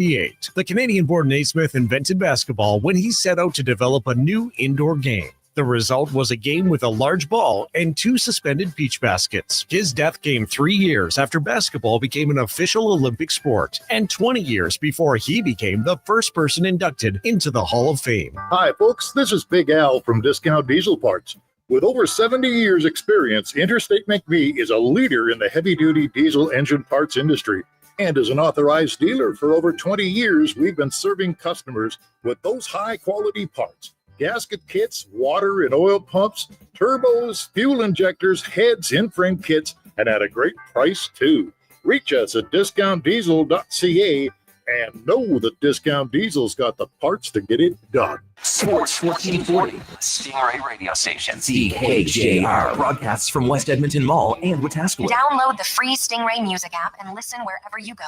The Canadian-born Naismith invented basketball when he set out to develop a new indoor game. The result was a game with a large ball and 2 suspended peach baskets. His death came 3 years after basketball became an official Olympic sport, and 20 years before he became the first person inducted into the Hall of Fame. Hi, folks. This is Big Al from Discount Diesel Parts. With over 70 years' experience, Interstate McBee is a leader in the heavy-duty diesel engine parts industry. And as an authorized dealer for over 20 years, we've been serving customers with those high-quality parts. Gasket kits, water and oil pumps, turbos, fuel injectors, heads, in-frame kits, and at a great price, too. Reach us at discountdiesel.ca and know that Discount Diesel's got the parts to get it done. Sports 1440, Stingray radio station, CKJR, broadcasts from West Edmonton Mall and Wetaskiwin. Download the free Stingray music app and listen wherever you go.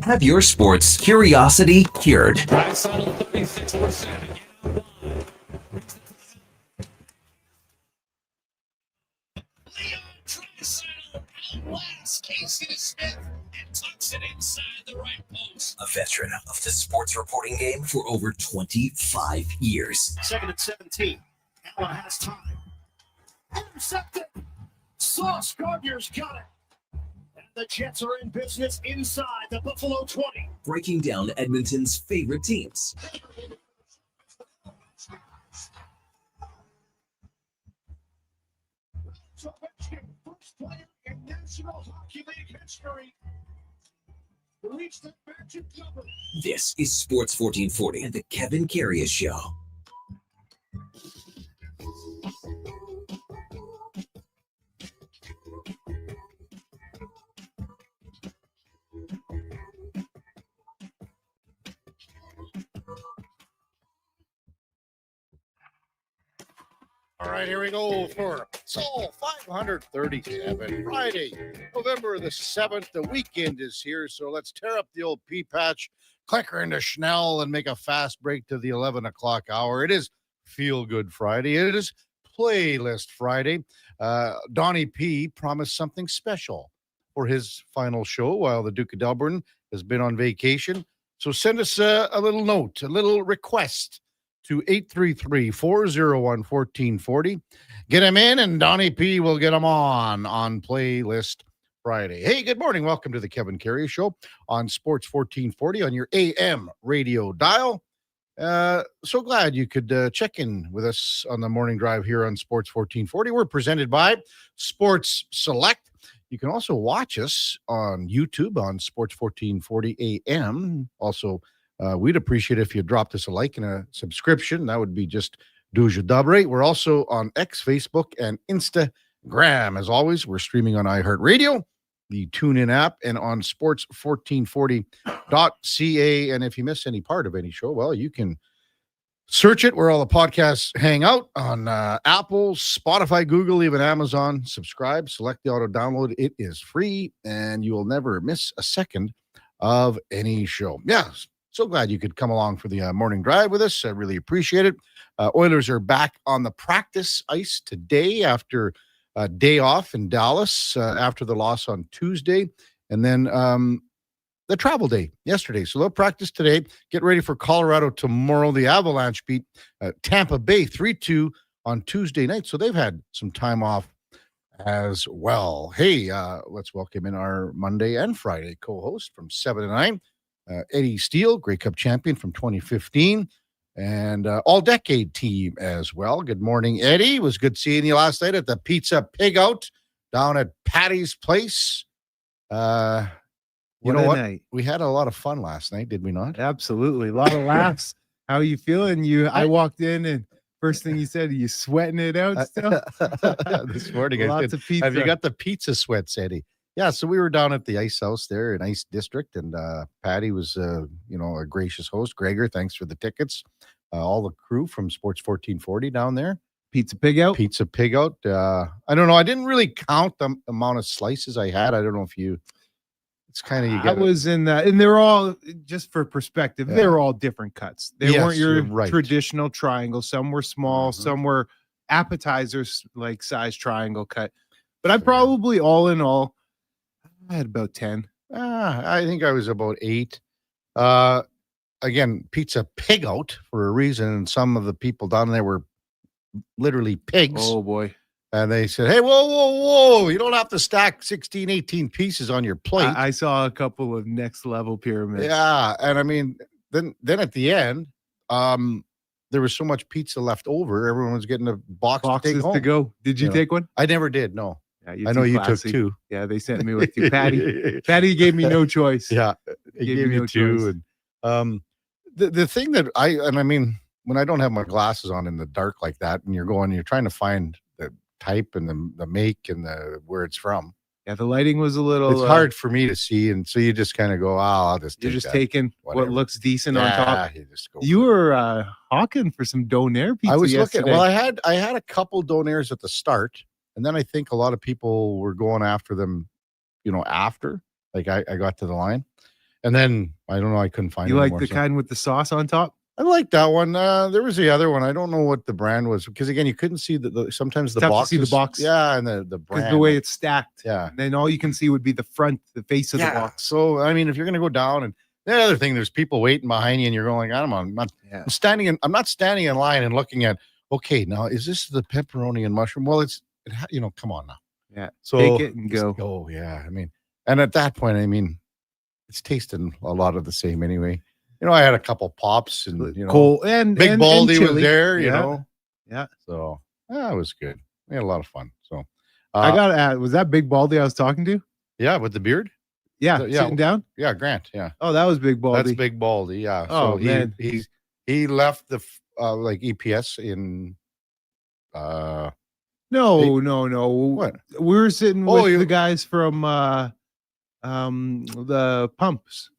Have your sports curiosity cured. Casey Smith and tucks it inside the right post. A veteran of the sports reporting game for over 25 years. 2nd and 17. Allen has time. Intercepted. Sauce Gardner's got it. And the Jets are in business inside the Buffalo 20. Breaking down Edmonton's favorite teams. First player in National Hockey League history reached the magic number. This is Sports 1440 and the Kevin Karius Show. All right, here we go for Soul 537. Friday, November the 7th. The weekend is here, so let's tear up the old pea patch, clicker into Schnell, and make a fast break to the 11 o'clock hour. It is Feel Good Friday. It is Playlist Friday. Donnie P promised something special for his final show while the Duke of Delburne has been on vacation. So send us a little note, a little request to 833-401-1440. Get him in, and Donnie P will get him on Playlist Friday. Hey, good morning. Welcome to the Kevin Karius Show on Sports 1440 on your AM radio dial. So glad you could check in with us on the morning drive here on Sports 1440. We're presented by Sports Select. You can also watch us on YouTube on Sports 1440 AM. Also, we'd appreciate if you dropped us a like and a subscription. That would be just douze double. We're also on X, Facebook, and Instagram. As always, we're streaming on iHeartRadio, the TuneIn app, and on sports1440.ca. And if you miss any part of any show, well, you can search it where all the podcasts hang out on Apple, Spotify, Google, even Amazon. Subscribe, select the auto download. It is free, and you will never miss a second of any show. Yes. So glad you could come along for the morning drive with us. I really appreciate it. Oilers are back on the practice ice today after a day off in Dallas after the loss on Tuesday. And then the travel day yesterday. So they'll practice today. Get ready for Colorado tomorrow. The Avalanche beat Tampa Bay 3-2 on Tuesday night. So they've had some time off as well. Hey, let's welcome in our Monday and Friday co-host from 7 to 9. Eddie Steele, Grey Cup champion from 2015, and all-decade team as well. Good morning, Eddie. It was good seeing you last night at the Pizza Pig Out down at Patty's Place. You know what? Night. We had a lot of fun last night, did we not? Absolutely. A lot of laughs. How are you feeling? I walked in, and first thing you said, are you sweating it out still? This morning. Lots of pizza. Have you got the pizza sweats, Eddie? Yeah, so we were down at the Ice House there in Ice District, and Patty was, a gracious host. Gregor, thanks for the tickets. All the crew from Sports 1440 down there. Pizza Pig Out? Pizza Pig Out. I don't know. I didn't really count the amount of slices I had. I don't know if you... It's kind of... I was in that, and they're all, just for perspective, they were all different cuts. They weren't your traditional triangle. Some were small, some were appetizers, like size triangle cut. But I probably, all in all, I had about 10. I think I was about 8. Again, pizza pig out for a reason, and some of the people down there were literally pigs. Oh boy. And they said, hey, whoa, you don't have to stack 16, 18 pieces on your plate. I saw a couple of next level pyramids. Yeah, and I mean, then at the end, there was so much pizza left over. Everyone was getting a boxes to take home. To go. Did you take one? I never did. No. Yeah, I know you classy. took 2. Yeah, they sent me with 2. Patty gave me no choice. Yeah, he gave me no 2. choice. And the thing that I mean, when I don't have my glasses on in the dark like that, and you're trying to find the type and the make and where it's from. Yeah, the lighting was a little. It's hard for me to see, and so you just kind of go, I'll just. You're just taking what looks decent on top. You just go. You were hawking for some donair pizza. I was yesterday. looking. Well, I had a couple donairs at the start, and then I think a lot of people were going after them, after like I got to the line, and then I don't know, I couldn't find. You like the kind with the sauce on top? I like that one. There was the other one. I don't know what the brand was because again, you couldn't see sometimes the box. See the box. Yeah, and the brand. The way it's stacked. Yeah. And then all you can see would be the face of the box. So I mean, if you're gonna go down, and the other thing, there's people waiting behind you, and you're going, I'm not standing in line and looking at. Okay, now is this the pepperoni and mushroom? Well, come on now. Yeah. So take it and go. Oh yeah. I mean, and at that point, I mean, it's tasting a lot of the same anyway. I had a couple pops and Cole and Big Baldy was there, Yeah. So it was good. We had a lot of fun. So I gotta add, was that Big Baldy I was talking to? Yeah, with the beard? Yeah, sitting down? Yeah, Grant. Yeah. Oh, that was Big Baldy. That's Big Baldy, yeah. Oh, so man. he left the like EPS in No. What? We were sitting with the guys from the Pumps.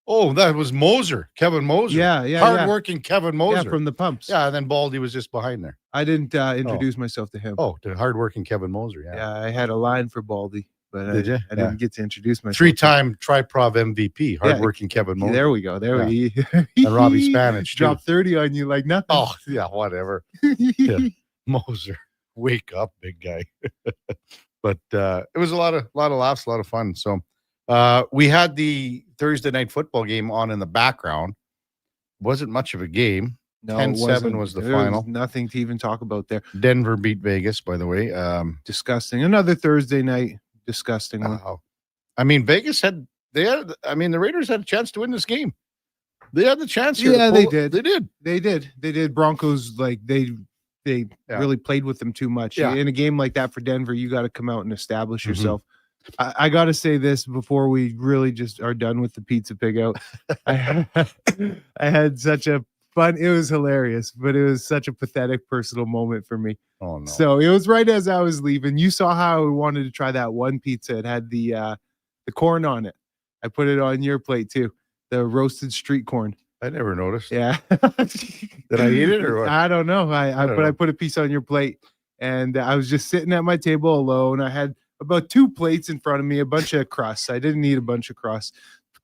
Oh, that was Moser, Kevin Moser. Yeah. Hardworking Kevin Moser. Yeah, from the Pumps. Yeah, and then Baldy was just behind there. I didn't introduce myself to him. Oh, the hardworking Kevin Moser, yeah. Yeah, I had a line for Baldy, but Did you? I didn't get to introduce myself. 3-time Tri-Prov MVP, hardworking Kevin Moser. There we go. And Robbie Spanish, too. Dropped 30 on you like nothing. Oh, yeah, whatever. Moser, wake up, big guy. But it was a lot of laughs, a lot of fun. So we had the Thursday night football game on in the background. Wasn't much of a game. No, 10-7 was the final. Was nothing to even talk about there. Denver beat Vegas, by the way. Disgusting. Another Thursday night disgusting one. I mean, the Raiders had a chance to win this game. They had the chance here. Yeah, they did. They did. Broncos, like they really played with them too much. Yeah. In a game like that for Denver, you got to come out and establish yourself. I got to say this before we really just are done with the pizza pig out. I had such a fun, it was hilarious, but it was such a pathetic personal moment for me. Oh no. So it was right as I was leaving. You saw how I wanted to try that one pizza. It had the corn on it. I put it on your plate too. The roasted street corn. I never noticed. Yeah. Did I eat it or what? I don't know. I put a piece on your plate, and I was just sitting at my table alone. I had about 2 plates in front of me, a bunch of crusts. I didn't eat a bunch of crusts.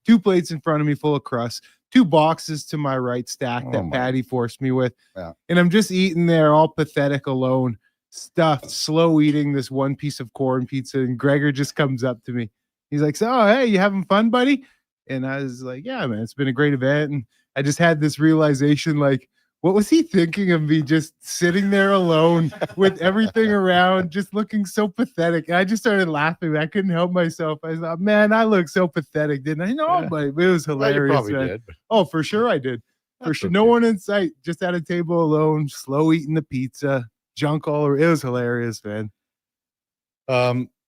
2 plates in front of me full of crusts. 2 boxes to my right stacked that Patty forced me with. Yeah. And I'm just eating there all pathetic alone, stuffed, slow eating this one piece of corn pizza. And Gregor just comes up to me. He's like, so, hey, you having fun, buddy? And I was like, yeah, man, it's been a great event. And I just had this realization, like, what was he thinking of me just sitting there alone with everything around, just looking so pathetic? And I just started laughing. I couldn't help myself. I thought, man, I look so pathetic, didn't I? No, but it was hilarious. Well, you probably did. Oh, for sure I did. For sure. Okay. No one in sight, just at a table alone, slow eating the pizza, junk all over. It was hilarious, man.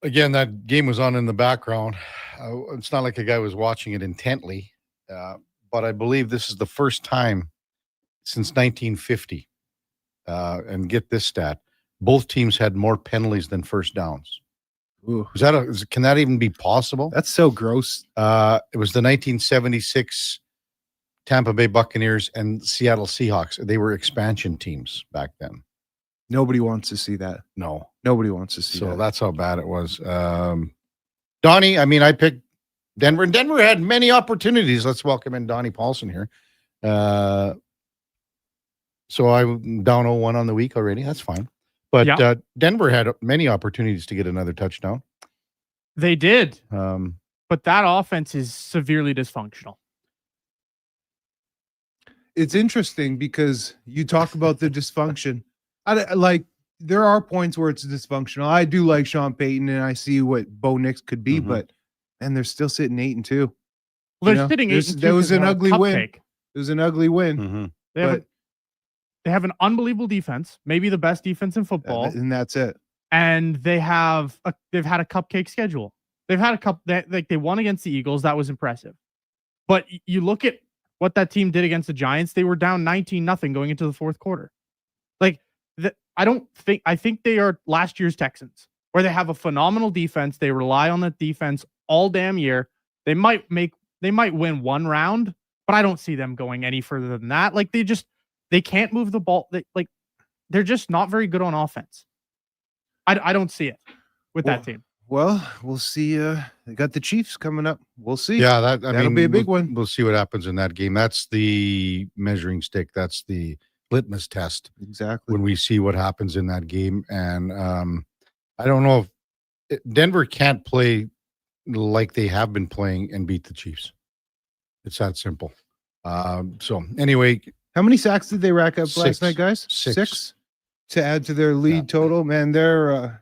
Again, that game was on in the background. It's not like a guy was watching it intently, but I believe this is the first time since 1950, and get this stat: both teams had more penalties than first downs. Ooh. Can that even be possible? That's so gross. It was the 1976 Tampa Bay Buccaneers and Seattle Seahawks. They were expansion teams back then. Nobody wants to see that. No, nobody wants to see that. So that's how bad it was. Donnie, I mean, I picked Denver, and Denver had many opportunities. Let's welcome in Donnie Paulson here. So I'm down 0-1 on the week already. That's fine. But Denver had many opportunities to get another touchdown. They did. but that offense is severely dysfunctional. It's interesting because you talk about the dysfunction. There are points where it's dysfunctional. I do like Sean Payton, and I see what Bo Nix could be, but and they're still sitting 8-2. Well, they're sitting 8-2. There was an ugly win. Cupcake. It was an ugly win. They have an unbelievable defense, maybe the best defense in football, and that's it. And they've had a cupcake schedule. They've had they won against the Eagles. That was impressive. But you look at what that team did against the Giants. They were down 19-0 going into the fourth quarter. I think they are last year's Texans, where they have a phenomenal defense. They rely on that defense all damn year. They might win one round, but I don't see them going any further than that. They can't move the ball. They're just not very good on offense. I don't see it with that team. Well, we'll see. They got the Chiefs coming up. We'll see. Yeah, that'll be a big one. We'll see what happens in that game. That's the measuring stick. That's the litmus test. Exactly. When we see what happens in that game. And I don't know if Denver can't play like they have been playing and beat the Chiefs. It's that simple. So anyway. How many sacks did they rack up last night, guys? Six. To add to their lead total. Man, they're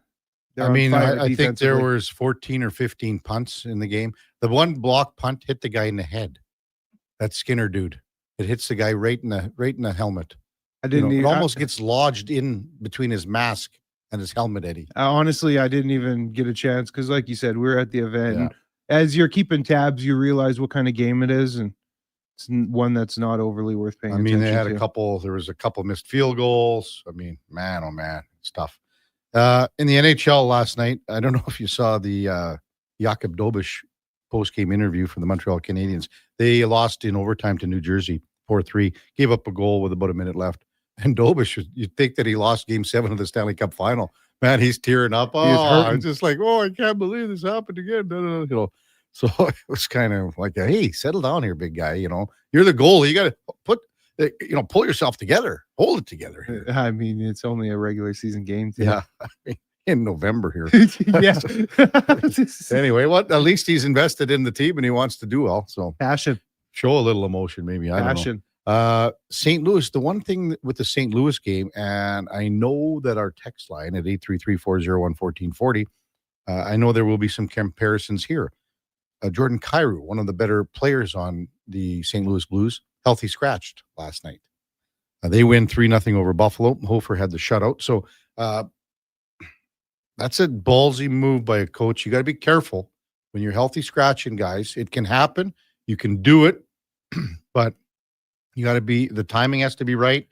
I think there was 14 or 15 punts in the game. The one block punt hit the guy in the head. That Skinner dude. It hits the guy right in the helmet. It almost gets lodged in between his mask and his helmet, Eddie. Honestly, I didn't even get a chance because, like you said, we were at the event. And as you're keeping tabs, you realize what kind of game it is, and it's one that's not overly worth paying attention to. They had there was a couple missed field goals. Man, oh man, it's tough. In the NHL last night, I don't know if you saw the Jakob Dobish post-game interview from the Montreal Canadiens. They lost in overtime to New Jersey, 4-3, gave up a goal with about a minute left. And Dobish, you'd think that he lost Game 7 of the Stanley Cup Final. Man, he's tearing up. I'm just like, I can't believe this happened again. So it was kind of like, hey, settle down here, big guy. You're the goalie. You got to pull yourself together, hold it together. It's only a regular season game. Too. Yeah, in November here. Yeah. Anyway, at least he's invested in the team and he wants to do well. So passion, show a little emotion, maybe. I don't know. St. Louis. The one thing with the St. Louis game, and I know that our text line at 833-401-1440, I know there will be some comparisons here. Jordan Kyrou, one of the better players on the St. Louis Blues, healthy scratched last night. They win 3-0 over Buffalo. Hofer had the shutout. So that's a ballsy move by a coach. You got to be careful when you're healthy scratching guys. It can happen. You can do it, but you got to the timing has to be right,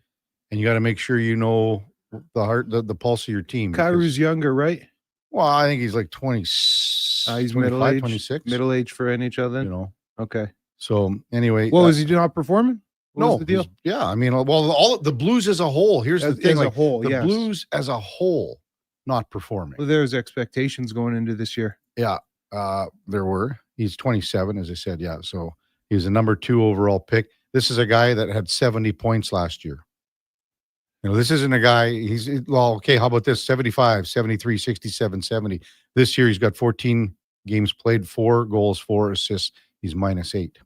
and you got to make sure you know the pulse of your team. Kyrou's younger, right? Well, I think he's like 20. He's 25, 26. Middle age for NHL then? Okay. So anyway. Well, was he not performing? What no. was the deal? All the Blues as a whole. Here's the thing. The Blues as a whole not performing. Well, there's expectations going into this year. Yeah. There were. He's 27, as I said. Yeah. So he was a number 2 overall pick. This is a guy that had 70 points last year. This isn't a guy, how about this? 75, 73, 67, 70. This year he's got 14 games played, 4 goals, 4 assists. He's -8.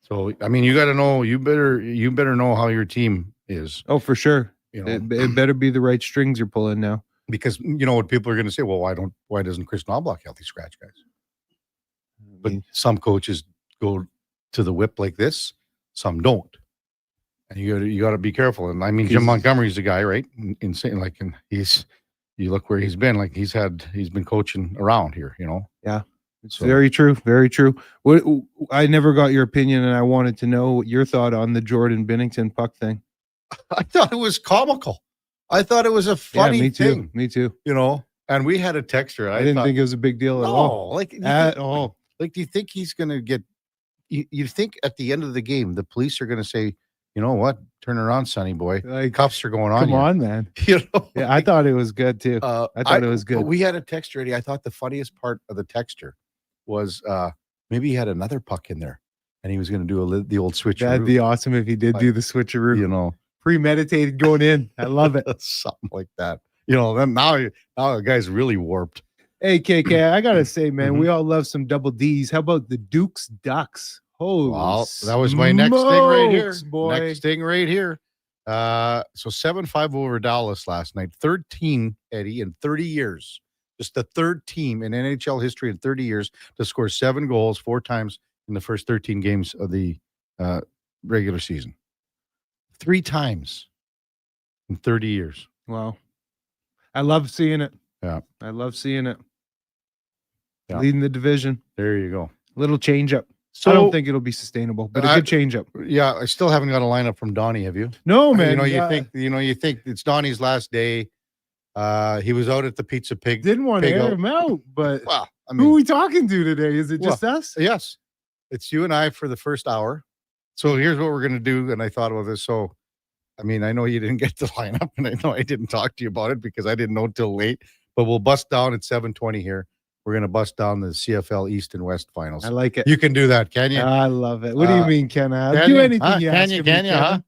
So, you got to know, you better know how your team is. Oh, for sure. It better be the right strings you're pulling now. Because, what people are going to say, well, why doesn't Chris Knobloch healthy scratch guys? But some coaches go to the whip like this, some don't. And you got to be careful. And Jim Montgomery's the guy, right? You look where he's been. He's been coaching around here. Yeah, it's very true. Very true. I never got your opinion, and I wanted to know your thought on the Jordan Binnington puck thing. I thought it was comical. I thought it was a funny thing. Me too. And we had a texter. I didn't think it was a big deal at all. At all. Do you think he's going to get? You think at the end of the game, the police are going to say, you know what? Turn around, sonny boy. Cuffs are going on. Come on, man. Yeah, I thought it was good too. I thought it was good. We had a text ready. I thought the funniest part of the texter was maybe he had another puck in there, and he was going to do the old switcheroo. That'd be awesome if he did do the switcheroo. Premeditated going in. I love it. Something like that. Then now the guy's really warped. Hey, KK, I gotta say, man, Mhm. we all love some double D's. How about the Duke's Ducks? Holy Well, that was my next thing right here. smokes, boy. Next thing right here. So 7-5 over Dallas last night. Third team, Eddie, in 30 years. Just the third team in NHL history in 30 years to score 7 goals 4 times in the first 13 games of the regular season. 3 times in 30 years. Wow. I love seeing it. Yeah. I love seeing it. Yeah. Leading the division. There you go. Little change up. So I don't think it'll be sustainable, but a good change up. Yeah, I still haven't got a lineup from Donnie. Have you? No, man. You think it's Donnie's last day. He was out at the Pizza Pig. Didn't want to Pig air out. him out, but Well, I who are mean, we talking to today? Is it just us? yes, it's you and I for the first hour. So here's what we're gonna do. And I thought about this. So, I mean, I know you didn't get the lineup, and I know I didn't talk to you about it because I didn't know till late. But we'll bust down at 7:20 here. We're gonna bust down the CFL East and West finals. I like it. You can do that, can you? I love it. What do you mean, Ken? I'll Can do you? anything Huh? you Can ask you? of me, Can you? Huh? Kevin.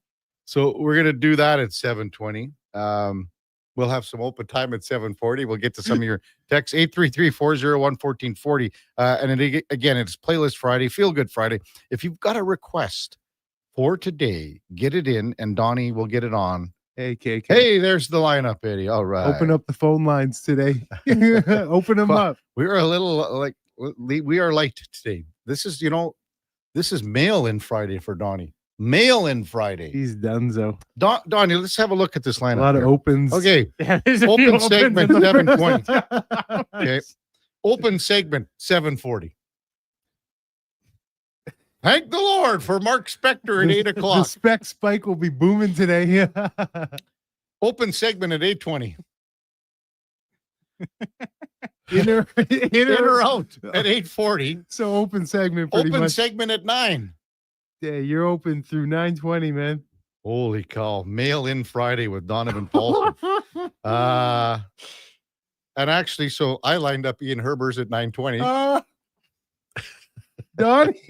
So we're gonna do that at 7:20. We'll have some open time at 7:40. We'll get to some of your texts 833-401-1440. And again, it's Playlist Friday, Feel Good Friday. If you've got a request for today, get it in, and Donnie will get it on. Hey, KK. Hey, there's the lineup, Eddie. All right. Open up the phone lines today. Open them Well, up. We're a little like we are light today. This is mail-in Friday for Donnie. Mail-in Friday. He's donezo. Donnie, let's have a look at this lineup. A lot of here. opens. Okay. Yeah, there's a Open few opens segment, in the 7:20. first- Okay. Open segment 7:40. Thank the Lord for Mark Spector at 8 The o'clock. spec spike will be booming today. Open segment at 8:20. in or out at 8:40. So open segment pretty Open much. segment at 9. Yeah, you're open through 9:20, man. Holy cow. Mail in Friday with Donovan Paulson. And actually, so I lined up Ian Herbers at 9:20. Donnie,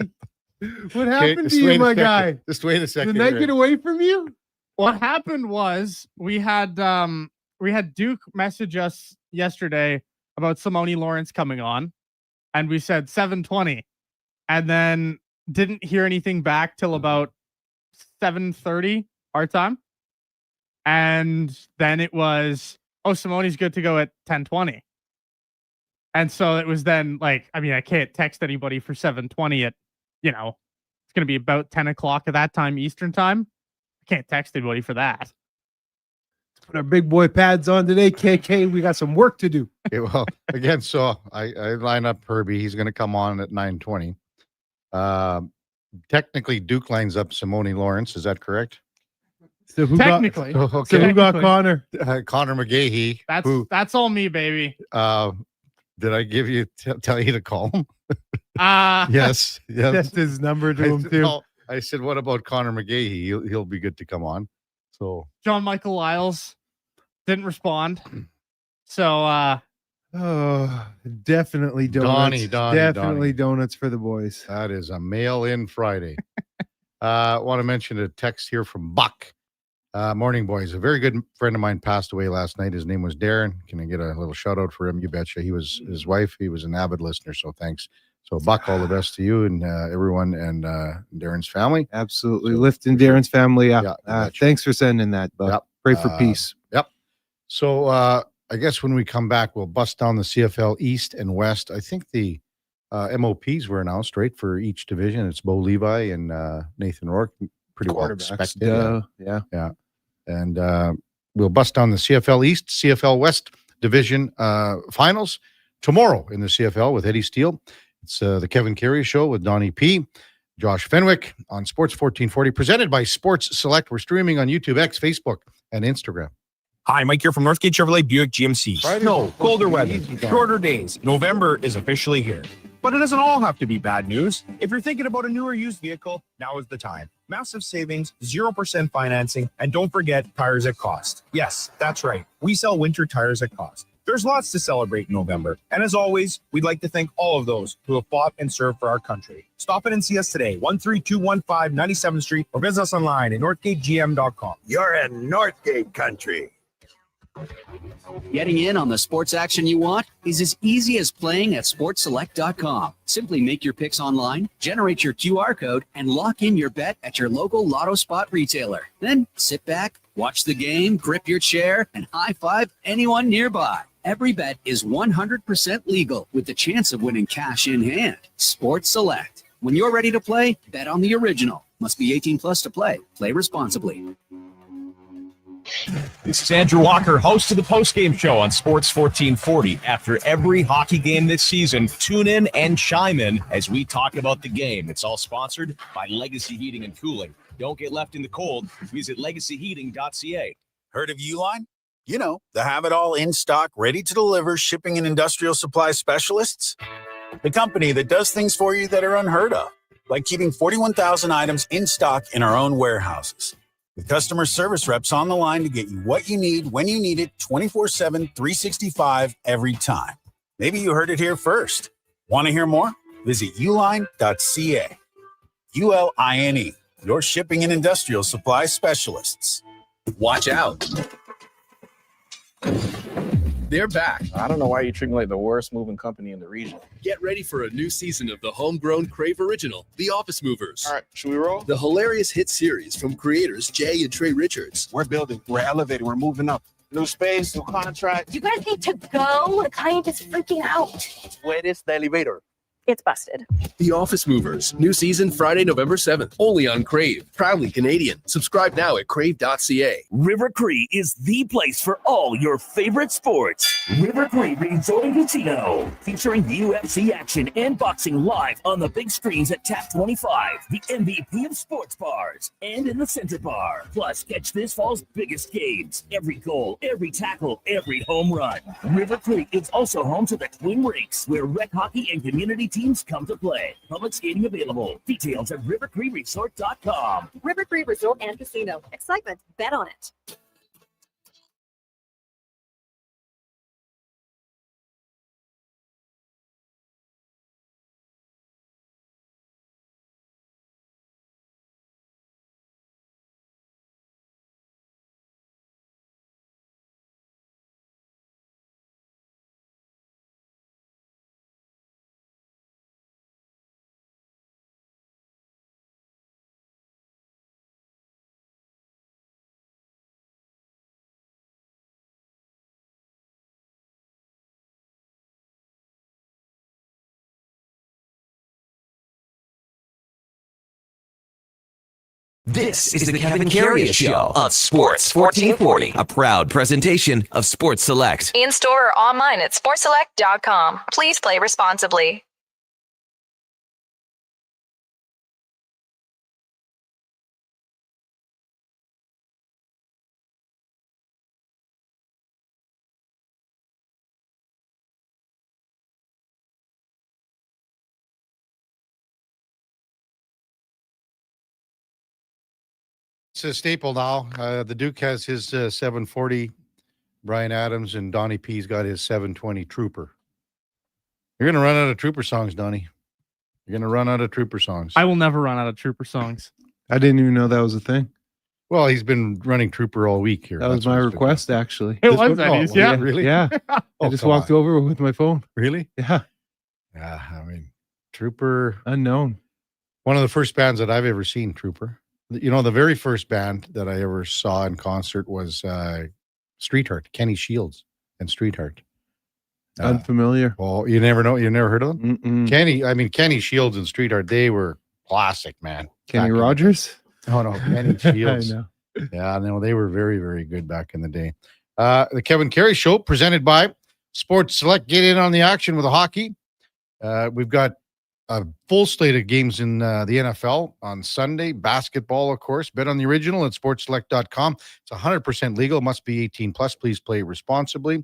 what happened to you, my guy? Just wait a second. Did I here. get away from you? What happened was we had Duke message us yesterday about Simone Lawrence coming on, and we said 7:20, and then didn't hear anything back till about 7:30 our time, and then it was, oh, Simone's good to go at 10:20, and so it was then like, I mean, I can't text anybody for 7:20 at, it's gonna be about 10 o'clock at that time Eastern time. Can't text anybody for that. Let's put our big boy pads on today, KK. We got some work to do. Okay, well, again, so I line up Herbie. He's going to come on at 9:20. Technically, Duke lines up Simone Lawrence. Is that correct? So who Technically, got, so Okay. who got Technically. Connor? Connor McGahee. that's all me, baby. Did I give you tell you to call him? Uh Yes. Yes. That's his number to I him said, too. no, I said, what about Connor McGahee? He'll be good to come on. So John Michael Lyles didn't respond. So Oh, definitely donuts. Donnie. Definitely donuts for the boys. that is a mail-in Friday. I want to mention a text here from Buck. Morning, boys. A very good friend of mine passed away last night. His name was Darren. Can I get a little shout out for him? You betcha. He was his wife. He was an avid listener. So thanks. So Buck, all the best to you and everyone and Darren's family. Absolutely. So- Lifting Darren's family up. Yeah, you betcha. Thanks for sending that, bud. Yep. Pray for peace. Yep. So I guess when we come back, we'll bust down the CFL East and West. I think the MOPs were announced, right, for each division. It's Bo Levi and Nathan Rourke. Pretty well Quarterbacks. expected. Yeah. And we'll bust down the CFL East, CFL West division finals tomorrow in the CFL with Eddie Steele. It's the Kevin Karius Show with Donnie P. Josh Fenwick on Sports 1440, presented by Sports Select. We're streaming on YouTube, X, Facebook, and Instagram. Hi, Mike here from Northgate Chevrolet Buick GMC. Friday. Snow, colder weather, Easy down. shorter days. November is officially here. But it doesn't all have to be bad news. If you're thinking about a new or used vehicle, now is the time. Massive savings, 0% financing, and don't forget tires at cost. Yes, that's right. We sell winter tires at cost. There's lots to celebrate in November. And as always, we'd like to thank all of those who have fought and served for our country. Stop in and see us today, 13215 97th Street, or visit us online at northgategm.com. You're in Northgate country. Getting in on the sports action you want is as easy as playing at sportselect.com. Simply make your picks online, generate your QR code, and lock in your bet at your local Lotto Spot retailer. Then sit back, watch the game, grip your chair, and high-five anyone nearby. Every bet is 100% legal with the chance of winning cash in hand. Sports Select. When you're ready to play, bet on the original. Must be 18 plus to play. Play responsibly. This is Andrew Walker, host of the postgame show on Sports 1440. After every hockey game this season, tune in and chime in as we talk about the game. It's all sponsored by Legacy Heating and Cooling. Don't get left in the cold. Visit legacyheating.ca. Heard of Uline? You know, the have-it-all in stock, ready to deliver shipping and industrial supply specialists. The company that does things for you that are unheard of, like keeping 41,000 items in stock in our own warehouses. With customer service reps on the line to get you what you need when you need it 24/7, 365 every time. Maybe you heard it here first. Want to hear more? Visit uline.ca. ULINE, your shipping and industrial supply specialists. Watch out. They're back. I don't know why you treat me like the worst moving company in the region. Get ready for a new season of the homegrown Crave original, The Office Movers. All right, should we roll? The hilarious hit series from creators Jay and Trey Richards. We're building, we're elevating, we're moving up. New space, new contract. You guys need to go. The client is freaking out. Where is the elevator? It's busted. The Office Movers. New season Friday, November 7th. Only on Crave. Proudly Canadian. Subscribe now at crave.ca. River Cree is the place for all your favorite sports. River Cree Resort and Casino. Featuring UFC action and boxing live on the big screens at Tap 25, the MVP of sports bars, and in the Center Bar. Plus, catch this fall's biggest games. Every goal, every tackle, every home run. River Cree is also home to the Twin Rinks, where rec hockey and community teams come to play. Public skating available. Details at rivercreeresort.com. River Cree Resort and Casino. Excitement. Bet on it. This is the Kevin Karius Show on Sports 1440, a proud presentation of Sports Select. In store or online at sportselect.com. Please play responsibly. It's a staple now. The Duke has his 740. Brian Adams and Donnie P's got his 720 Trooper. You're going to run out of Trooper songs, Donnie. You're going to run out of Trooper songs. I will never run out of Trooper songs. I didn't even know that was a thing. Well, he's been running Trooper all week here. That was my request, actually. It was that easy. Yeah. Really? Yeah. I just walked over with my phone. Really? Yeah. Yeah. I mean, Trooper. Unknown. One of the first bands that I've ever seen, Trooper. You know, the very first band that I ever saw in concert was Streetheart, Kenny Shields and Streetheart. Unfamiliar. Well, you never know. You never heard of them? Mm-mm. Kenny Shields and Streetheart, they were classic, man. Kenny Rogers? Oh, no, Kenny Shields. I know. Yeah, no, they were very, very good back in the day. The Kevin Karius Show, presented by Sports Select. Get in on the action with the hockey. We've got a full slate of games in the NFL on Sunday. Basketball, of course. Bet on the original at sportselect.com. It's 100% legal. Must be 18 plus. Please play responsibly.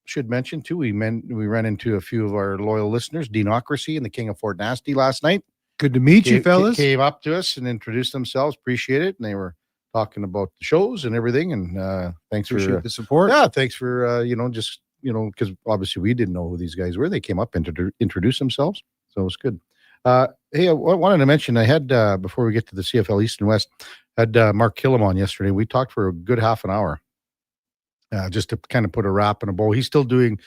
Should mention, too, we ran into a few of our loyal listeners, Deanocracy and the King of Fort Nasty last night. Good to meet you, fellas. Came up to us and introduced themselves. Appreciate it. And they were talking about the shows and everything. And thanks Appreciate for the support. Yeah, thanks for, because obviously we didn't know who these guys were. They came up and introduced themselves. So it was good. Hey, I wanted to mention, I had, before we get to the CFL East and West, had Mark Killam on yesterday. We talked for a good half an hour. just to kind of put a wrap in a bow. He's still doing,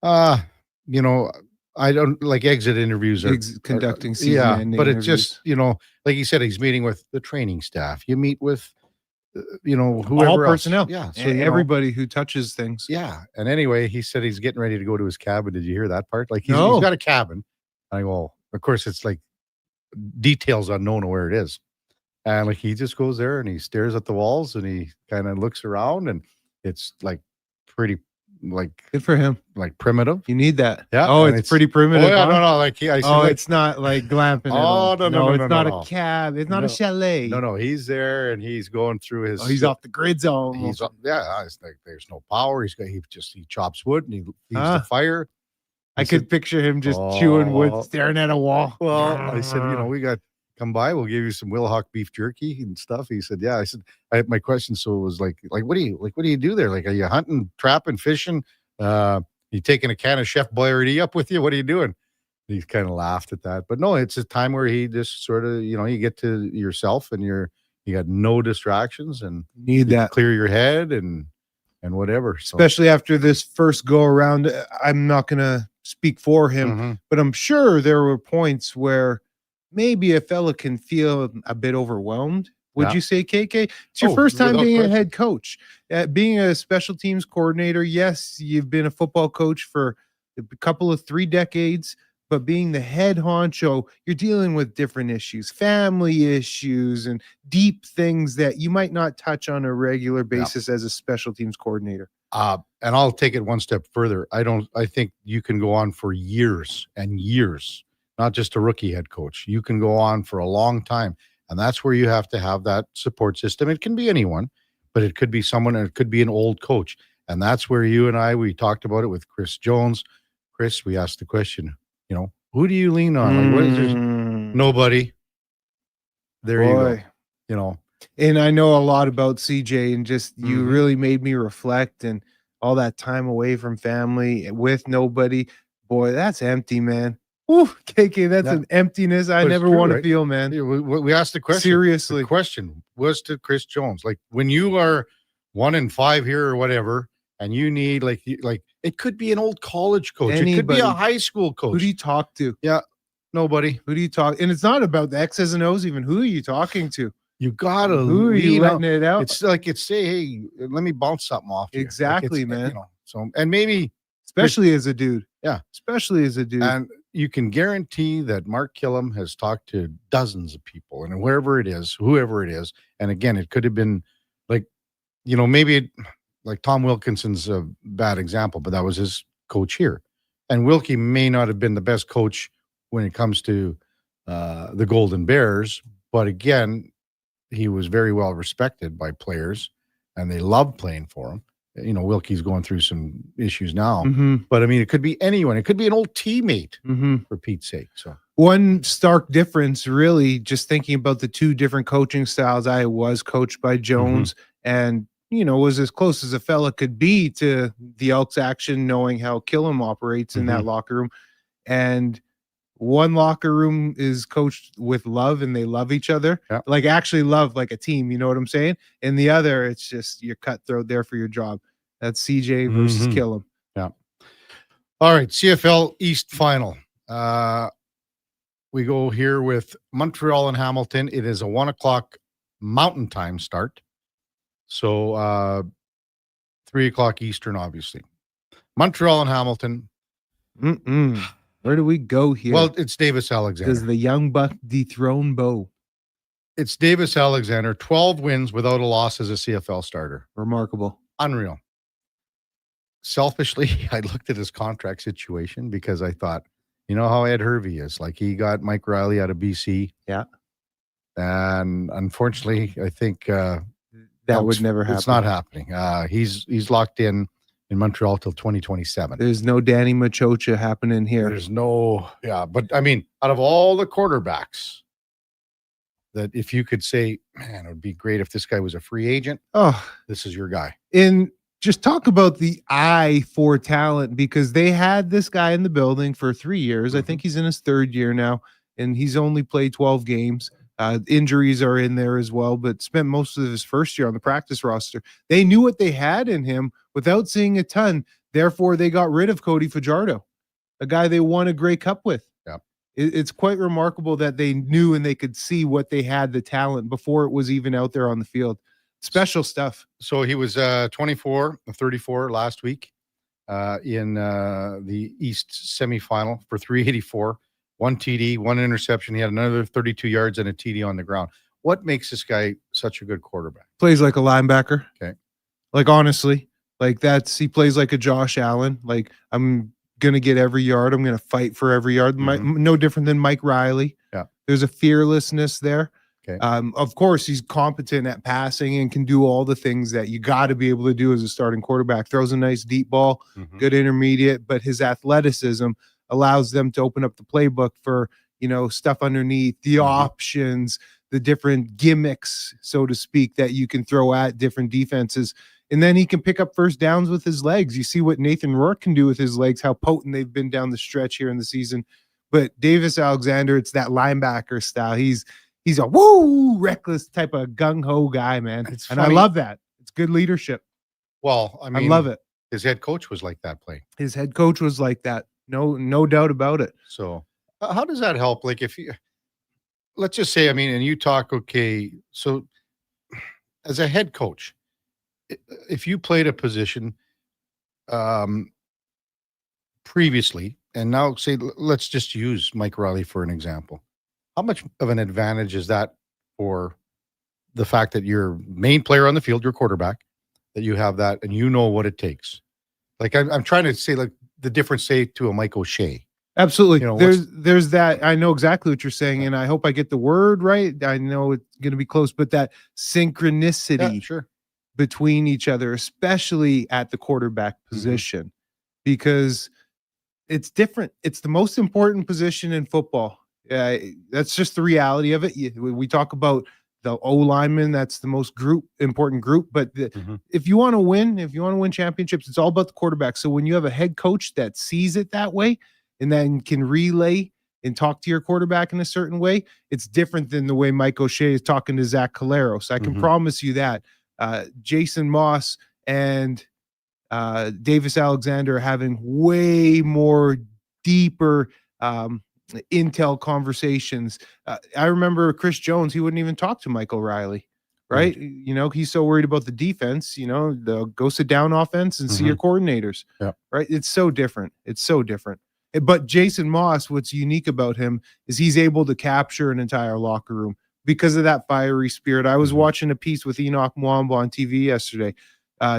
you know, I don't like exit interviews or conducting yeah, season-ending but it's interviews. just, you know, like you said, he's meeting with the training staff. You meet with, you know, whoever all else. personnel. Yeah, so Everybody who touches things. Yeah, and anyway, he said he's getting ready to go to his cabin. Did you hear that part? Like he's No. got a cabin. I go, well, of course, it's like details unknown of where it is, and like he just goes there and he stares at the walls and he kind of looks around and it's like pretty, like good for him, like primitive. You need that. Yeah. Oh, and it's pretty primitive. Oh yeah, huh? no, like I said, like, it's not like glamping. Oh, no, it's not no. a cab. It's not No. a chalet. no, he's there and he's going through his. Oh, he's off the grid zone. He's up, yeah. It's like there's no power. He chops wood and he feeds the fire. I could picture him just chewing wood, staring at a wall. Well, I said, you know, we got come by. We'll give you some Wilhock beef jerky and stuff. He said, yeah. I said, my question so it was like, what do you do there? Like, are you hunting, trapping, fishing? You taking a can of Chef Boyardee up with you? What are you doing? He kind of laughed at that, but no, it's a time where he just sort of, you know, you get to yourself and you got no distractions and need that clear your head and whatever. So. Especially after this first go around. I'm not going to speak for him, but I'm sure there were points where maybe a fella can feel a bit overwhelmed. Would you say, KK? It's your first time being a head coach, being a special teams coordinator. Yes, you've been a football coach for a couple of 3 decades, but being the head honcho, you're dealing with different issues, family issues, and deep things that you might not touch on a regular basis as a special teams coordinator. And I'll take it one step further. I think you can go on for years and years, not just a rookie head coach. You can go on for a long time. And that's where you have to have that support system. It can be anyone, but it could be someone, and it could be an old coach. And that's where you and we talked about it with Chris Jones. Chris, we asked the question, you know, who do you lean on? Like, what is there? Nobody. There you go. You know. And I know a lot about CJ, and just you really made me reflect, and all that time away from family with nobody. Boy, that's empty, man. Ooh, KK, that's an emptiness I never want to feel, man. Yeah, we asked the question. Seriously. The question was to Chris Jones. Like, when you are 1 in 5 here or whatever, and you need like it could be an old college coach. It could be a high school coach. Who do you talk to? Yeah, nobody. Who do you talk? And it's not about the X's and O's even. Who are you talking to? You gotta. Who are you letting it out? It's like say, hey, let me bounce something off. You. Exactly, man. You know, so and maybe especially as a dude. Yeah, especially as a dude. And you can guarantee that Mark Killam has talked to dozens of people, and wherever it is, whoever it is, and again, it could have been like, you know, maybe like Tom Wilkinson's a bad example, but that was his coach here, and Wilkie may not have been the best coach when it comes to the Golden Bears, but again, he was very well respected by players, and they loved playing for him. You know, Wilkie's going through some issues now, but I mean, it could be anyone. It could be an old teammate, for Pete's sake. So one stark difference, really, just thinking about the 2 different coaching styles. I was coached by Jones, and you know, was as close as a fella could be to the Elks action, knowing how Killam operates in that locker room. And one locker room is coached with love, and they love each other, like actually love like a team. You know what I'm saying? And the other, it's just you're cutthroat there for your job. That's CJ versus Killam. Yeah. All right, CFL East final. We go here with Montreal and Hamilton. It is a 1:00 Mountain Time start, so 3:00 Eastern, obviously. Montreal and Hamilton. Where do we go here? Well, it's Davis Alexander. Does the young buck dethrone Bo? It's Davis Alexander, 12 wins without a loss as a CFL starter. Remarkable. Unreal. Selfishly, I looked at his contract situation because I thought, you know how Ed Hervey is. Like, he got Mike Riley out of BC. Yeah. And unfortunately, I think that would never happen. It's not happening. He's locked in Montreal till 2027. There's no Danny Machocha happening here. There's no, but I mean, out of all the quarterbacks, that if you could say, man, it would be great if this guy was a free agent. Oh, this is your guy. And just talk about the eye for talent, because they had this guy in the building for 3 years. I think he's in his 3rd year now, and he's only played 12 games. Injuries are in there as well, but spent most of his first year on the practice roster. They knew what they had in him without seeing a ton. Therefore, they got rid of Cody Fajardo, a guy they won a Grey Cup with. Yeah. It's quite remarkable that they knew and they could see what they had, the talent, before it was even out there on the field. Special stuff. So he was 24 of 34 last week in the East semifinal for 384, 1 TD, 1 interception. He had another 32 yards and a TD on the ground. What makes this guy such a good quarterback? Plays like a linebacker. Okay. Like, honestly, like he plays like a Josh Allen. Like, I'm going to get every yard. I'm going to fight for every yard. No different than Mike Riley. Yeah. There's a fearlessness there. Okay. Of course, he's competent at passing and can do all the things that you got to be able to do as a starting quarterback. Throws a nice deep ball, good intermediate, but his athleticism allows them to open up the playbook for, stuff underneath, the options, the different gimmicks, so to speak, that you can throw at different defenses. And then he can pick up first downs with his legs. You see what Nathan Rourke can do with his legs, how potent they've been down the stretch here in the season. But Davis Alexander, it's that linebacker style. He's a reckless type of gung-ho guy, man. And I love that. It's good leadership. Well, I love it. His head coach was like that play. His head coach was like that. No doubt about it. So how does that help? Like, if you, let's just say, and you talk, okay, so as a head coach, if you played a position previously, and now say, let's just use Mike Riley for an example. How much of an advantage is that for the fact that your main player on the field, your quarterback, that you have that and you know what it takes? Like, I'm trying to say, like, the difference, say, to a Mike O'Shea. Absolutely. There's that. I know exactly what you're saying, and I hope I get the word right. I know it's going to be close, but that synchronicity between each other, especially at the quarterback position, because it's different. It's the most important position in football. That's just the reality of it. We talk about the O lineman. That's the most important group. But if you want to win championships, it's all about the quarterback. So when you have a head coach that sees it that way and then can relay and talk to your quarterback in a certain way, it's different than the way Mike O'Shea is talking to Zach Caleros. I can promise you that. Jason Moss and Davis Alexander are having way more deeper intel conversations. I remember Chris Jones, he wouldn't even talk to Michael Riley, right? He's so worried about the defense, they'll go sit down offense and see your coordinators, right? It's so different. But Jason Moss, what's unique about him is he's able to capture an entire locker room because of that fiery spirit. I was watching a piece with Enoch Mwamba on TV yesterday,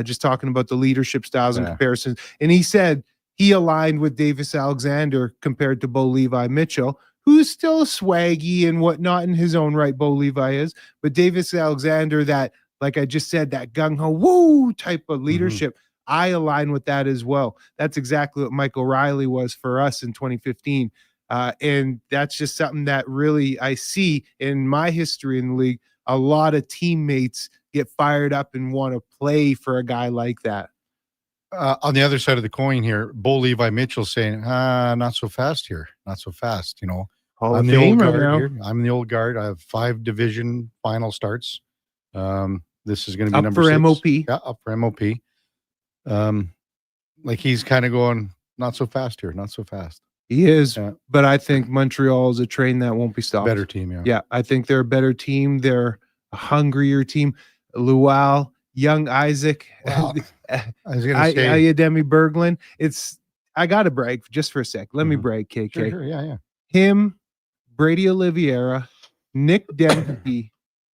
just talking about the leadership styles and comparisons. And he said he aligned with Davis Alexander compared to Bo Levi Mitchell, who's still swaggy and whatnot in his own right. Bo Levi is, but Davis Alexander, that, like I just said, that gung-ho type of leadership. I align with that as well. That's exactly what Michael Riley was for us in 2015. And that's just something that really I see in my history in the league. A lot of teammates get fired up and want to play for a guy like that. On the other side of the coin here, Bo Levi Mitchell saying, not so fast here. Not so fast, I'm the old guard here. I'm the old guard. I have 5 division final starts. This is going to be up number for 6. MOP. Yeah, up for MOP. Like, he's kind of going, not so fast here, not so fast. He is, but I think Montreal is a train that won't be stopped. Better team, yeah. Yeah, I think they're a better team. They're a hungrier team. Luau, young Isaac, Wow. I was going to say, Ayademi Berglund. I got to brag just for a sec. Let me brag, KK. Sure, yeah. Him, Brady Oliveira, Nick Dempsey,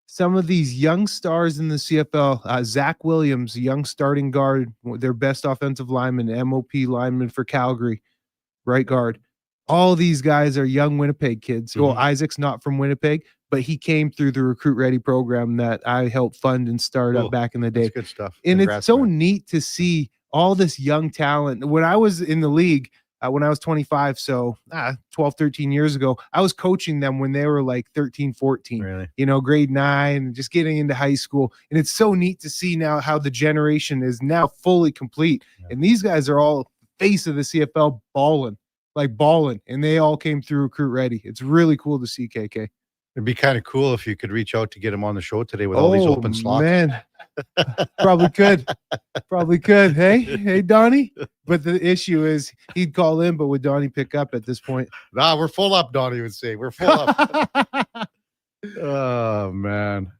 some of these young stars in the CFL, Zach Williams, young starting guard, their best offensive lineman, MOP lineman for Calgary, right guard. All these guys are young Winnipeg kids. Well, Isaac's not from Winnipeg, but he came through the Recruit Ready program that I helped fund and start up back in the day. That's good stuff. And Congrats, it's so man. neat to see all this young talent. When I was in the league, when I was 25, so 12, 13 years ago, I was coaching them when they were like 13, 14, Really? grade 9, just getting into high school. And it's so neat to see now how the generation is now fully complete. And these guys are all face of the CFL balling, and they all came through Recruit Ready. It's really cool to see, KK. It'd be kind of cool if you could reach out to get him on the show today with all these open slots. Man, probably could. Hey, Donnie. But the issue is he'd call in, but would Donnie pick up at this point? Nah, we're full up, Donnie would say. We're full up. Oh, man.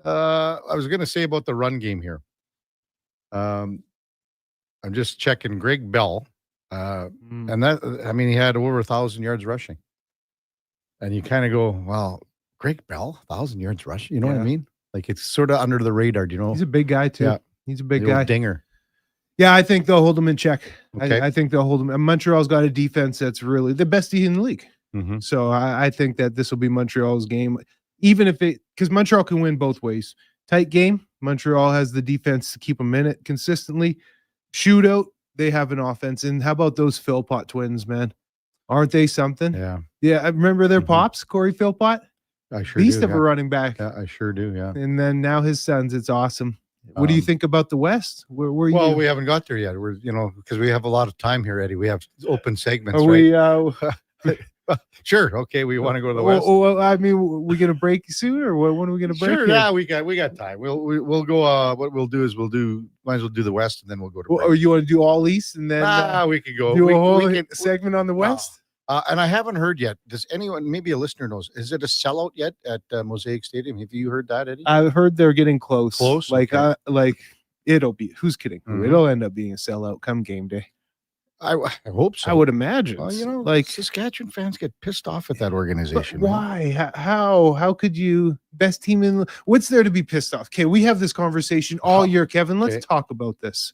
I was going to say about the run game here. I'm just checking Greg Bell. And that, I mean, he had over 1,000 yards rushing. And you kind of go, well, Greg Bell, 1,000 yards rushing. You know what I mean? Like, it's sort of under the radar. Do you know? He's a big guy, too. Yeah. He's a big The old guy. dinger. Yeah, I think they'll hold him in check. Okay. I think they'll hold him. And Montreal's got a defense that's really the best in the league. Mm-hmm. So I think that this will be Montreal's game. Even if because Montreal can win both ways. Tight game, Montreal has the defense to keep them in it consistently. Shootout, they have an offense. And how about those Philpott twins, man? Aren't they something? Yeah. Yeah, I remember their pops, Corey Philpott. I sure Beast do. of a running back. Yeah, I sure do. Yeah. And then now his sons. It's awesome. What do you think about the West? Where Well, you? we haven't got there yet. We're, because we have a lot of time here, Eddie. We have open segments. Are right? we? Sure. Okay. We want to go to the West. Well, I mean, we gonna break soon, or when are we gonna break? Sure. here? Yeah, we got time. We'll go. What we'll do is might as well do the West, and then we'll go to. Well, or you want to do all East and then we could go. do We a whole can- segment on the West? And I haven't heard yet. Does anyone, maybe a listener knows, is it a sellout yet at Mosaic Stadium? Have you heard that, Eddie? I've heard they're getting close. Close? Like, Okay. like it'll be. Who's kidding? Mhm. It'll end up being a sellout come game day. I hope so. I would imagine. Well, like Saskatchewan fans get pissed off at that organization. But man. why? How could you best team in? What's there to be pissed off? Okay, we have this conversation all year, Kevin. Let's Okay. talk about this.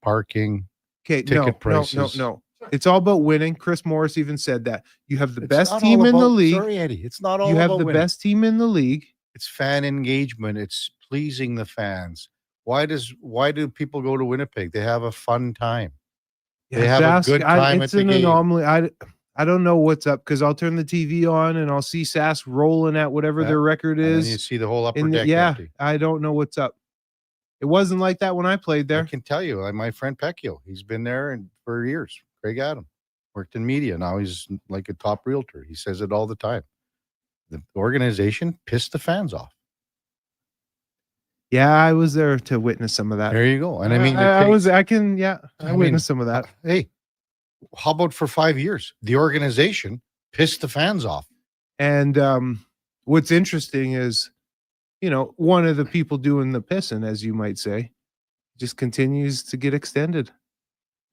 Parking. Okay, ticket prices. no. It's all about winning. Chris Morris even said that you have the It's best not team all in the about- league. Sorry, Eddie. It's not all You have about the winning. best team in the league. It's fan engagement. It's pleasing the fans. Why do people go to Winnipeg? They have a fun time. They have a good time at It's the an game. anomaly. I don't know what's up because I'll turn the TV on and I'll see Sask rolling at whatever Yeah. their record And then is. you see the whole upper And deck yeah, empty. I don't know what's up. It wasn't like that when I played there. I can tell you, my friend Pecchio, he's been there for years. Craig Adam worked in media. Now he's like a top realtor. He says it all the time. The organization pissed the fans off. Yeah, I was there to witness some of that. There you go. And I mean, I mean, witnessed some of that. Hey, how about for 5 years? The organization pissed the fans off. And what's interesting is, one of the people doing the pissing, as you might say, just continues to get extended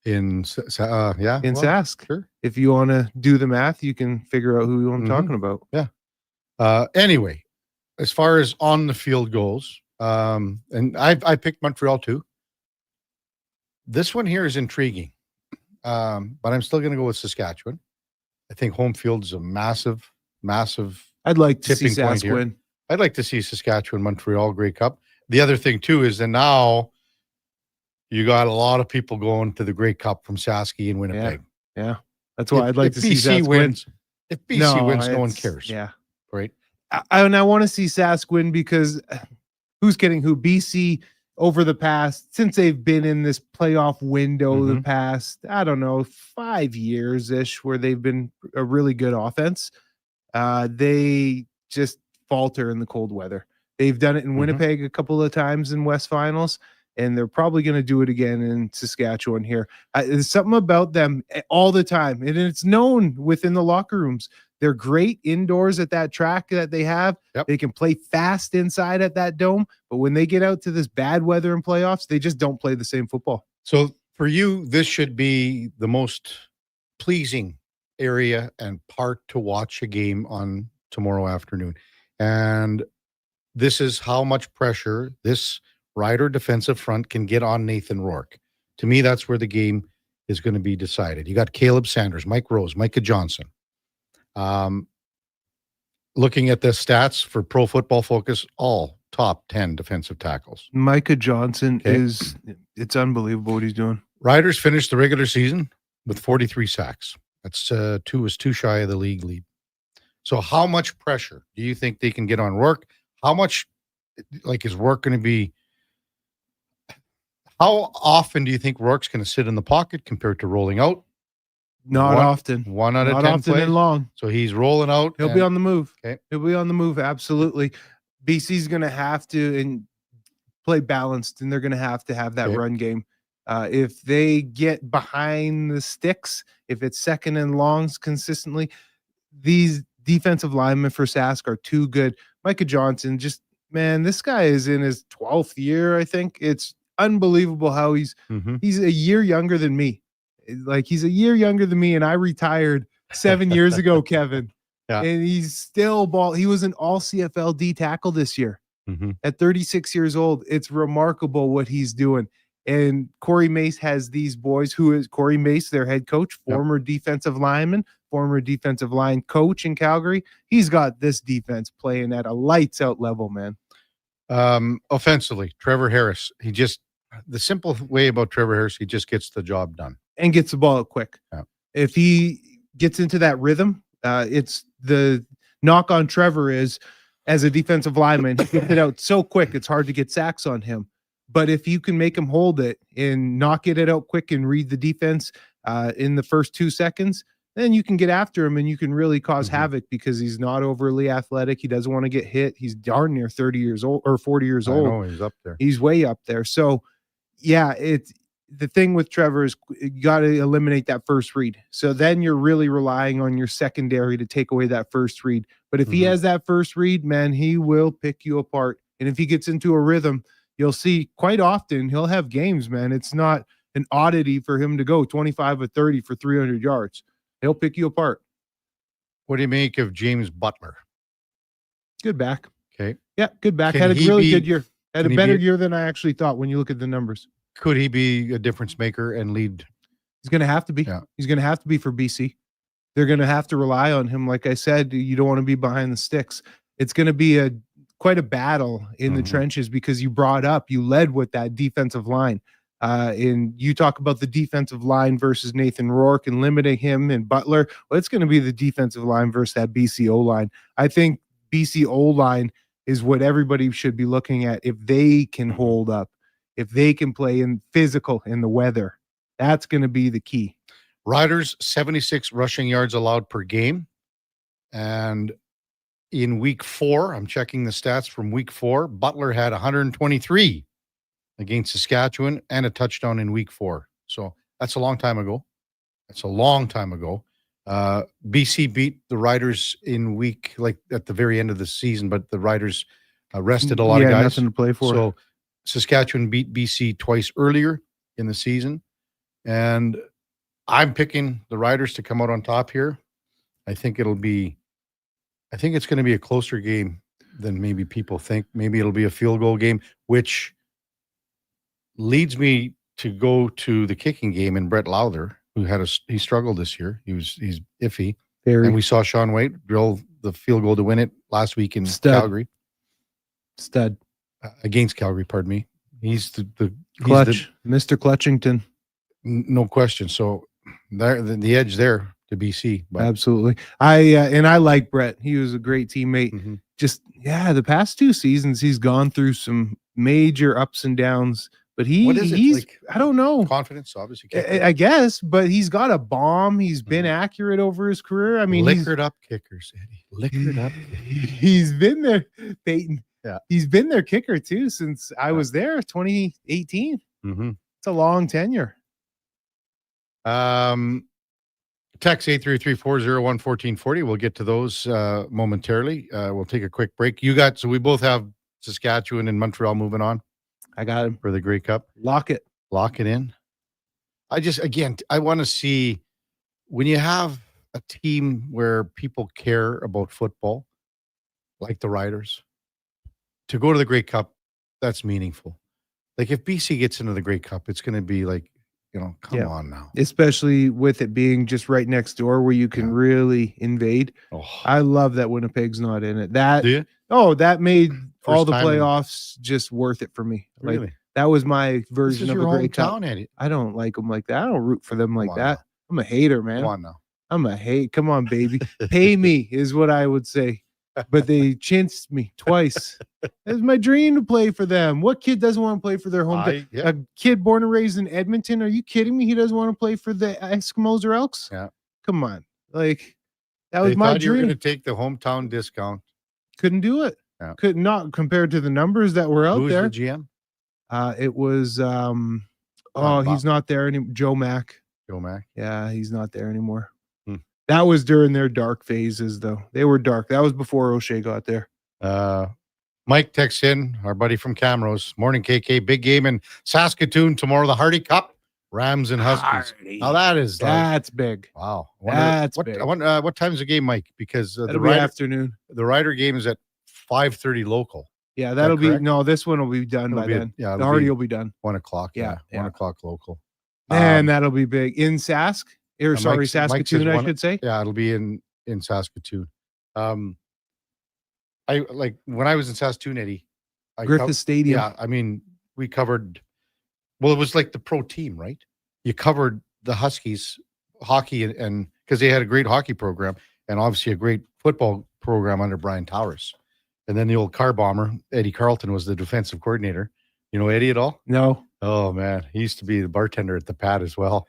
In Sask. Sure. If you want to do the math, you can figure out who I'm Mhm. talking about. Yeah. Anyway, as far as on the field goes, and I picked Montreal too. This one here is intriguing, but I'm still going to go with Saskatchewan. I think home field is a massive. I'd like to see tipping point Sask here. win. I'd like to see Saskatchewan, Montreal, Grey Cup. The other thing too is that now you got a lot of people going to the Grey Cup from Saski and Winnipeg. Yeah. That's why I'd like to see BC Sask wins. win. If BC wins, no one it's- cares. Yeah. Right. And I want to see Sask win because who's kidding who? BC over the past, since they've been in this playoff window, the past, I don't know, 5 years ish, where they've been a really good offense. They just falter in the cold weather. They've done it in Winnipeg a couple of times in West Finals, and they're probably going to do it again in Saskatchewan here. There's something about them all the time, and it's known within the locker rooms. They're great indoors at that track that they have. They can play fast inside at that dome, but when they get out to this bad weather in playoffs, they just don't play the same football. So for you, this should be the most pleasing area and part to watch a game on tomorrow afternoon. And this is how much pressure this Rider defensive front can get on Nathan Rourke. To me, that's where the game is going to be decided. You got Caleb Sanders, Mike Rose, Micah Johnson. Looking at the stats for Pro Football Focus, all top 10 defensive tackles. Micah Johnson it's unbelievable what he's doing. Riders finished the regular season with 43 sacks. That's too shy of the league lead. So how much pressure do you think they can get on Rourke? How much, is Rourke going to be, how often do you think Rourke's going to sit in the pocket compared to rolling out? Not often. 1 out of Not 10 often plays. and long. So he's rolling out. He'll be on the move. Okay. He'll be on the move. Absolutely. BC's going to have to and play balanced, and they're going to have that run game. If they get behind the sticks, if it's second and longs consistently, these defensive linemen for Sask are too good. Micah Johnson, this guy is in his 12th year, I think. It's unbelievable how he's a year younger than me. Like, he's a year younger than me, and I retired 7 years ago, Kevin. Yeah. And he's still he was an all CFL D tackle this year at 36 years old. It's remarkable what he's doing. And Corey Mace has these boys. Who is Corey Mace, their head coach, former defensive lineman, former defensive line coach in Calgary. He's got this defense playing at a lights out level, man. Offensively, Trevor Harris, the simple way about Trevor Harris, he just gets the job done. And gets the ball out quick. Yeah. If he gets into that rhythm, it's the knock on Trevor is, as a defensive lineman, he gets it out so quick, it's hard to get sacks on him. But if you can make him hold it and knock it out quick and read the defense in the first 2 seconds, then you can get after him and you can really cause havoc, because he's not overly athletic. He doesn't want to get hit. He's darn near 30 years old or 40 years old. I know, he's up there. He's way up there. So, yeah, the thing with Trevor is you got to eliminate that first read. So then you're really relying on your secondary to take away that first read. But if he has that first read, man, he will pick you apart. And if he gets into a rhythm, you'll see quite often he'll have games, man. It's not an oddity for him to go 25 or 30 for 300 yards. He'll pick you apart. What do you make of James Butler? Good back. Okay. Yeah, good back. Can Had a he really be- good year. Had a can he better be- year than I actually thought when you look at the numbers. Could he be a difference maker and lead? He's going to have to be. Yeah. He's going to have to be for BC. They're going to have to rely on him. Like I said, you don't want to be behind the sticks. It's going to be quite a battle in the trenches, because you led with that defensive line. And you talk about the defensive line versus Nathan Rourke and limiting him and Butler. Well, it's going to be the defensive line versus that BC O-line. I think BC O-line is what everybody should be looking at. If they can hold up, if they can play in physical in the weather, that's going to be the key. Riders, 76 rushing yards allowed per game. And in week 4, I'm checking the stats from week 4, Butler had 123 against Saskatchewan and a touchdown in week 4. So that's a long time ago. BC beat the Riders in week, like at the very end of the season, but the Riders rested a lot of guys. Nothing to play for. So Saskatchewan beat BC twice earlier in the season. And I'm picking the Riders to come out on top here. I think it's going to be a closer game than maybe people think. Maybe it'll be a field goal game, which leads me to go to the kicking game in Brett Lowther, who he struggled this year. He's iffy. And we saw Sean White drill the field goal to win it last week in Calgary. Stud. Against Calgary, pardon me. He's the Clutch. Mr. Clutchington. No question. So the edge there to BC. But. Absolutely. I like Brett. He was a great teammate. The past 2 seasons he's gone through some major ups and downs, but he's I don't know. Confidence, obviously. I guess, but he's got a bomb. He's been accurate over his career. I mean, liquored up kickers, Eddie. Liquored up. He's been there, Peyton. Yeah. He's been their kicker too since I was there, 2018. It's a long tenure. Text 833-401-1440. We'll get to those momentarily. We'll take a quick break. So we both have Saskatchewan and Montreal moving on. I got him for the Grey Cup. Lock it in. I want to see when you have a team where people care about football, like the Riders, to go to the Grey Cup, that's meaningful. Like if BC gets into the Grey Cup, it's going to be like, come on now. Especially with it being just right next door where you can really invade. I love that Winnipeg's not in it. That made all the playoffs just worth it for me. Really? Like that was my version of a Grey Cup. Eddie. I don't like them like that. I don't root for them like that. I'm a hater, man. Come on now. Come on, baby. Pay me is what I would say. But they chinced me twice. It's my dream to play for them. What kid doesn't want to play for their home? A kid born and raised in Edmonton. Are you kidding me? He doesn't want to play for the Eskimos or Elks? Yeah. Come on. Like, that was They my thought you were dream. going to take the hometown discount. Couldn't do it. Yeah. Could not compared to the numbers that were out Who's there. the GM? It was Bob. he's not there anymore. Joe Mack. Joe Mack. Yeah, he's not there anymore. Hmm. That was during their dark phases, though. They were dark. That was before O'Shea got there. Mike texts in, our buddy from Camrose. Morning, KK. Big game in Saskatoon tomorrow. The Hardy Cup. Rams and Huskies. Hardy. Now That's big. Wow. That's what, big. what time's the game, Mike? Because the That'll be afternoon. The Rider game is at 5:30 local. Yeah, that'll be correct? No, this one will be done by then. Yeah, The Hardy will be done. 1:00. Yeah, 1:00 local. And that'll be big in Sask. Or sorry, Mike says Saskatoon, I should say. Yeah, it'll be in Saskatoon. I like when I was in Saskatoon, Eddie. Griffith Stadium. Yeah, I mean, we covered. Well, it was like the pro team, right? You covered the Huskies hockey and because they had a great hockey program and obviously a great football program under Brian Towers. And then the old car bomber, Eddie Carlton, was the defensive coordinator. You know Eddie at all? No. Oh, man. He used to be the bartender at the pad as well.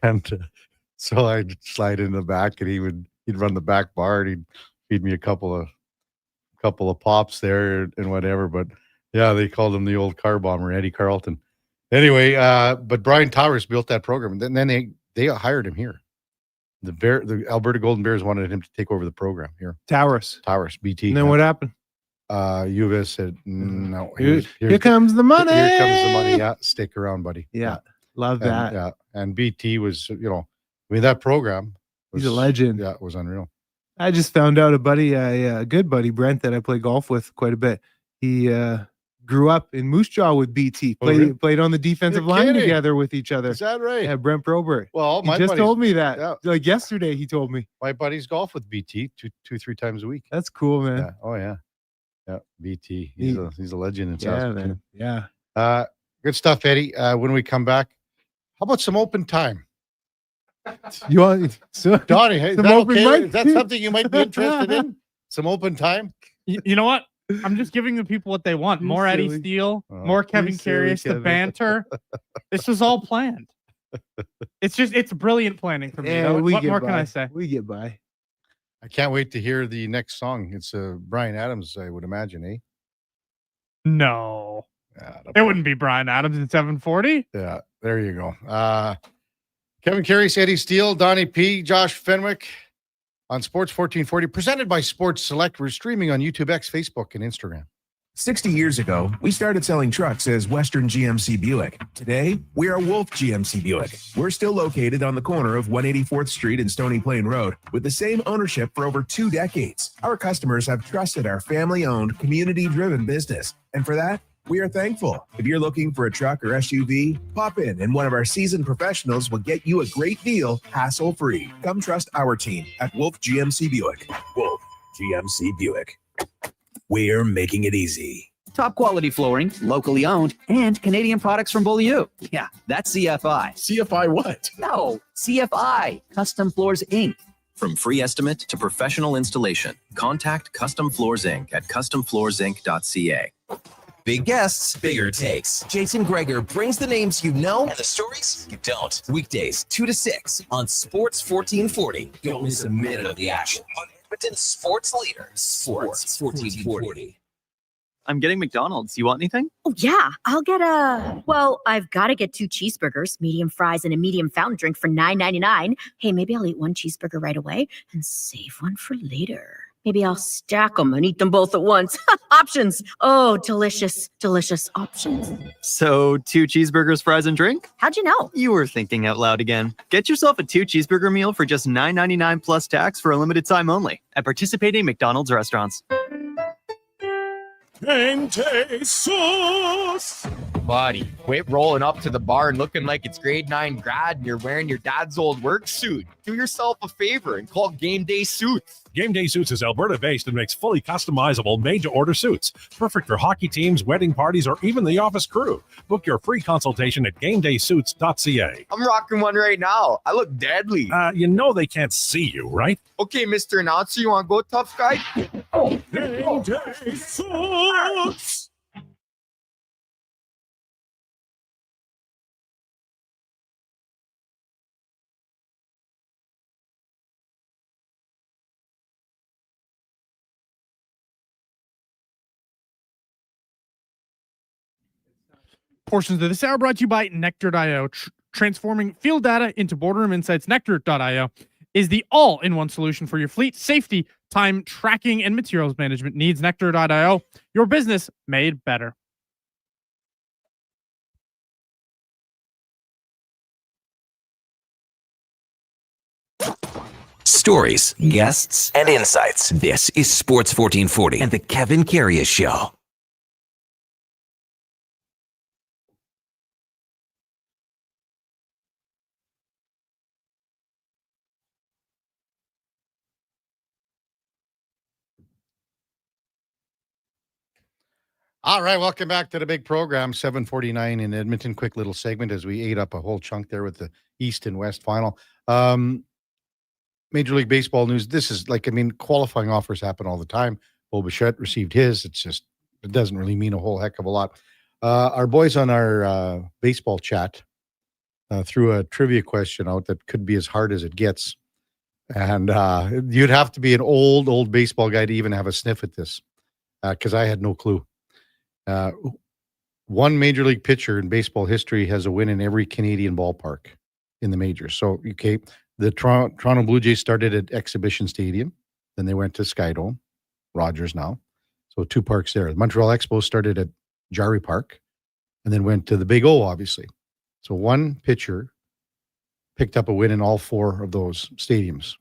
And so I'd slide in the back and he'd run the back bar and he'd feed me a couple of pops there and whatever. But yeah, they called him the old car bomber, Eddie Carlton. Anyway, but Brian Towers built that program. And then they hired him here. The Alberta Golden Bears wanted him to take over the program here. Towers, BT. And then what happened? U of S said, no. Here comes the money. Here comes the money. Yeah, stick around, buddy. Yeah, love that. Yeah, and BT was, that program. He's a legend. Yeah, it was unreal. I just found out a good buddy, Brent, that I play golf with quite a bit. He grew up in Moose Jaw with BT. Played on the defensive line together with each other. Is that right? Yeah, Brent Probert. Well, he just told me that. Yeah. Like yesterday, he told me. My buddies golf with BT 2-3 times a week. That's cool, man. Yeah. Oh yeah. Yeah, BT. He's a legend in Saskatoon. Man. Yeah. Good stuff, Eddie. When we come back, how about some open time? You want Donnie? Hey, some open mic? Is that something you might be interested in? Some open time? You know what? I'm just giving the people what they want. More Eddie Steele, more Kevin Karius, the banter. This was all planned. It's brilliant planning for me. Yeah, what more can I say? We get by. I can't wait to hear the next song. It's Brian Adams, I would imagine, eh? No. It wouldn't be Brian Adams in 740. Yeah, there you go. Kevin Karius, Eddie Steele, Donnie P, Josh Fenwick on Sports 1440, presented by Sports Select. We're streaming on YouTube, X, Facebook, and Instagram. 60 years ago, we started selling trucks as Western GMC Buick. Today, we are Wolf GMC Buick. We're still located on the corner of 184th Street and Stony Plain Road with the same ownership for over 2 decades. Our customers have trusted our family-owned, community-driven business. And for that, we are thankful. If you're looking for a truck or SUV, pop in and one of our seasoned professionals will get you a great deal, hassle-free. Come trust our team at Wolf GMC Buick. Wolf GMC Buick. We're making it easy. Top quality flooring, locally owned, and Canadian products from Beaulieu. Yeah, that's CFI. CFI what? No, CFI, Custom Floors Inc. From free estimate to professional installation, contact Custom Floors Inc. at customfloorsinc.ca. Big guests, bigger takes. Jason Greger brings the names you know and the stories you don't. Weekdays, 2 to 6 on Sports 1440. Don't miss a minute of the action on Edmonton's sports leader, Sports 1440. I'm getting McDonald's. You want anything? Oh, yeah. I'll get I've got to get 2 cheeseburgers, medium fries, and a medium fountain drink for $9.99. Hey, maybe I'll eat 1 cheeseburger right away and save one for later. Maybe I'll stack them and eat them both at once. Options. Oh, delicious, delicious options. So 2 cheeseburgers, fries, and drink? How'd you know? You were thinking out loud again. Get yourself a 2 cheeseburger meal for just $9.99 plus tax for a limited time only at participating McDonald's restaurants. Game day sauce. Buddy, quit rolling up to the bar and looking like it's grade 9 grad and you're wearing your dad's old work suit. Do yourself a favor and call Game Day Suits. Game Day Suits is Alberta-based and makes fully customizable, made-to-order suits. Perfect for hockey teams, wedding parties, or even the office crew. Book your free consultation at GameDaySuits.ca. I'm rocking one right now. I look deadly. You know they can't see you, right? Okay, Mr. Announcer, you want to go, tough guy? Game Day Suits. Portions of this hour brought to you by Nectar.io, transforming field data into boardroom insights. Nectar.io is the all-in-one solution for your fleet safety, time tracking, and materials management needs. Nectar.io, your business made better. Stories, guests, and insights. This is Sports 1440 and the Kevin Karius Show. All right, welcome back to the big program, 7:49 in Edmonton. Quick little segment as we ate up a whole chunk there with the East and West final. Major League Baseball news. This is qualifying offers happen all the time. Bo Bichette received his. It doesn't really mean a whole heck of a lot. Our boys on our baseball chat threw a trivia question out that could be as hard as it gets. And you'd have to be an old baseball guy to even have a sniff at this because I had no clue. One major league pitcher in baseball history has a win in every Canadian ballpark in the majors. So, okay, the Toronto Blue Jays started at Exhibition Stadium. Then they went to Skydome, Rogers now. So 2 parks there. The Montreal Expos started at Jarry Park and then went to the Big O, obviously. So one pitcher picked up a win in all 4 of those stadiums.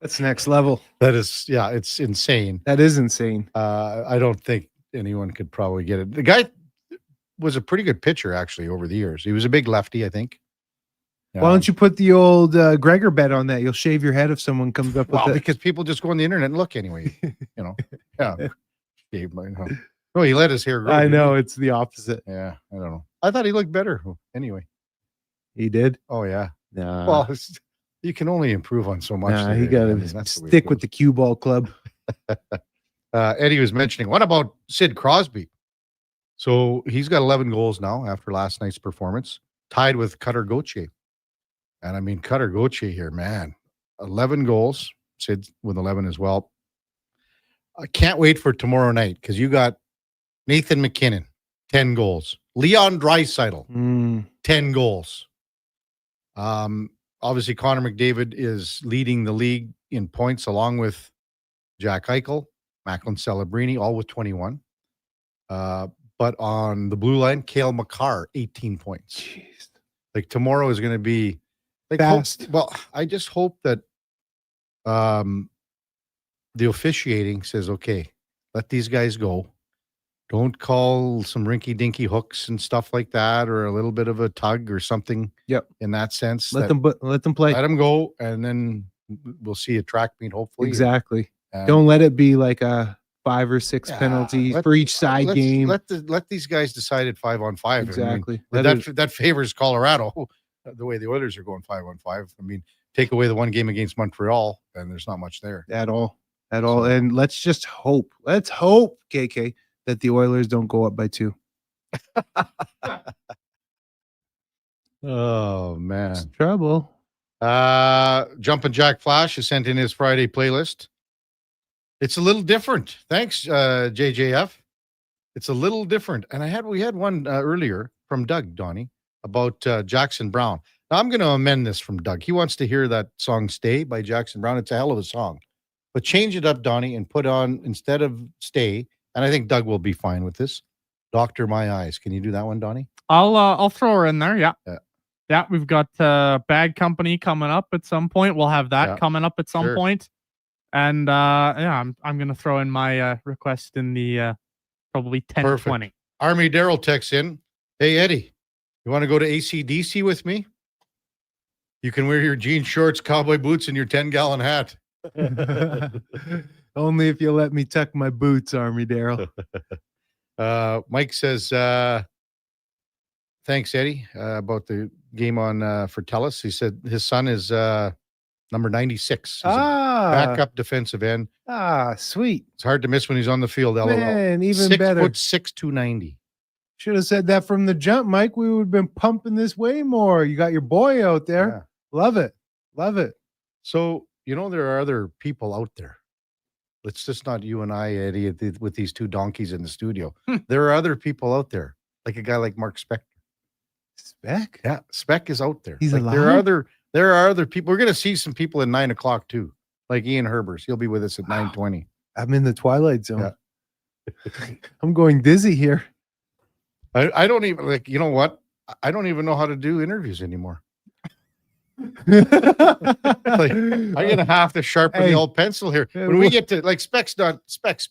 That's next level. That is, yeah, it's insane. That is insane. I don't think anyone could probably get it. The guy was a pretty good pitcher, actually, over the years. He was a big lefty, I think. Why don't you put the old Gregor bet on that? You'll shave your head if someone comes up with it. Because people just go on the internet and look anyway. Yeah. Shave my, no, he let his hair grow. I know, it's the opposite. Yeah, I don't know. I thought he looked better. Anyway. He did? Oh, yeah. Nah. Well, you can only improve on so much. Nah, he got to stick with the cue ball club. Eddie was mentioning, what about Sid Crosby? So he's got 11 goals now after last night's performance, tied with Cutter Gauthier. And I mean, Cutter Gauthier here, man, 11 goals. Sid with 11 as well. I can't wait for tomorrow night because you got Nathan McKinnon, 10 goals. Leon Draisaitl, 10 goals. Obviously, Connor McDavid is leading the league in points along with Jack Eichel, Macklin Celebrini, all with 21. But on the blue line, Cale Makar, 18 points. Jeez. Like tomorrow is going to be fast. I just hope that the officiating says, okay, let these guys go. Don't call some rinky-dinky hooks and stuff like that, or a little bit of a tug or something. Yep. In that sense, Let them play. Let them go, and then we'll see a track meet. Hopefully, Exactly. Don't let it be like a 5 or 6 penalties for each side game. Let these guys decide at 5-on-5. Exactly. I mean, that favors Colorado. The way the Oilers are going 5-on-5. I mean, take away the one game against Montreal, and there's not much there at all. And let's just hope. Let's hope, KK, that the Oilers don't go up by 2. Oh man, it's trouble. Jumpin' Jack Flash has sent in his Friday playlist. It's a little different. Thanks, JJF. It's a little different. And we had one earlier from Doug, Donnie, about Jackson Brown. Now I'm going to amend this from Doug. He wants to hear that song "Stay" by Jackson Brown. It's a hell of a song, but change it up, Donnie, and put on, instead of "Stay," and I think Doug will be fine with this, "Doctor My Eyes." Can you do that one, Donnie? I'll throw her in there. Yeah, we've got Bad Company coming up at some point. We'll have that coming up at some point. And I'm gonna throw in my request in the probably 10-20. Army Daryl texts in, "Hey Eddie, you want to go to AC/DC with me? You can wear your jean shorts, cowboy boots, and your 10-gallon hat." Only if you let me tuck my boots, Army Daryl. Mike says, thanks, Eddie, about the game on for Telus. He said his son is number 96. He's a backup defensive end. Sweet. It's hard to miss when he's on the field. Man, even 6 better. 6'6", 290. Should have said that from the jump, Mike. We would have been pumping this way more. You got your boy out there. Love it. Love it. So, there are other people out there. It's just not you and I, Eddie, with these two donkeys in the studio. There are other people out there, like a guy like Mark Spector. Speck? Yeah, Speck is out there. He's like, alive? There are other people. We're going to see some people at 9 o'clock too, like Ian Herbers. He'll be with us at 9:20. I'm in the twilight zone. I'm going dizzy here. I don't even like. You know what? I don't even know how to do interviews anymore. Like, I'm gonna have to sharpen the old pencil here. When we get to like Speck's not spec,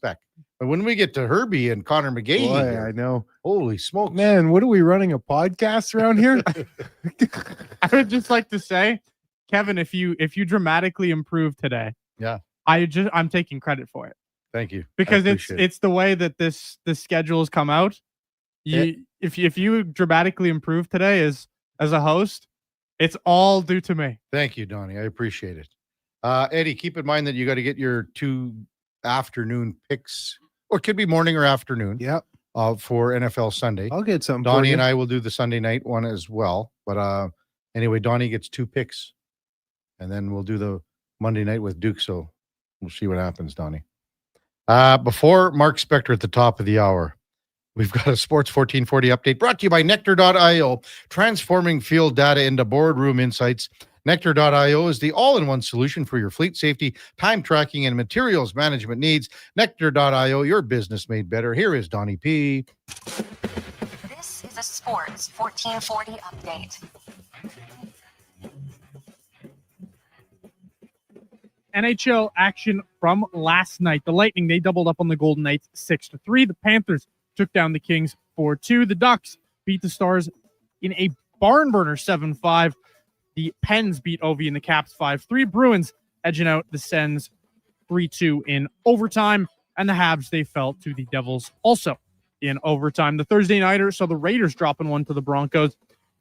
but when we get to Herbie and Connor McGahee, Boy, here, I know. Holy smokes, man! What are we running a podcast around here? I would just like to say, Kevin, if you dramatically improve today, yeah, I'm taking credit for it. Thank you, because it's the way that this schedule has come out. If you dramatically improve today as a host, it's all due to me. Thank you, Donnie. I appreciate it. Eddie, keep in mind that you got to get your 2 afternoon picks, or it could be morning or afternoon. Yep. For NFL Sunday. I'll get something. Donnie and I will do the Sunday night one as well. But anyway, Donnie gets 2 picks, and then we'll do the Monday night with Duke. So we'll see what happens, Donnie. Before Mark Spector at the top of the hour, we've got a Sports 1440 update brought to you by Nectar.io, transforming field data into boardroom insights. Nectar.io is the all-in-one solution for your fleet safety, time tracking, and materials management needs. Nectar.io, your business made better. Here is Donnie P. This is a Sports 1440 update. NHL action from last night. The Lightning, they doubled up on the Golden Knights 6-3. The Panthers took down the Kings 4-2. The Ducks beat the Stars in a barn burner 7-5. The Pens beat Ovi and the Caps 5-3. Bruins edging out the Sens 3-2 in overtime. And the Habs, they fell to the Devils also in overtime. The Thursday nighter saw the Raiders dropping one to the Broncos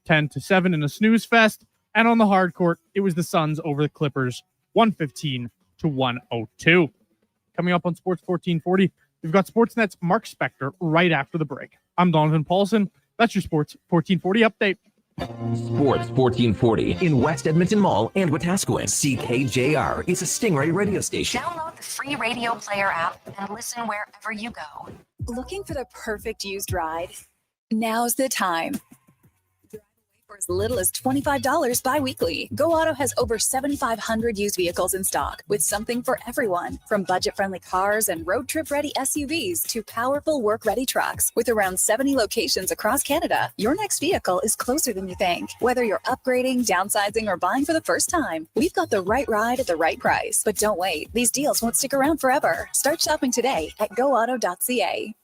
10-7 in a snooze fest. And on the hard court, it was the Suns over the Clippers 115-102. Coming up on Sports 1440, we've got Sportsnet's Mark Spector right after the break. I'm Donovan Paulson. That's your Sports 1440 update. Sports 1440 in West Edmonton Mall and Wetaskiwin. CKJR is a Stingray radio station. Download the free radio player app and listen wherever you go. Looking for the perfect used ride? Now's the time. For as little as $25 bi-weekly, Go Auto has over 7,500 used vehicles in stock with something for everyone. From budget-friendly cars and road trip-ready SUVs to powerful work-ready trucks. With around 70 locations across Canada, your next vehicle is closer than you think. Whether you're upgrading, downsizing, or buying for the first time, we've got the right ride at the right price. But don't wait. These deals won't stick around forever. Start shopping today at goauto.ca.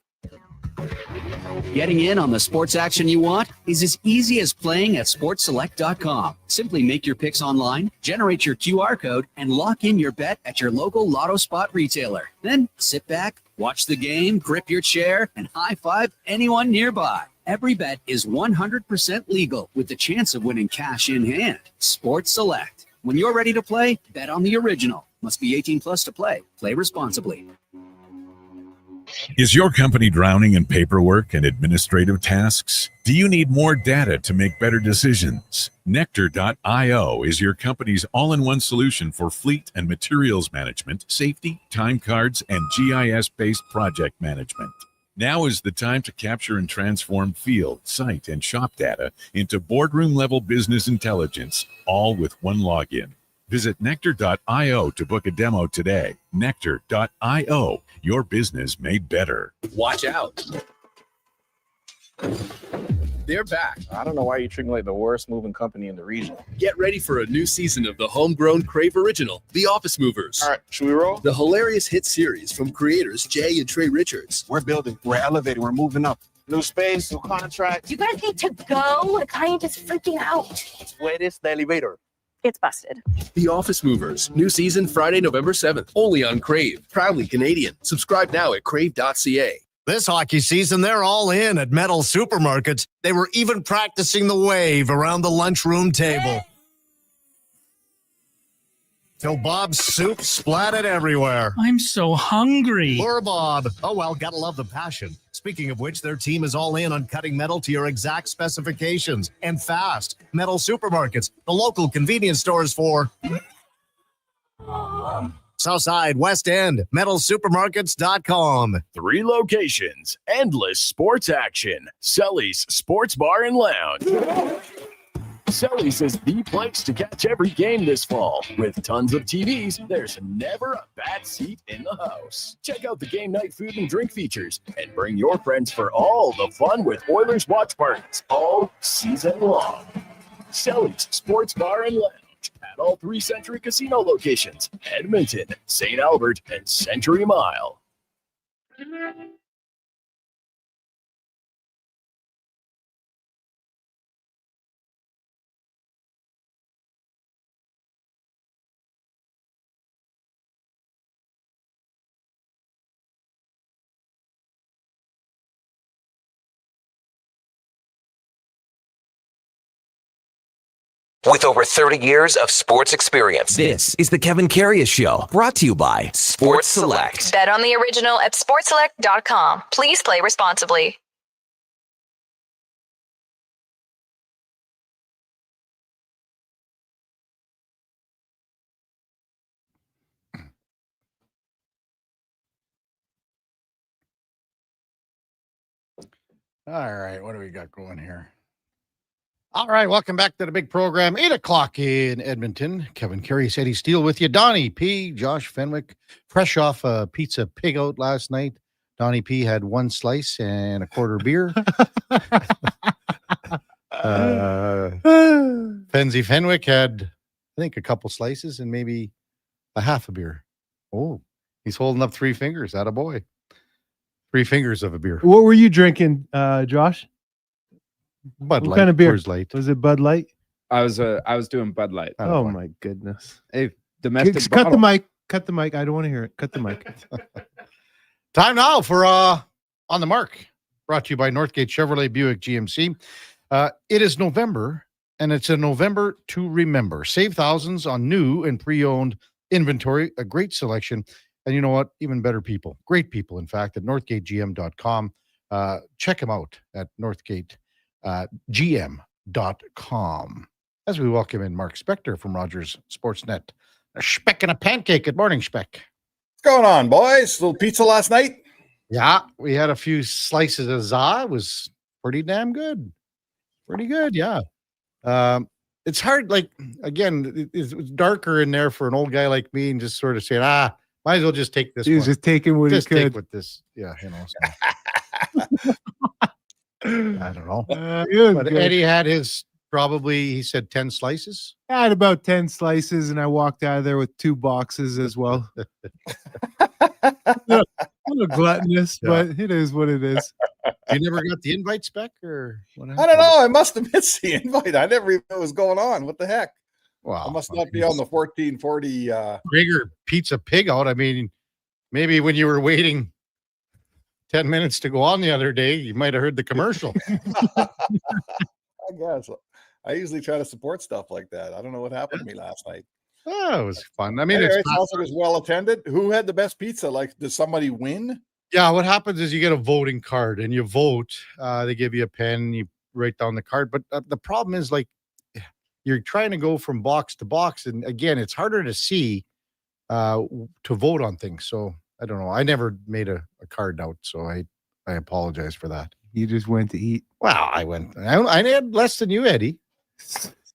Getting in on the sports action you want is as easy as playing at sportselect.com. Simply make your picks online, generate your QR code, and lock in your bet at your local Lotto Spot retailer. Then sit back, watch the game, grip your chair, and high-five anyone nearby. Every bet is 100% legal with the chance of winning cash in hand. Sports Select. When you're ready to play, bet on the original. Must be 18 plus to play. Play responsibly. Is your company drowning in paperwork and administrative tasks? Do you need more data to make better decisions? Nectar.io is your company's all-in-one solution for fleet and materials management, safety, time cards, and GIS-based project management. Now is the time to capture and transform field, site, and shop data into boardroom-level business intelligence, all with one login. Visit Nectar.io to book a demo today. Nectar.io, your business made better. Watch out. They're back. I don't know why you're treating me like the worst moving company in the region. Get ready for a new season of the homegrown Crave original, The Office Movers. All right, should we roll? The hilarious hit series from creators Jay and Trey Richards. We're building, we're elevating, we're moving up. New space, new contract. You guys need to go. The client is freaking out. Where is the elevator? It's busted. The Office Movers. New season Friday, November 7th. Only on Crave. Proudly Canadian. Subscribe now at crave.ca. This hockey season, they're all in at Metal Supermarkets. They were even practicing the wave around the lunchroom table. Till Bob's soup splattered everywhere. I'm so hungry. Poor Bob. Oh, well, gotta love the passion. Speaking of which, their team is all in on cutting metal to your exact specifications. And fast. Metal Supermarkets, the local convenience stores for Southside, West End, metalsupermarkets.com. 3 locations, endless sports action. Sully's Sports Bar and Lounge. Sully's is the place to catch every game this fall. With tons of TVs, there's never a bad seat in the house. Check out the game night food and drink features and bring your friends for all the fun with Oilers watch parties all season long. Sully's Sports Bar and Lounge at all 3 Century Casino locations, Edmonton, St. Albert, and Century Mile. With over 30 years of sports experience, this is the Kevin Karius Show, brought to you by Sports Select. Bet on the original at sportselect.com. Please play responsibly. All right, what do we got going here? All right, welcome back to the big program. 8 o'clock in Edmonton. Kevin Karius, Eddie Steele with you. Donnie P, Josh Fenwick, fresh off a pizza pig out last night. Donnie P had 1 slice and a quarter beer. Fenzi Fenwick had, I think, a couple slices and maybe a half a beer. Oh, he's holding up 3 fingers. Atta boy. 3 fingers of a beer. What were you drinking, Josh? Bud What Light, kind of beer? Coors Light. Was it Bud Light? I was doing Bud Light. Oh my goodness! Hey, domestic. Cut the mic. Cut the mic. I don't want to hear it. Cut the mic. Time now for On the Mark, brought to you by Northgate Chevrolet Buick GMC. It is November, and it's a November to remember. Save thousands on new and pre-owned inventory, a great selection, and you know what? Even better people, great people, in fact, at northgategm.com. Check them out at northgategm.com. As we welcome in Mark Spector from Rogers Sportsnet. A speck and a pancake. Good morning, Speck. What's going on, boys? Little pizza last night? Yeah, we had a few slices of za. It was pretty damn good. Pretty good, yeah. It's hard, like, again, it's darker in there for an old guy like me and just sort of saying, might as well just take this. He was just taking what he could. Take with this. Yeah, you know. So. I don't know. But good. Eddie had his, probably, he said 10 slices. I had about 10 slices, and I walked out of there with 2 boxes as well. A little gluttonous, but it is what it is. You never got the invite, Spec, or what I don't know. I must have missed the invite. I never even knew what was going on. What the heck? Wow. I must not be on the 1440. Bigger pizza pig out. I mean, maybe when you were waiting 10 minutes to go on the other day, you might have heard the commercial. I guess. I usually try to support stuff like that. I don't know what happened to me last night. Oh, it was fun. I mean, anyway, it's it sounds like it was well attended. Who had the best pizza? Like, does somebody win? Yeah, what happens is you get a voting card and you vote. They give you a pen, you write down the card. But the problem is, like, you're trying to go from box to box. And again, it's harder to see to vote on things. So I don't know. I never made a card out. So I apologize for that. You just went to eat. Well, I had less than you, Eddie.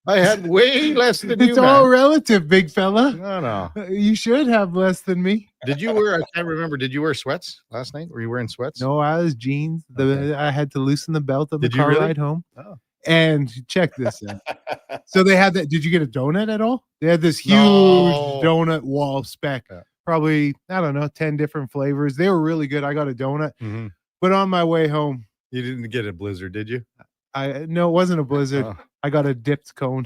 I had way less than you. It's all relative, big fella. No. You should have less than me. Did you wear, I can't remember, did you wear sweats last night? Were you wearing sweats? No, I was jeans. I had to loosen the belt of the Did you car really? ride home. Oh. And check this out. So they had that. Did you get a donut at all? They had this huge No. donut wall Spec. Probably, I don't know, 10 different flavors. They were really good. I got a donut. Mm-hmm. But on my way home, You didn't get a blizzard, did you? no, it wasn't a blizzard. Oh. I got a dipped cone.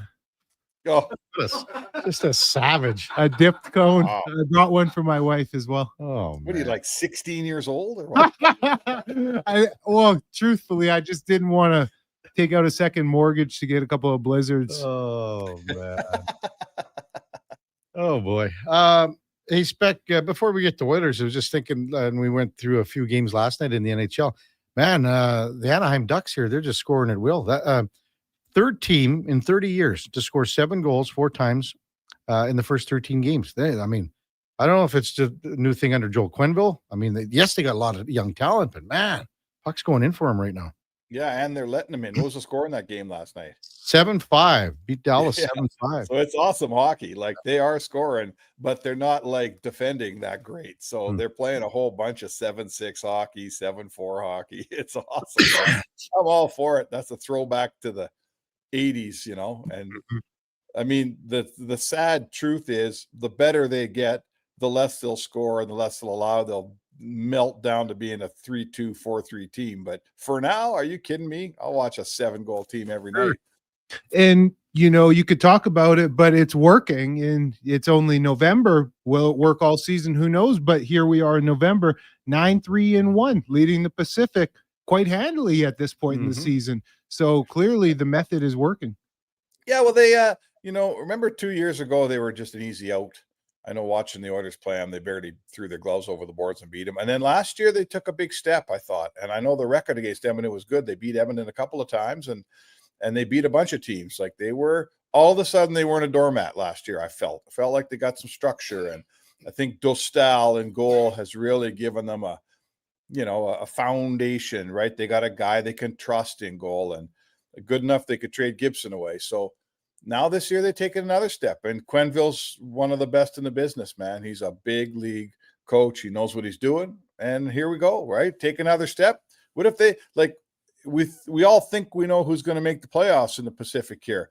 Oh, just a savage. A dipped cone. Wow. I brought one for my wife as well. Oh, what are you, like 16 years old or what? Well, truthfully, I just didn't want to take out a second mortgage to get a couple of blizzards. Oh, man. Oh, boy. Hey, Spec, before we get to Oilers, I was just thinking, and we went through a few games last night in the NHL. Man, the Anaheim Ducks here, they're just scoring at will. That third team in 30 years to score 7 goals 4 times in the first 13 games. I mean, I don't know if it's just a new thing under Joel Quenneville. I mean, yes, they got a lot of young talent, but man, puck's going in for him right now. Yeah, and they're letting him in. What was the score in that game last night? 7-5. Beat Dallas Yeah. 7-5. So it's awesome hockey. Like they are scoring, but they're not like defending that great. So they're playing a whole bunch of 7-6 hockey, 7-4 hockey. It's awesome. Man. I'm all for it. That's a throwback to the 80s, you know. And I mean, the sad truth is the better they get, the less they'll score and the less they'll allow. They'll melt down to being a 3-2, 4-3 team. But for now, are you kidding me? I'll watch a 7-goal team every night. And, you know, you could talk about it, but it's working, and it's only November. Will it work all season? Who knows? But here we are in November, 9-3-1, leading the Pacific quite handily at this point in the season. So clearly the method is working. Yeah, well, they, you know, remember 2 years ago, they were just an easy out. I know watching the Oilers play them, they barely threw their gloves over the boards and beat them. And then last year they took a big step, I thought. And I know the record against Edmonton was good. They beat Edmonton a couple of times, and they beat a bunch of teams. Like they were, all of a sudden they weren't a doormat last year. I felt like they got some structure. And I think Dostal in goal has really given them a, you know, a foundation, right? They got a guy they can trust in goal, and good enough they could trade Gibson away. So now this year they're taking another step, and Quenneville's one of the best in the business, man. He's a big league coach. He knows what he's doing, and here we go, right? Take another step. What if they, like, we all think we know who's going to make the playoffs in the Pacific here.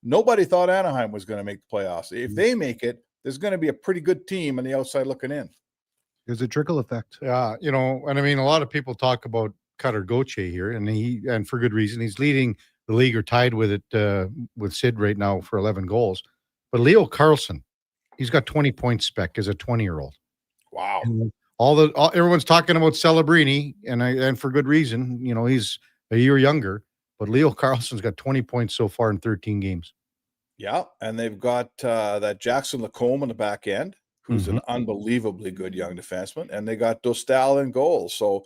Nobody thought Anaheim was going to make the playoffs. If they make it, there's going to be a pretty good team on the outside looking in. There's a trickle effect. Yeah, you know, and I mean, a lot of people talk about Cutter Gauthier here, and for good reason. He's leading the league or tied with it with Sid right now for 11 goals. But Leo Carlson, he's got 20 points spec as a 20-year-old. Wow. And everyone's talking about Celebrini, and for good reason. You know, he's a year younger, but Leo Carlson's got 20 points so far in 13 games. Yeah, and they've got that Jackson Lacombe on the back end, who's an unbelievably good young defenseman, and they got Dostal in goal. So,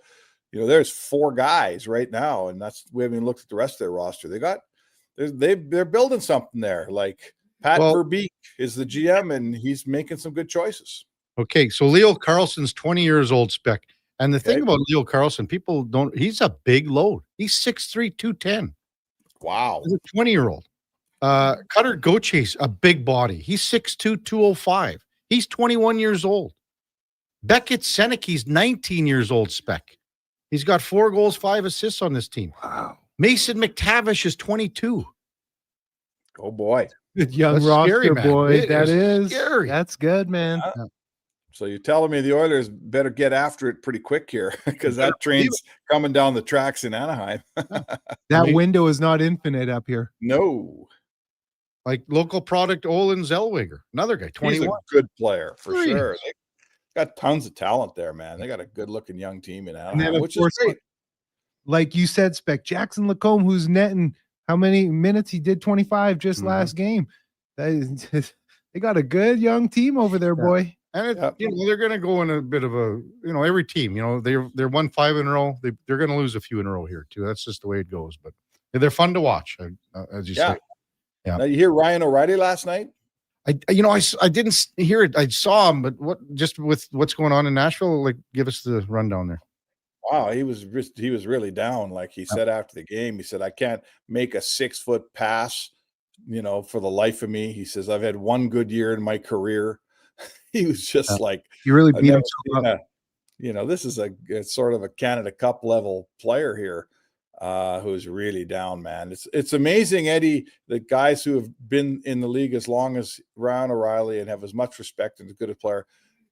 you know, there's 4 guys right now, and we haven't even looked at the rest of their roster. They're building something there. Like Pat Verbeek is the GM, and he's making some good choices. Okay, so Leo Carlson's 20 years old spec. And the thing about Leo Carlson, people don't, he's a big load. He's 6'3", 210. Wow. He's a 20-year-old. Cutter Gauthier's a big body. He's 6'2", 205. He's 21 years old. Beckett Senecki's 19 years old spec. He's got 4 goals, 5 assists on this team. Wow. Mason McTavish is 22. Oh, boy. Good young That's roster, scary, man. boy. It That is is scary. That's good, man. So you're telling me the Oilers better get after it pretty quick here, because that train's coming down the tracks in Anaheim. That window is not infinite up here. No. Like local product Olin Zellweger, another guy, 21. He's a good player for Please. sure. They got tons of talent there, man. They got a good-looking young team in And then, Anaheim, of which course, is great. like you said, Spec, Jackson Lacombe, who's netting how many minutes? He did 25 just last game. That is, they got a good young team over there, boy. And you know, they're going to go in a bit of a, you know, every team, you know, they're won 5 in a row. They're going to lose a few in a row here too. That's just the way it goes. But they're fun to watch, as you say. Yeah. Now you hear Ryan O'Reilly last night? I didn't hear it. I saw him, but just with what's going on in Nashville, like, give us the rundown there. Wow, he was really down. Like he said after the game, he said, "I can't make a 6-foot pass, you know, for the life of me." He says, "I've had one good year in my career." He was just like, you really beat him. You know, this is a sort of a Canada Cup level player here, who's really down, man. It's amazing, Eddie, that guys who have been in the league as long as Ryan O'Reilly and have as much respect and as good a player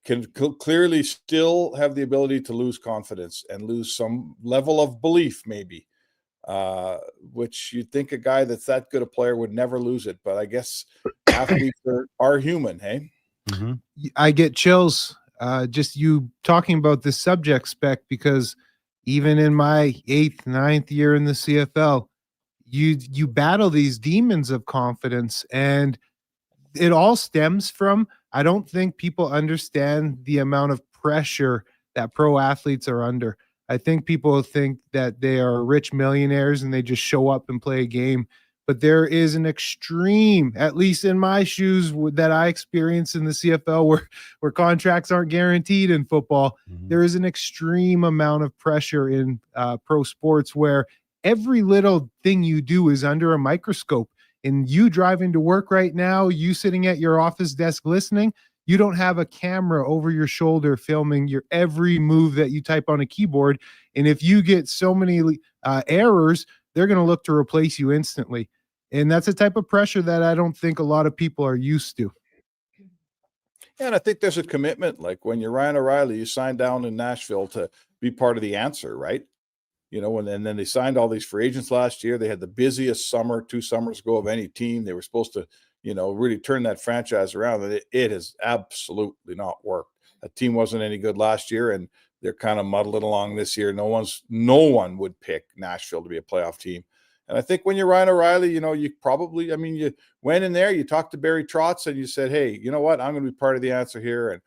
can clearly still have the ability to lose confidence and lose some level of belief, maybe, which you'd think a guy that's that good a player would never lose it. But I guess athletes are human, hey? I get chills just you talking about this subject, Spec, because even in my 8th, 9th year in the CFL, you battle these demons of confidence, and it all stems from, I don't think people understand the amount of pressure that pro athletes are under. I think people think that they are rich millionaires and they just show up and play a game, but there is an extreme, at least in my shoes that I experience in the CFL where contracts aren't guaranteed in football. There is an extreme amount of pressure in pro sports where every little thing you do is under a microscope. And you driving to work right now, you sitting at your office desk listening, you don't have a camera over your shoulder filming your every move that you type on a keyboard. And if you get so many errors, they're going to look to replace you instantly. And that's a type of pressure that I don't think a lot of people are used to. Yeah, and I think there's a commitment. Like when you're Ryan O'Reilly, you signed down in Nashville to be part of the answer, right? You know, and then they signed all these free agents last year. They had the busiest summer 2 summers ago of any team. They were supposed to, you know, really turn that franchise around. And it has absolutely not worked. That team wasn't any good last year, and they're kind of muddling along this year. No one would pick Nashville to be a playoff team. And I think when you're Ryan O'Reilly, you know, you probably, I mean, you went in there, you talked to Barry Trotz, and you said, hey, you know what, I'm going to be part of the answer here.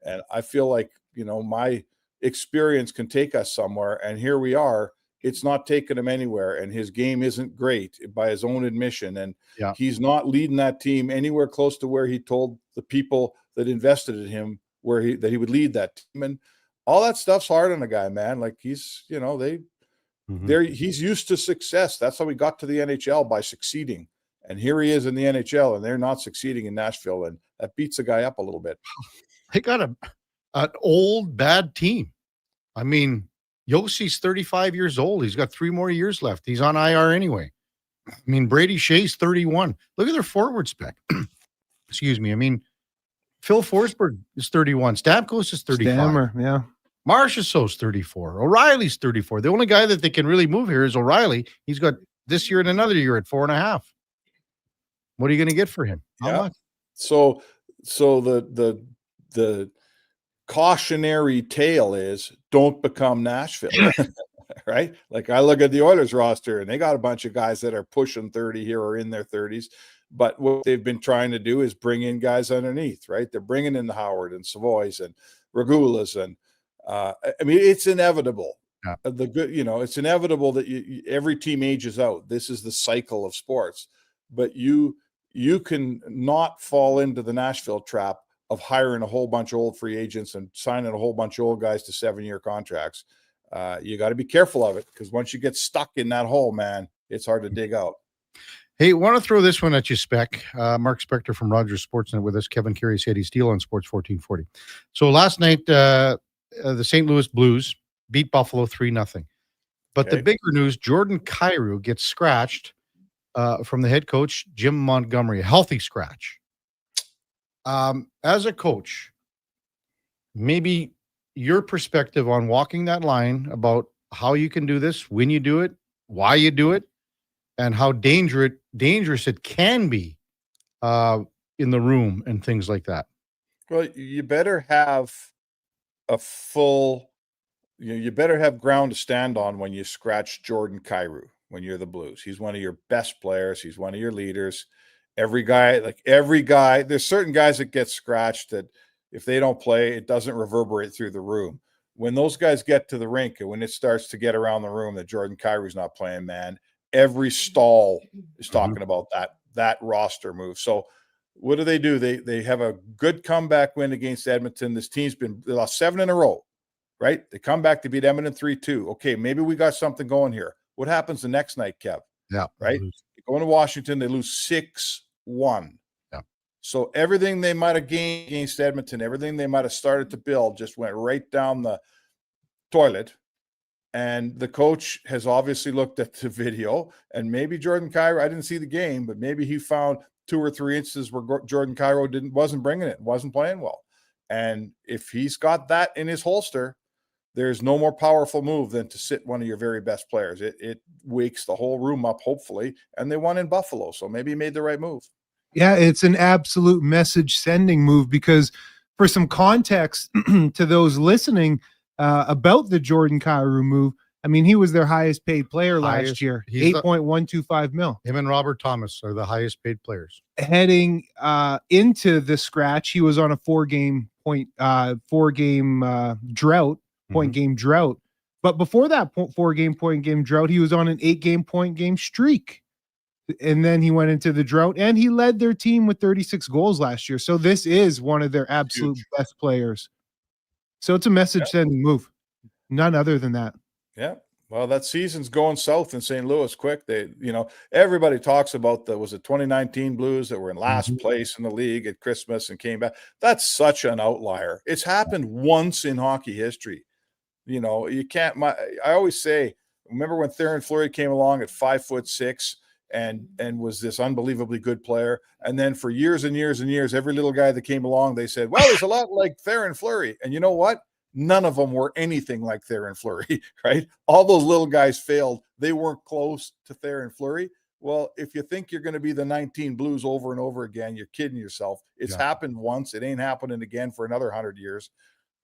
And I feel like, you know, my experience can take us somewhere, and here we are. It's not taking him anywhere, and his game isn't great by his own admission, and he's not leading that team anywhere close to where he told the people that invested in him that he would lead that team. And all that stuff's hard on a guy, man. Like he's, you know, he's used to success. That's how he got to the NHL, by succeeding. And here he is in the NHL, and they're not succeeding in Nashville, and that beats a guy up a little bit. They got an old, bad team. I mean, Yossi's 35 years old. He's got 3 more years left. He's on IR anyway. I mean, Brady Shea's 31. Look at their forward spec. Excuse me. I mean, Phil Forsberg is 31. Stamkos is 35. Stammer, yeah. Marchessault's 34. O'Reilly's 34. The only guy that they can really move here is O'Reilly. He's got this year and another year at 4.5. What are you going to get for him? How much? So the cautionary tale is don't become Nashville, right? Like I look at the Oilers roster, and they got a bunch of guys that are pushing 30 here or in their 30s. But what they've been trying to do is bring in guys underneath, right? They're bringing in the Howard and Savoys and Ragulas, and I mean, it's inevitable. It's inevitable that every team ages out. This is the cycle of sports. But you can not fall into the Nashville trap of hiring a whole bunch of old free agents and signing a whole bunch of old guys to 7-year contracts. You got to be careful of it, because once you get stuck in that hole, man, it's hard to dig out. Hey, want to throw this one at you, Spec. Mark Spector from Rogers Sportsnet with us. Kevin Karius, Eddie Steele on Sports 1440. So last night, the St. Louis Blues beat Buffalo 3-0. But the bigger news, Jordan Kyrou gets scratched from the head coach, Jim Montgomery, a healthy scratch. As a coach, maybe your perspective on walking that line about how you can do this, when you do it, why you do it, and how dangerous it can be in the room and things like that. Well, you better have you better have ground to stand on when you scratch Jordan Kyrou, when you're the Blues. He's one of your best players. He's one of your leaders. Every guy, there's certain guys that get scratched that if they don't play, it doesn't reverberate through the room. When those guys get to the rink and when it starts to get around the room that Jordan Kyrou's not playing, man, every stall is talking about that roster move. So what do? They have a good comeback win against Edmonton. This team's they lost 7 in a row, right? They come back to beat Edmonton 3-2. Okay, maybe we got something going here. What happens the next night, Kev? Yeah. Right? They go into Washington, they lose 6-1. Yeah. So everything they might have gained against Edmonton, everything they might have started to build just went right down the toilet. And the coach has obviously looked at the video, and maybe Jordan Kyrou, I didn't see the game, but maybe he found 2 or 3 instances where Jordan Kyrou wasn't bringing it, wasn't playing well. And if he's got that in his holster, there's no more powerful move than to sit one of your very best players. It wakes the whole room up, hopefully, and they won in Buffalo, so maybe he made the right move. Yeah, it's an absolute message sending move, because for some context to those listening about the Jordan Kyrou move, I mean, he was their highest paid player last year, $8.125 million. Him and Robert Thomas are the highest paid players. Heading into the scratch, he was on a 4-game point game drought. But before that 4-game point game drought, he was on an 8-game point game streak. and then he went into the drought, and he led their team with 36 goals last year. So this is one of their absolute best players. So it's a message sending move. None other than that. Yeah. Well, that season's going south in St. Louis quick. Everybody talks about the 2019 Blues that were in last place in the league at Christmas and came back. That's such an outlier. It's happened once in hockey history. You can't. I always say, remember when Theoren Fleury came along at 5'6" and was this unbelievably good player, and then for years and years and years, every little guy that came along, they said, "Well, he's a lot like Theoren Fleury," and you know what? None of them were anything like Theoren Fleury, right? All those little guys failed. They weren't close to Theoren Fleury. Well, if you think you're going to be the 19 Blues over and over again, you're kidding yourself. It's happened once. It ain't happening again for another 100 years.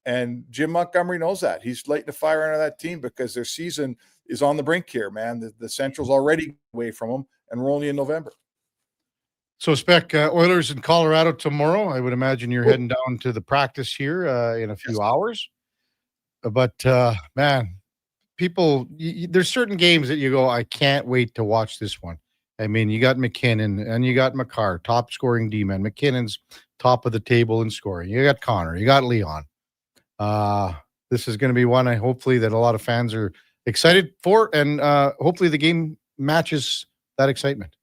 And Jim Montgomery knows that. He's lighting a fire under that team because their season is on the brink here, man. The Central's already away from them, and we're only in November. So, Spec, Oilers in Colorado tomorrow. I would imagine you're heading down to the practice here in a few hours. But, man, people, there's certain games that you go, I can't wait to watch this one. I mean, you got McKinnon and you got McCarr, top scoring D-man. McKinnon's top of the table in scoring. You got Connor. You got Leon. This is going to be one, hopefully, that a lot of fans are excited for, and hopefully the game matches that excitement.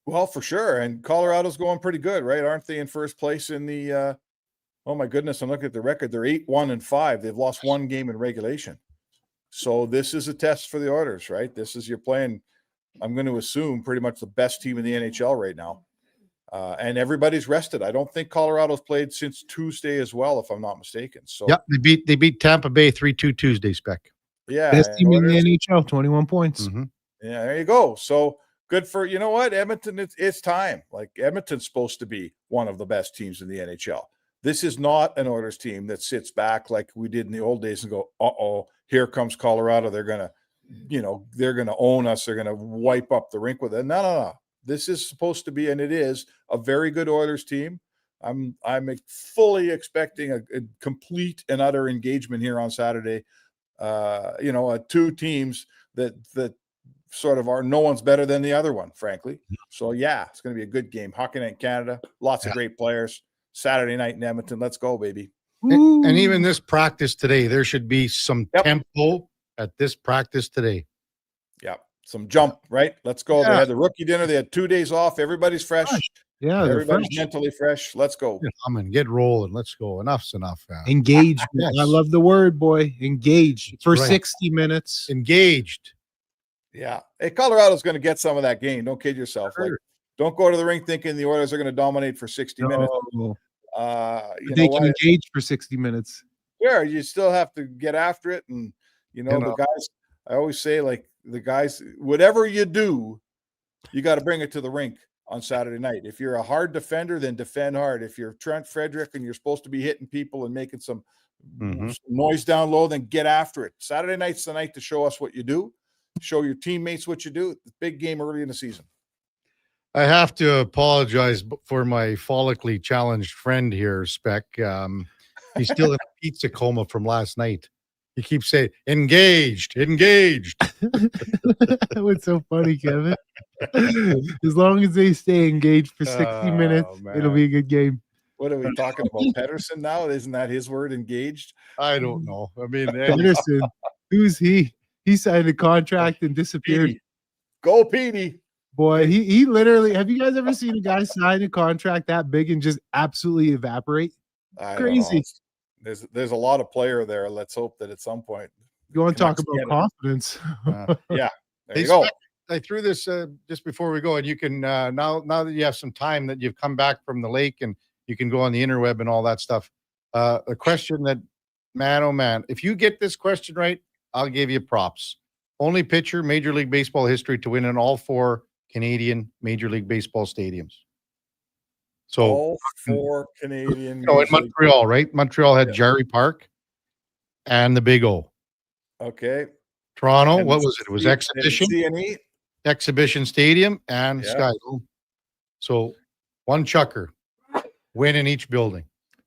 Well, for sure. And Colorado's going pretty good, right? Aren't they in first place in the oh my goodness, I'm looking at the record. They're 8-1-5. They've lost one game in regulation. So this is a test for the Oilers, right? You're playing, I'm going to assume, pretty much the best team in the NHL right now. And everybody's rested. I don't think Colorado's played since Tuesday as well, if I'm not mistaken. So yeah, they beat Tampa Bay 3-2 Tuesday, Spec. Yeah. Best team in the NHL, 21 points. Yeah, there you go. So good for, you know what, Edmonton, it's time. Like, Edmonton's supposed to be one of the best teams in the NHL. This is not an Oilers team that sits back like we did in the old days and go, uh-oh, here comes Colorado. They're going to own us. They're going to wipe up the rink with it. No. This is supposed to be, and it is, a very good Oilers team. I'm fully expecting a complete and utter engagement here on Saturday. Two teams that sort of are, no one's better than the other one, frankly. So yeah, it's going to be a good game. Hockey Night in Canada, lots of great players. Saturday night in Edmonton. Let's go, baby. And even this practice today, there should be some tempo at this practice today. Yeah. Some jump, right? Let's go. Yeah. They had the rookie dinner. They had 2 days off. Everybody's fresh. Yeah. Everybody's mentally fresh. Let's go. Get rolling. Let's go. Enough's enough. Engaged. Yes. I love the word, boy. Engaged for right. 60 minutes. Engaged. Yeah. Hey, Colorado's going to get some of that game. Don't kid yourself. Sure. Like, don't go to the rink thinking the Oilers are going to dominate for 60 minutes. They can engage for 60 minutes. Sure, you still have to get after it. And, the guys, I always say, like, the guys, whatever you do, you got to bring it to the rink on Saturday night. If you're a hard defender, then defend hard. If you're Trent Frederick and you're supposed to be hitting people and making some noise down low, then get after it. Saturday night's the night to show us what you do, show your teammates what you do. The big game early in the season. I have to apologize for my follically challenged friend here, Spec. He's still in a pizza coma from last night. He keeps saying, engaged. What's so funny, Kevin? As long as they stay engaged for 60 minutes, it'll be a good game. What are we talking about? Pedersen now? Isn't that his word, engaged? I don't know. I mean, Pedersen, who's he? He signed a contract and disappeared. Petey. Go, Petey. Boy, he literally, have you guys ever seen a guy sign a contract that big and just absolutely evaporate? Crazy. There's a lot of player there. Let's hope that at some point. You want to talk about confidence? Yeah. There you go. I threw this just before we go, and you can now that you have some time that you've come back from the lake and you can go on the interweb and all that stuff. A question that, man, oh man, if you get this question right, I'll give you props. Only pitcher, Major League Baseball history to win in all 4 Canadian Major League Baseball stadiums. So all 4 Canadian. In Montreal, right? Montreal had Jarry Park and the Big O. Okay. Toronto, what was it? It was Exhibition. CNE? Exhibition Stadium and Sky Dome. So one chucker win in each building.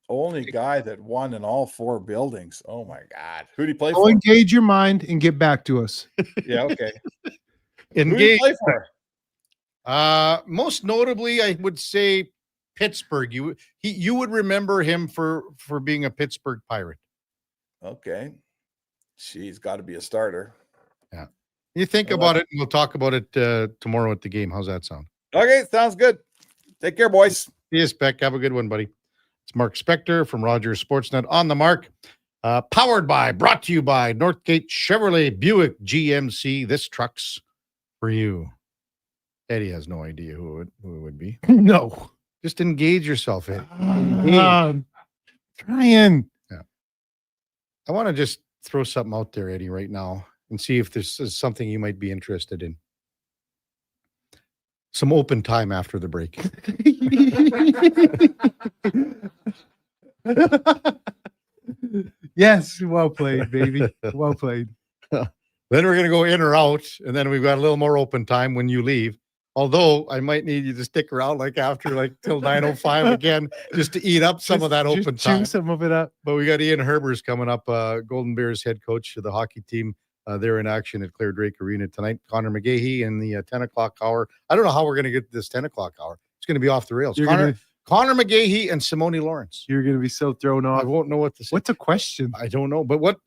Only guy that won in all 4 buildings. Oh my God. Who do you play for? Engage your mind and get back to us. Yeah, okay. Engage. Who do you play for? Most notably, I would say Pittsburgh. You would remember him for being a Pittsburgh Pirate. Okay. She's got to be a starter. Yeah. You think about it, and we'll talk about it tomorrow at the game. How's that sound? Okay, sounds good. Take care, boys. Yes, Beck. Have a good one, buddy. It's Mark Spector from Rogers Sportsnet on the mark. Brought to you by Northgate Chevrolet Buick GMC. This truck's for you. Eddie has no idea who it would be. No. Just engage yourself, Eddie. Trying. Yeah. I want to just throw something out there, Eddie, right now and see if this is something you might be interested in. Some open time after the break. Yes, well played, baby. Well played. Then we're going to go in or out, and then we've got a little more open time when you leave. Although I might need you to stick around till 9:05 again, just to eat up some of that open time. Chew some of it up. But we got Ian Herbers coming up, Golden Bears head coach of the hockey team. They're in action at Claire Drake Arena tonight. Connor McGahey in the 10 o'clock hour. I don't know how we're going to get this 10 o'clock hour. It's going to be off the rails. Connor McGahey and Simone Lawrence. You're going to be so thrown off. I won't know what to say. What's a question? I don't know. But what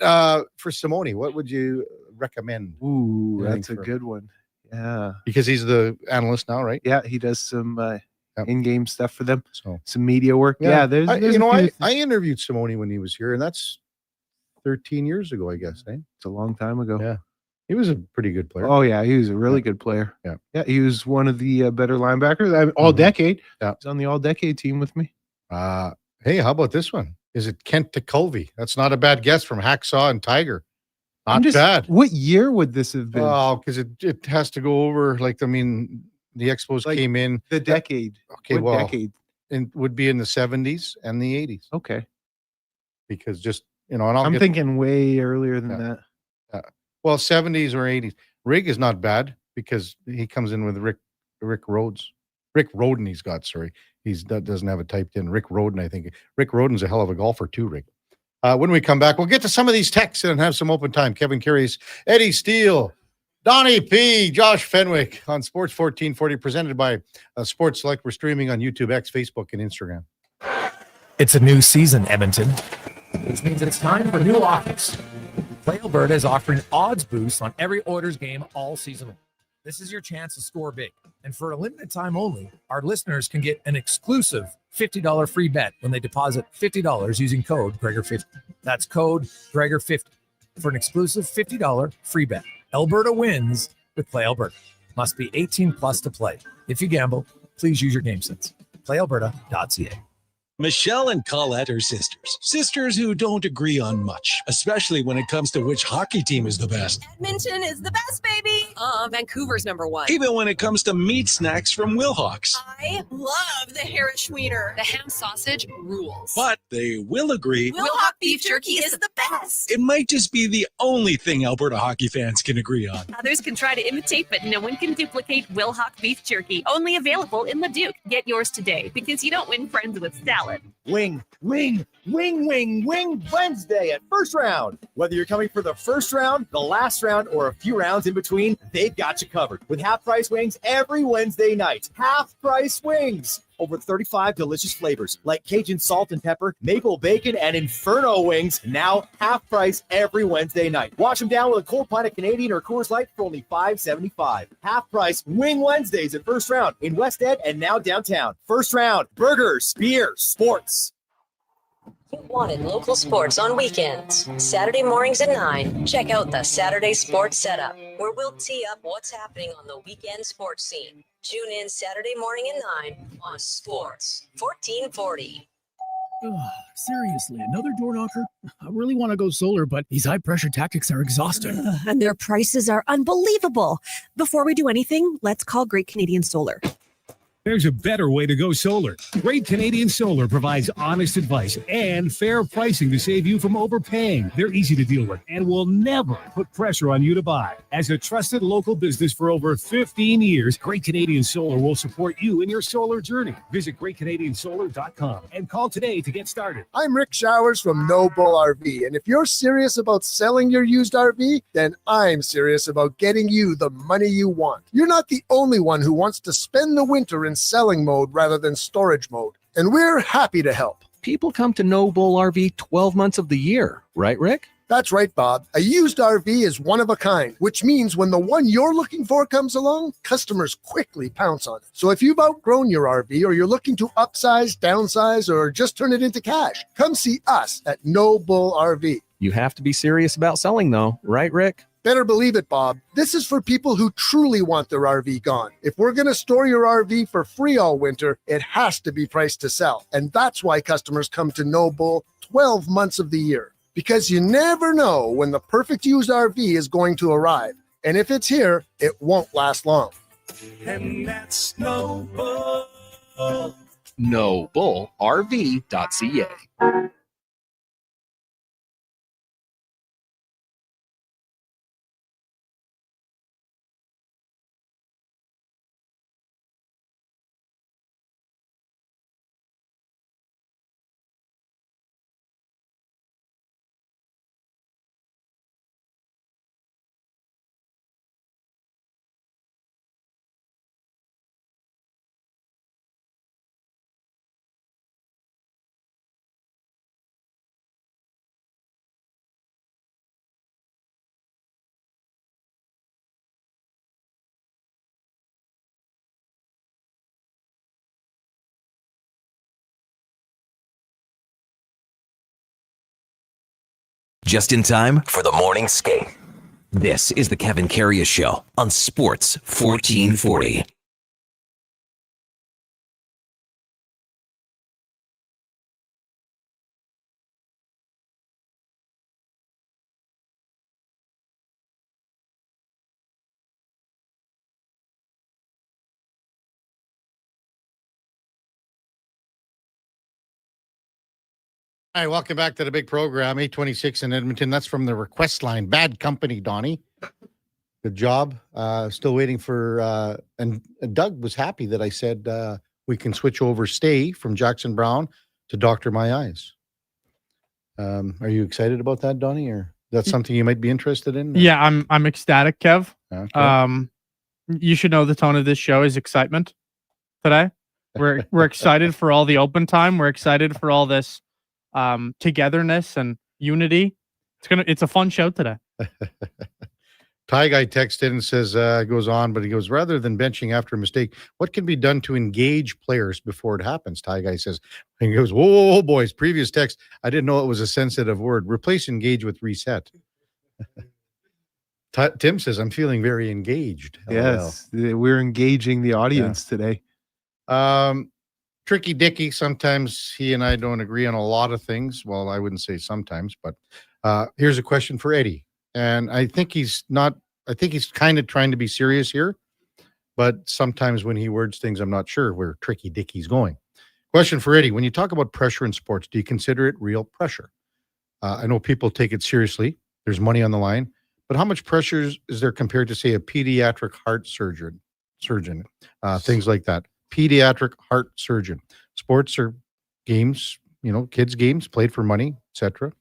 for Simone, what would you recommend? Ooh, that's a good one. Yeah. Because he's the analyst now, right? Yeah, he does some in-game stuff for them. So some media work. Yeah, there's I interviewed Simone when he was here, and that's 13 years ago, I guess. It's a long time ago. Yeah. He was a pretty good player. Oh, yeah. He was a really good player. Yeah. Yeah. He was one of the better linebackers. All decade. Yeah. He's on the all decade team with me. Hey, how about this one? Is it Kent Tekulve? That's not a bad guess from Hacksaw and Tiger. Not bad. What year would this have been? Oh, because it has to go over. The Expos came in. The decade. Okay, what well, decade? It would be in the 70s and the 80s. Okay. Because I'm thinking way earlier than that. Well, 70s or 80s. Rig is not bad because he comes in with Rick Rhodes. Rick Roden he's got, sorry. That doesn't have it typed in. Rick Roden, I think. Rick Roden's a hell of a golfer too, Rick. When we come back, we'll get to some of these texts and have some open time. Kevin Karius, Eddie Steele, Donnie P, Josh Fenwick on Sports 1440, presented by Sports Select. We're streaming on YouTube, X, Facebook, and Instagram. It's a new season, Edmonton, which means it's time for new offers. Play Alberta is offering odds boosts on every Oilers game all season long. This is your chance to score big. And for a limited time only, our listeners can get an exclusive $50 free bet when they deposit $50 using code Gregor50. That's code Gregor50 for an exclusive $50 free bet. Alberta wins with Play Alberta. Must be 18 plus to play. If you gamble, please use your game sense. PlayAlberta.ca. Michelle and Colette are sisters. Sisters who don't agree on much, especially when it comes to which hockey team is the best. Edmonton is the best, baby. Vancouver's number one. Even when it comes to meat snacks from Wilhawks. I love the Harris Schweiner. The ham sausage rules. But they will agree. Wilhawk beef jerky is the best. It might just be the only thing Alberta hockey fans can agree on. Others can try to imitate, but no one can duplicate Wilhawk beef jerky. Only available in Leduc. Get yours today because you don't win friends with salad. Wing Wednesday at First Round. Whether you're coming for the first round, the last round, or a few rounds in between, they've got you covered with half-price wings every Wednesday night. Half-price wings. Over 35 delicious flavors like Cajun salt and pepper, maple bacon, and Inferno wings. Now half price every Wednesday night. Wash them down with a cold pint of Canadian or Coors Light for only $5.75. Half price Wing Wednesdays at First Round in West Ed and now downtown. First Round, burgers, beer, sports. You wanted local sports on weekends. Saturday mornings at 9. Check out the Saturday Sports Setup, where we'll tee up what's happening on the weekend sports scene. Tune in Saturday morning at 9 on Sports 1440. Seriously, another door knocker? I really want to go solar, but these high-pressure tactics are exhausting. And their prices are unbelievable. Before we do anything, let's call Great Canadian Solar. There's a better way to go solar. Great Canadian Solar provides honest advice and fair pricing to save you from overpaying. They're easy to deal with and will never put pressure on you to buy. As a trusted local business for over 15 years, Great Canadian Solar will support you in your solar journey. Visit GreatCanadianSolar.com and call today to get started. I'm Rick Showers from No Bull RV, and if you're serious about selling your used RV, then I'm serious about getting you the money you want. You're not the only one who wants to spend the winter in selling mode rather than storage mode, and we're happy to help. People come to No Bull RV 12 months of the year, right, Rick? That's right, Bob. A used RV is one of a kind, which means when the one you're looking for comes along, customers quickly pounce on it. So if you've outgrown your RV or you're looking to upsize, downsize, or just turn it into cash, come see us at No Bull RV. You have to be serious about selling, though, right, Rick? Better believe it, Bob. This is for people who truly want their RV gone. If we're going to store your RV for free all winter, it has to be priced to sell. And that's why customers come to No Bull 12 months of the year. Because you never know when the perfect used RV is going to arrive. And if it's here, it won't last long. And that's No Bull. NoBullRV.ca. Just in time for the morning skate. This is the Kevin Karius Show on Sports 1440. All right, welcome back to the big program, 826 in Edmonton. That's from the request line. Bad company, Donnie. Good job. Still waiting for, and Doug was happy that I said we can switch over, stay from Jackson Brown to Dr. My Eyes. Are you excited about that, Donnie, or that's something you might be interested in? Yeah, I'm ecstatic, Kev. Okay. You should know the tone of this show is excitement today. We're excited for all the open time. We're excited for all this togetherness and unity. It's a fun show today. Ty Guy texted and says, goes on, but he goes, rather than benching after a mistake, what can be done to engage players before it happens? Ty Guy says, and he goes, whoa, boys, previous text, I didn't know it was a sensitive word. Replace engage with reset. Tim says, I'm feeling very engaged. Yes, we're engaging the audience today. Tricky Dicky, sometimes he and I don't agree on a lot of things. Well, I wouldn't say sometimes, but here's a question for Eddie. And I think he's kind of trying to be serious here, but sometimes when he words things, I'm not sure where Tricky Dicky's going. Question for Eddie. When you talk about pressure in sports, do you consider it real pressure? I know people take it seriously. There's money on the line, but how much pressure is there compared to, say, a pediatric heart surgeon, things like that? Pediatric heart surgeon. Sports are games, kids' games played for money, etc.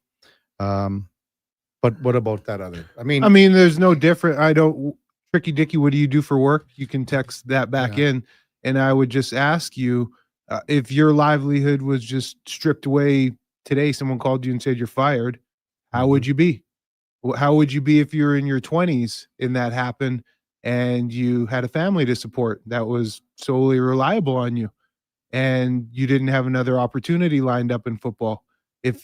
But what about that other? I mean, there's no different. Tricky Dicky, what do you do for work? You can text that back in, and I would just ask you if your livelihood was just stripped away today. Someone called you and said you're fired. How would you be? How would you be if you're in your 20s and that happened? And you had a family to support that was solely reliable on you, and you didn't have another opportunity lined up in football,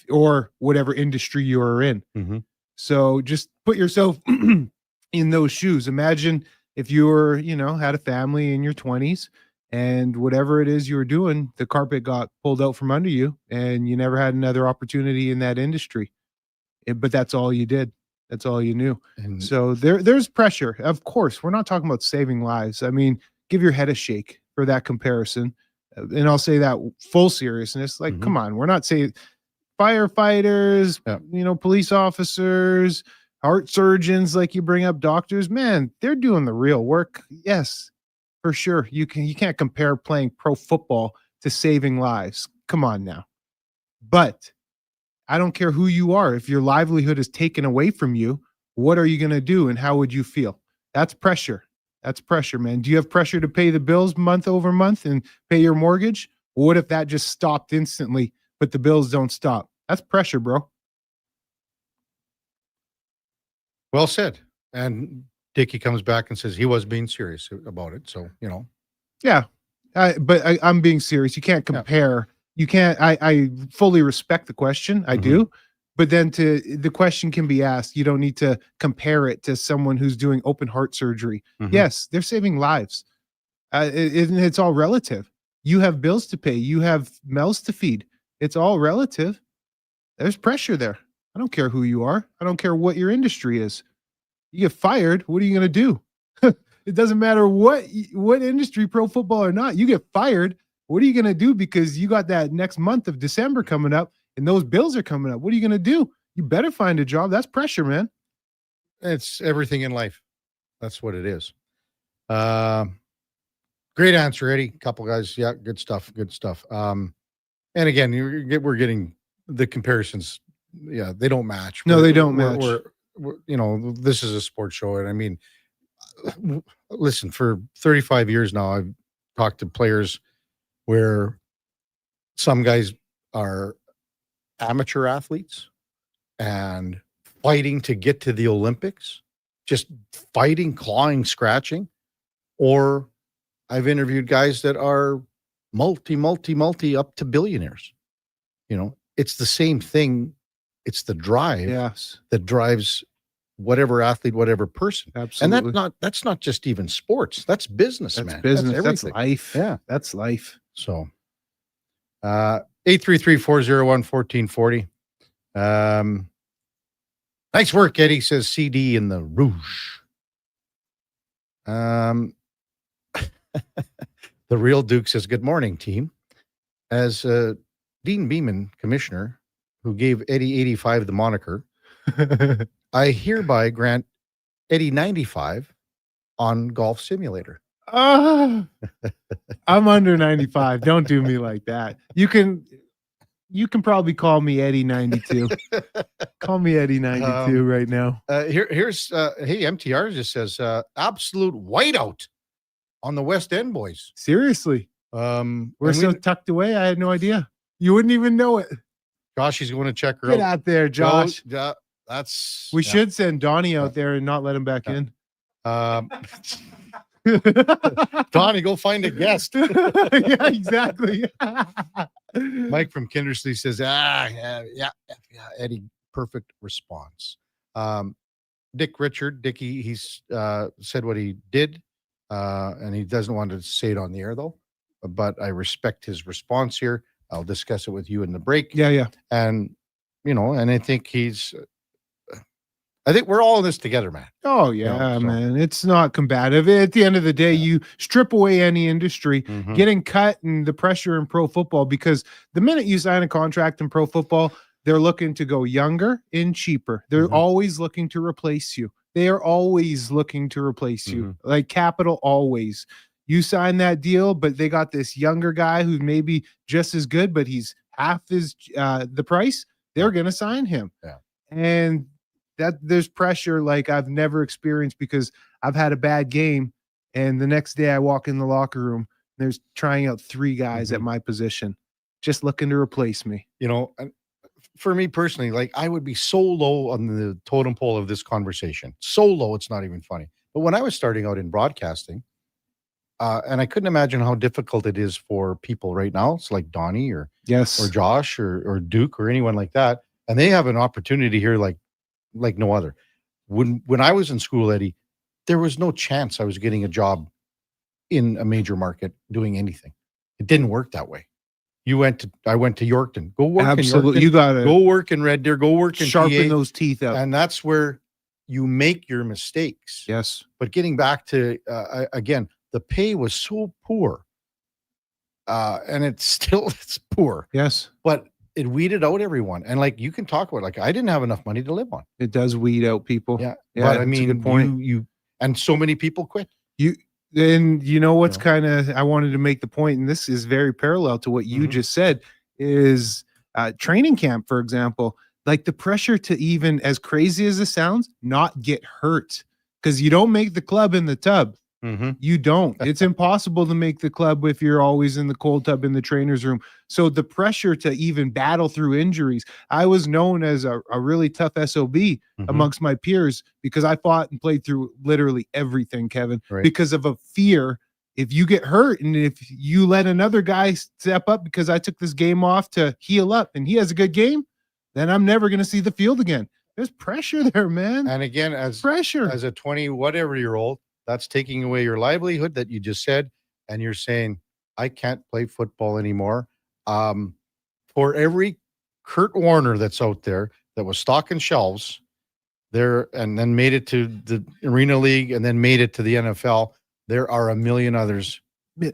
or whatever industry you are in. Mm-hmm. So just put yourself in those shoes. Imagine if you were, had a family in your 20s, and whatever it is you were doing, the carpet got pulled out from under you, and you never had another opportunity in that industry. But that's all you did. That's all you knew. So there's pressure. Of course, we're not talking about saving lives. I mean, give your head a shake for that comparison. And I'll say that full seriousness. Like, come on, we're not saying firefighters, police officers, heart surgeons, like you bring up, doctors, man, they're doing the real work. Yes, for sure. You can't compare playing pro football to saving lives. Come on now. But I don't care who you are. If your livelihood is taken away from you, what are you going to do and how would you feel? That's pressure. That's pressure, man. Do you have pressure to pay the bills month over month and pay your mortgage? What if that just stopped instantly, but the bills don't stop? That's pressure, bro. Well said. And Dickie comes back and says he was being serious about it. So, Yeah. But I'm being serious. You can't compare. You can't. I fully respect the question. I do. But then the question can be asked. You don't need to compare it to someone who's doing open heart surgery. Yes, they're saving lives. It's all relative. You have bills to pay. You have mouths to feed. It's all relative. There's pressure there. I don't care who you are. I don't care what your industry is. You get fired. What are you going to do? It doesn't matter what industry, pro football or not. You get fired. What are you going to do? Because you got that next month of December coming up and those bills are coming up. What are you going to do? You better find a job. That's pressure, man. It's everything in life. That's what it is. Great answer, Eddie. Couple guys. Yeah, good stuff. Good stuff. And again, we're getting the comparisons. Yeah, they don't match. No, they don't match. We're this is a sports show. And I mean, listen, for 35 years now, I've talked to players where some guys are amateur athletes and fighting to get to the Olympics, just fighting, clawing, scratching. Or I've interviewed guys that are multi up to billionaires. It's the same thing. It's the drive that drives whatever athlete, whatever person. Absolutely. And that's not just even sports. That's business, That's man. business. That's everything. life. Yeah. That's life. So 833-401-1440. Nice work, Eddie, says CD in the Rouge. The real Duke says, good morning, team. As Dean Beeman, commissioner, who gave Eddie 85 the moniker, I hereby grant Eddie 95 on Golf Simulator. I'm under 95. Don't do me like that. You can probably call me Eddie 92. Call me Eddie 92 right now. Here's hey, MTR just says absolute whiteout on the West End boys. Seriously. We're so tucked away. I had no idea. You wouldn't even know it. Josh, he's going to check her Get out there, Josh. We should send Donnie out there and not let him back in. Donnie, go find a guest. Yeah, exactly. Mike from Kindersley says, yeah, Eddie, perfect response. Dickie, he's said what he did, and he doesn't want to say it on the air, though. But I respect his response here. I'll discuss it with you in the break. Yeah. And, and I think we're all in this together, man. Oh, yeah, man. It's not combative. At the end of the day, you strip away any industry, getting cut and the pressure in pro football, because the minute you sign a contract in pro football, they're looking to go younger and cheaper. They're always looking to replace you. They are always looking to replace you. Like capital always. You sign that deal, but they got this younger guy who's maybe just as good, but he's half the price. They're going to sign him. Yeah. And that there's pressure like I've never experienced, because I've had a bad game and the next day I walk in the locker room, there's trying out 3 guys at my position, just looking to replace me. For me personally, like I would be so low on the totem pole of this conversation. So low, it's not even funny. But when I was starting out in broadcasting, and I couldn't imagine how difficult it is for people right now. It's like Donnie or Josh or Duke or anyone like that. And they have an opportunity here like no other. When I was in school, Eddie, there was no chance I was getting a job in a major market doing anything. It didn't work that way. I went to Yorkton. Go work in Yorkton. You got to go work in Red Deer. Go work in sharpen PA, those teeth up. And that's where you make your mistakes. Yes. But getting back to again, the pay was so poor and it's poor. Yes. But it weeded out everyone. And like, you can talk about, like, I didn't have enough money to live on. It does weed out people. Yeah. Yeah, But I that's a mean, good point. you and so many people quit. And you know what's kind of, I wanted to make the point, and this is very parallel to what you just said, is training camp, for example, like the pressure to, even as crazy as it sounds, not get hurt, because you don't make the club in the tub. You don't. It's impossible to make the club if you're always in the cold tub in the trainer's room. So the pressure to even battle through injuries. I was known as a really tough SOB amongst my peers because I fought and played through literally everything, Kevin, because of a fear. If you get hurt and if you let another guy step up because I took this game off to heal up and he has a good game, then I'm never going to see the field again. There's pressure there, man. And again, as pressure as a 20-whatever-year-old, that's taking away your livelihood that you just said, and you're saying, I can't play football anymore. For every Kurt Warner that's out there that was stocking shelves there and then made it to the Arena League and then made it to the NFL, there are a million others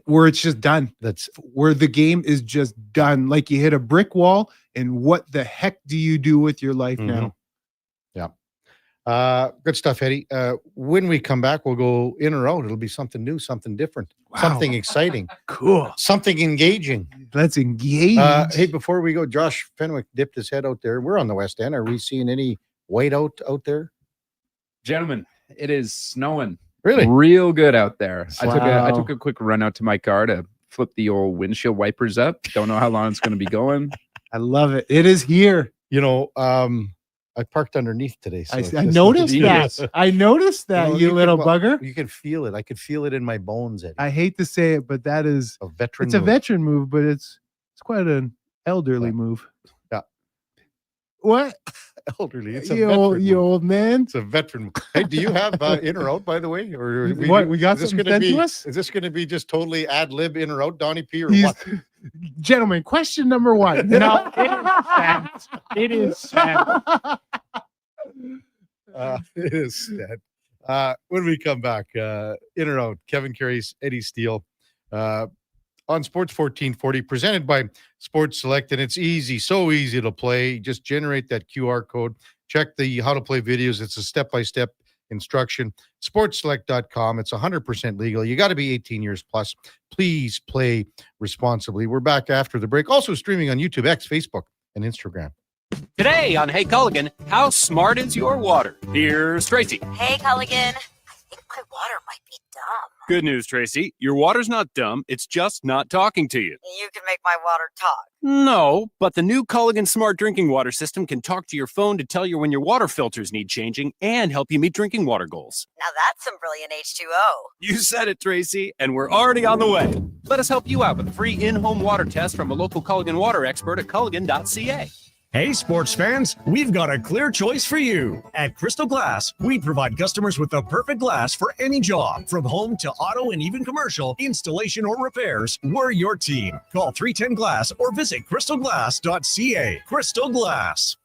where it's just done. That's where the game is just done. Like you hit a brick wall, and what the heck do you do with your life now? Yeah. Good stuff, Eddie. When we come back, we'll go in or out. It'll be something new, something different, something exciting, cool, something engaging. Let's engage. Hey, before we go, Josh Fenwick dipped his head out there. We're on the West End. Are we seeing any white out there? Gentlemen, it is snowing. Really? Real good out there. Wow. I took a quick run out to my car to flip the old windshield wipers up. Don't know how long it's going to be going. I love it. It is here. You know, I parked underneath today. So I noticed that. I noticed that, you little bugger. You can feel it. I could feel it in my bones, Eddie. I hate to say it, but that is a veteran. It's a veteran move, but it's quite an elderly move. Yeah. What? Elderly. It's a you old man. It's a veteran. Hey, do you have in or out, by the way? Or we got something sent to us? Is this going to be just totally ad lib in or out, Donnie P, or He's- what? Gentlemen, question number one. No, it is sad. It is sad. When we come back, in or out, Kevin Karius, Eddie Steele, on Sports 1440, presented by Sports Select, and it's easy, so easy to play. Just generate that QR code. Check the how to play videos. It's a step-by-step instruction. SportsSelect.com. It's 100% legal. You got to be 18 years plus. Please play responsibly. We're back after the break. Also streaming on YouTube, X, Facebook, and Instagram. Today on Hey Culligan, how smart is your water? Here's Tracy. Hey, Culligan. I think my water might be dumb. Good news, Tracy. Your water's not dumb. It's just not talking to you. You can make my water talk. No, but the new Culligan Smart Drinking Water System can talk to your phone to tell you when your water filters need changing and help you meet drinking water goals. Now that's some brilliant H2O. You said it, Tracy, and we're already on the way. Let us help you out with a free in-home water test from a local Culligan water expert at culligan.ca. Hey, sports fans, we've got a clear choice for you. At Crystal Glass, we provide customers with the perfect glass for any job. From home to auto and even commercial, installation or repairs, we're your team. Call 310 Glass or visit crystalglass.ca. Crystal Glass.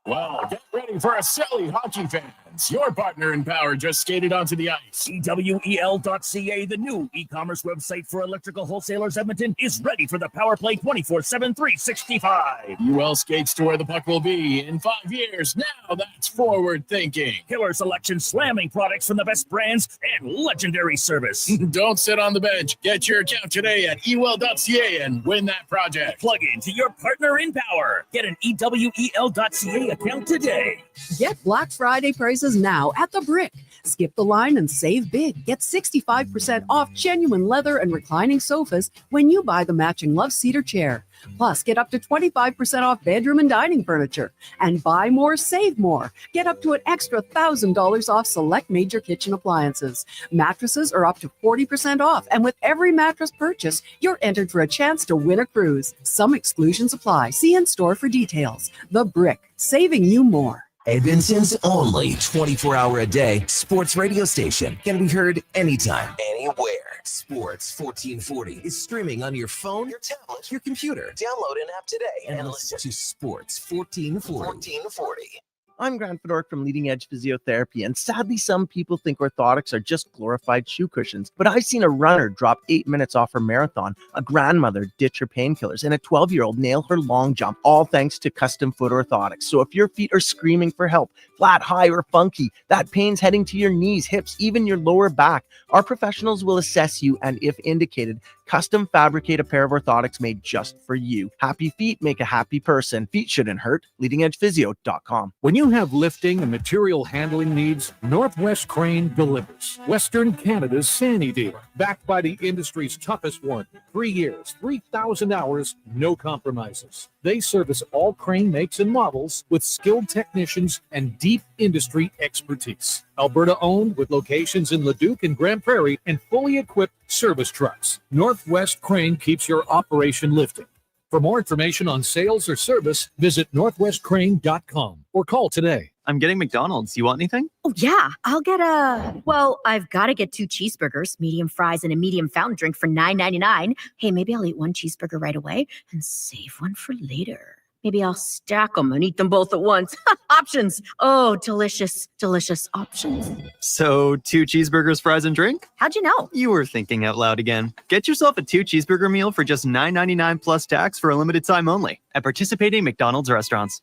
Well, get ready for a silly hockey fans. Your partner in power just skated onto the ice. EWEL.ca, the new e-commerce website for electrical wholesalers Edmonton, is ready for the power play 24/7, 365. UL skates to where the puck will be in 5 years. Now that's forward thinking. Killer selection, slamming products from the best brands, and legendary service. Don't sit on the bench. Get your account today at ewell.ca and win that project. Plug into your partner in power. Get an EWEL.ca account today. Get Black Friday prices now at The Brick. Skip the line and save big. Get 65% off genuine leather and reclining sofas when you buy the matching Love Cedar chair. Plus, get up to 25% off bedroom and dining furniture. And buy more, save more. Get up to an extra $1,000 off select major kitchen appliances. Mattresses are up to 40% off. And with every mattress purchase, you're entered for a chance to win a cruise. Some exclusions apply. See in store for details. The Brick, saving you more. Edmonton's only 24-hour-a-day sports radio station can be heard anytime, anywhere. Sports 1440 is streaming on your phone, your tablet, your computer. Download an app today and listen to Sports 1440. I'm Grant Fedork from Leading Edge Physiotherapy, and sadly, some people think orthotics are just glorified shoe cushions. But I've seen a runner drop 8 minutes off her marathon, a grandmother ditch her painkillers, and a 12-year-old nail her long jump, all thanks to custom foot orthotics. So if your feet are screaming for help, flat, high, or funky, that pain's heading to your knees, hips, even your lower back, our professionals will assess you and, if indicated, custom fabricate a pair of orthotics made just for you. Happy feet make a happy person. Feet shouldn't hurt. LeadingEdgePhysio.com. When you have lifting and material handling needs, Northwest Crane delivers. Western Canada's Sandy dealer, backed by the industry's toughest one. 3 years, 3,000 hours, no compromises. They service all crane makes and models with skilled technicians and deep industry expertise. Alberta owned with locations in Leduc and Grand Prairie and fully equipped service trucks. Northwest Crane keeps your operation lifting. For more information on sales or service, visit northwestcrane.com or call today. I'm getting McDonald's. You want anything? Oh, yeah. I'll get I've got to get 2 cheeseburgers, medium fries, and a medium fountain drink for $9.99. Hey, maybe I'll eat 1 cheeseburger right away and save one for later. Maybe I'll stack them and eat them both at once. Options. Oh, delicious, delicious options. So 2 cheeseburgers, fries, and drink? How'd you know? You were thinking out loud again. Get yourself a 2 cheeseburger meal for just $9.99 plus tax for a limited time only at participating McDonald's restaurants.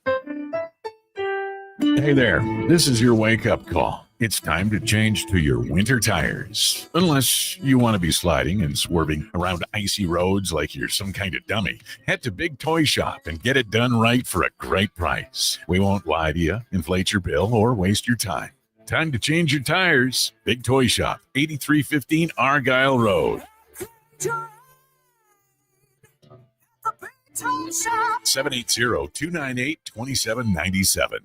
Hey there, this is your wake-up call. It's time to change to your winter tires. Unless you want to be sliding and swerving around icy roads like you're some kind of dummy, head to Big Toy Shop and get it done right for a great price. We won't lie to you, inflate your bill, or waste your time. Time to change your tires. Big Toy Shop, 8315 Argyle Road. 780-298-2797.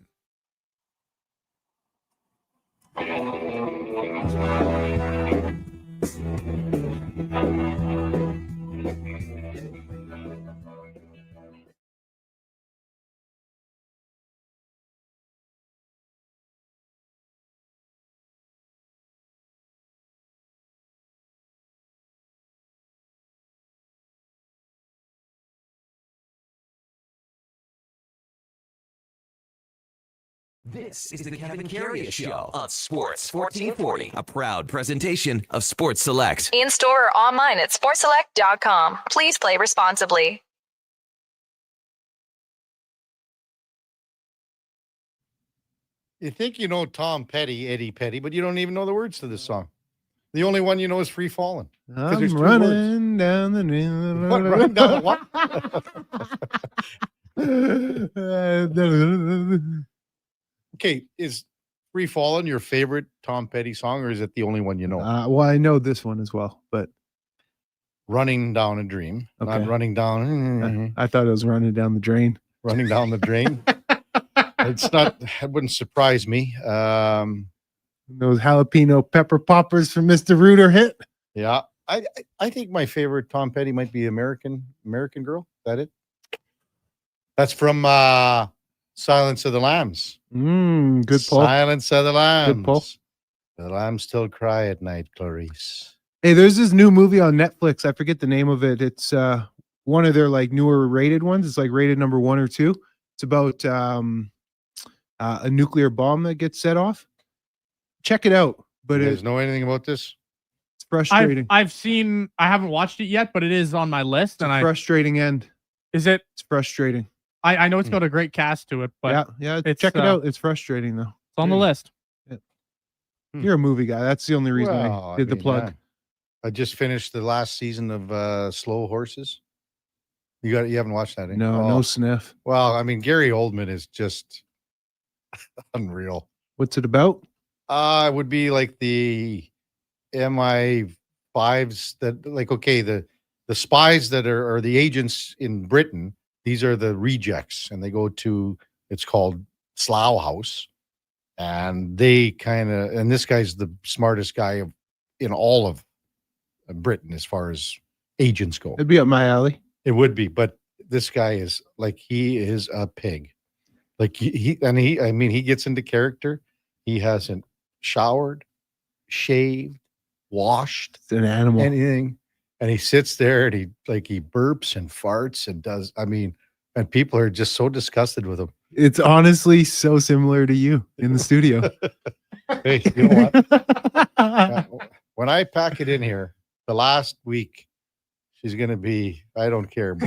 This is the Kevin Karius Show of Sports 1440, a proud presentation of Sports Select. In store or online at sportselect.com. Please play responsibly. You think you know Tom Petty, Eddie Petty, but you don't even know the words to this song. The only one you know is Free Fallin'. I'm running down the new. What, run down what? Okay, is Free Fallin' your favorite Tom Petty song, or is it the only one you know? Well, I know this one as well, but Running Down a Dream, not Running Down. I thought it was Running Down the Drain. Running Down the Drain. It's not. It wouldn't surprise me. Those jalapeno pepper poppers from Mr. Rooter hit. Yeah, I think my favorite Tom Petty might be American Girl. Is that it? That's from Silence of the Lambs. Good pull. Silence of the Lambs. Good pull. The lambs still cry at night, Clarice. Hey, there's this new movie on Netflix. I forget the name of it. It's one of their like newer rated ones. It's like rated number 1 or 2. It's about a nuclear bomb that gets set off. Check it out. But You guys know anything about this? It's frustrating. I've seen. I haven't watched it yet, but it is on my list. And frustrating end. Is it? It's frustrating. I know it's got a great cast to it, but yeah. it's, Check it out. It's frustrating though. It's on the list. You're a movie guy. That's the only reason I did the plug. Yeah. I just finished the last season of Slow Horses. You haven't watched that? No sniff. Well, I mean, Gary Oldman is just unreal. What's it about? It would be like the MI5s that, like, okay, the spies that are the agents in Britain. These are the rejects, and they go to, it's called Slough House, and they and this guy's the smartest guy in all of Britain as far as agents go. It'd be up my alley. It would be, but this guy is like, he is a pig. Like he gets into character. He hasn't showered, shaved, washed, it's an animal, anything. And he sits there and he burps and farts and does, and And people are just so disgusted with him. It's honestly so similar to you in the studio. Hey, you know what? When I pack it in here, the last week, she's going to be, I don't care, boy.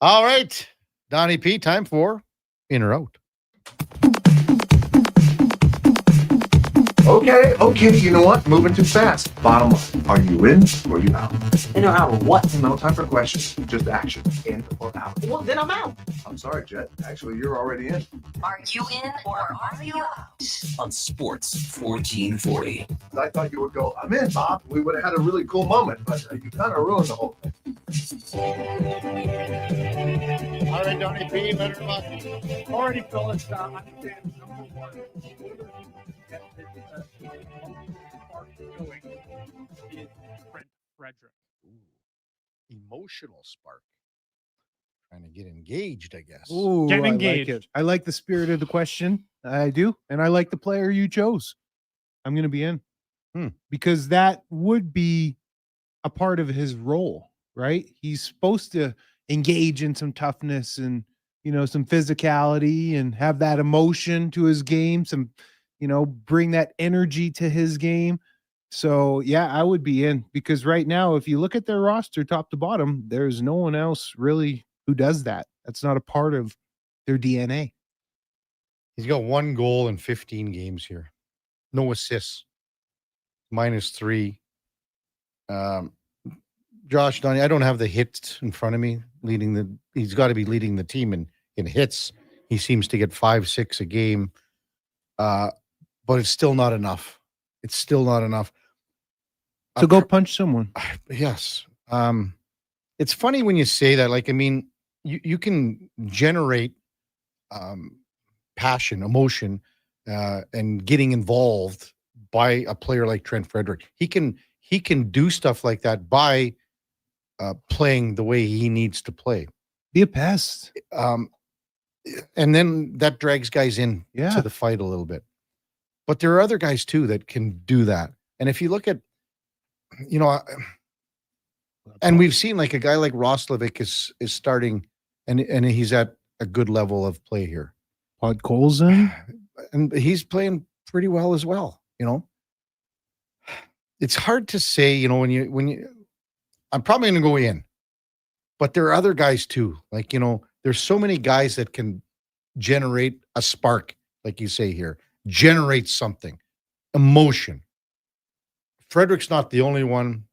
All right. Donnie P, time for In or Out. Okay, you know what? Moving too fast. Bottom line, are you in or are you out? In or out of what? No time for questions, just action. In or out. Well, then I'm out. I'm sorry, Jet. Actually, you're already in. Are you in or are you out? On Sports 1440. I thought you would go, I'm in, Bob. We would have had a really cool moment, but you kind of ruined the whole thing. All right, Donnie P, better luck. Already, fellas, I understand number one. Frederick. Emotional spark. Trying to get engaged, I guess. Ooh, Get I engaged. like it. I like the spirit of the question. I do. And I like the player you chose. I'm going to be in. Because that would be a part of his role, right? He's supposed to engage in some toughness and, some physicality and have that emotion to his game, some, bring that energy to his game. So, yeah, I would be in because right now, if you look at their roster top to bottom, there's no one else really who does that. That's not a part of their DNA. He's got 1 goal in 15 games here. No assists. -3. Josh, Donnie, I don't have the hits in front of me. He's got to be leading the team in hits. He seems to get 5-6 a game. But it's still not enough. It's still not enough. So go punch someone. Yes. It's funny when you say that. Like, I mean, you can generate passion, emotion, and getting involved by a player like Trent Frederick. He can do stuff like that by playing the way he needs to play. Be a pest. And then that drags guys in to the fight a little bit. But there are other guys too that can do that. And if you look at, and we've seen like a guy like Roslovic is starting, and he's at a good level of play here. Podkolzin, and he's playing pretty well as well. It's hard to say. When you, I'm probably going to go in, but there are other guys too. Like there's so many guys that can generate a spark, like you say here. Generate something, emotion. Frederick's not the only one,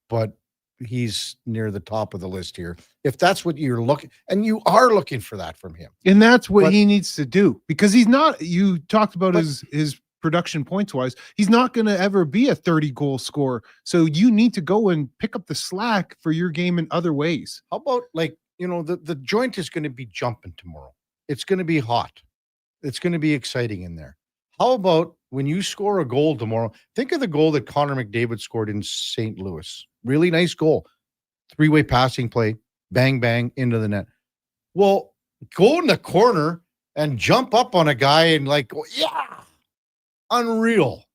but he's near the top of the list here. If that's what you're looking, and you are looking for that from him. And that's what he needs to do because he's not, you talked about his production points wise, he's not going to ever be a 30-goal scorer. So you need to go and pick up the slack for your game in other ways. How about the joint is going to be jumping tomorrow. It's going to be hot. It's going to be exciting in there. How about when you score a goal tomorrow? Think of the goal that Connor McDavid scored in St. Louis. Really nice goal. 3-way passing play. Bang, bang, into the net. Well, go in the corner and jump up on a guy and go, yeah, unreal.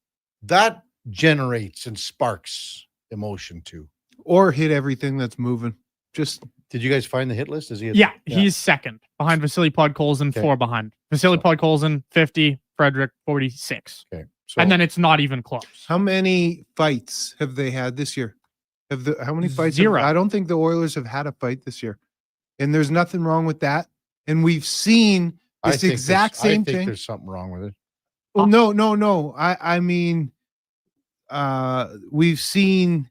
That generates and sparks emotion too. Or hit everything that's moving. Did you guys find the hit list? Is he? He's second behind Vasily Podkolzin, 4 behind. Vasily Podkolzin, 50. Frederick, 46. Okay. And then it's not even close. How many fights have they had this year? How many fights? 0. I don't think the Oilers have had a fight this year. And there's nothing wrong with that. And we've seen this exact same thing. There's something wrong with it. Well, no. I mean, we've seen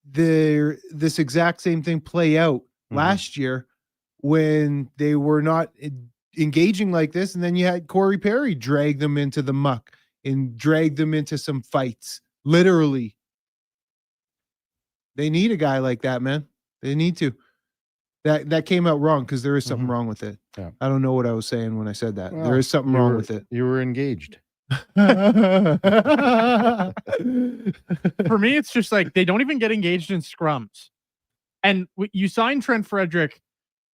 this exact same thing play out last year when they were not engaging like this, and then you had Corey Perry drag them into the muck and drag them into some fights. Literally, they need a guy like that, man. They need to. That came out wrong because there is something wrong with it. Yeah. I don't know what I was saying when I said that. Well, there is something wrong with it. You were engaged. For me, it's just like they don't even get engaged in scrums. And you sign Trent Frederick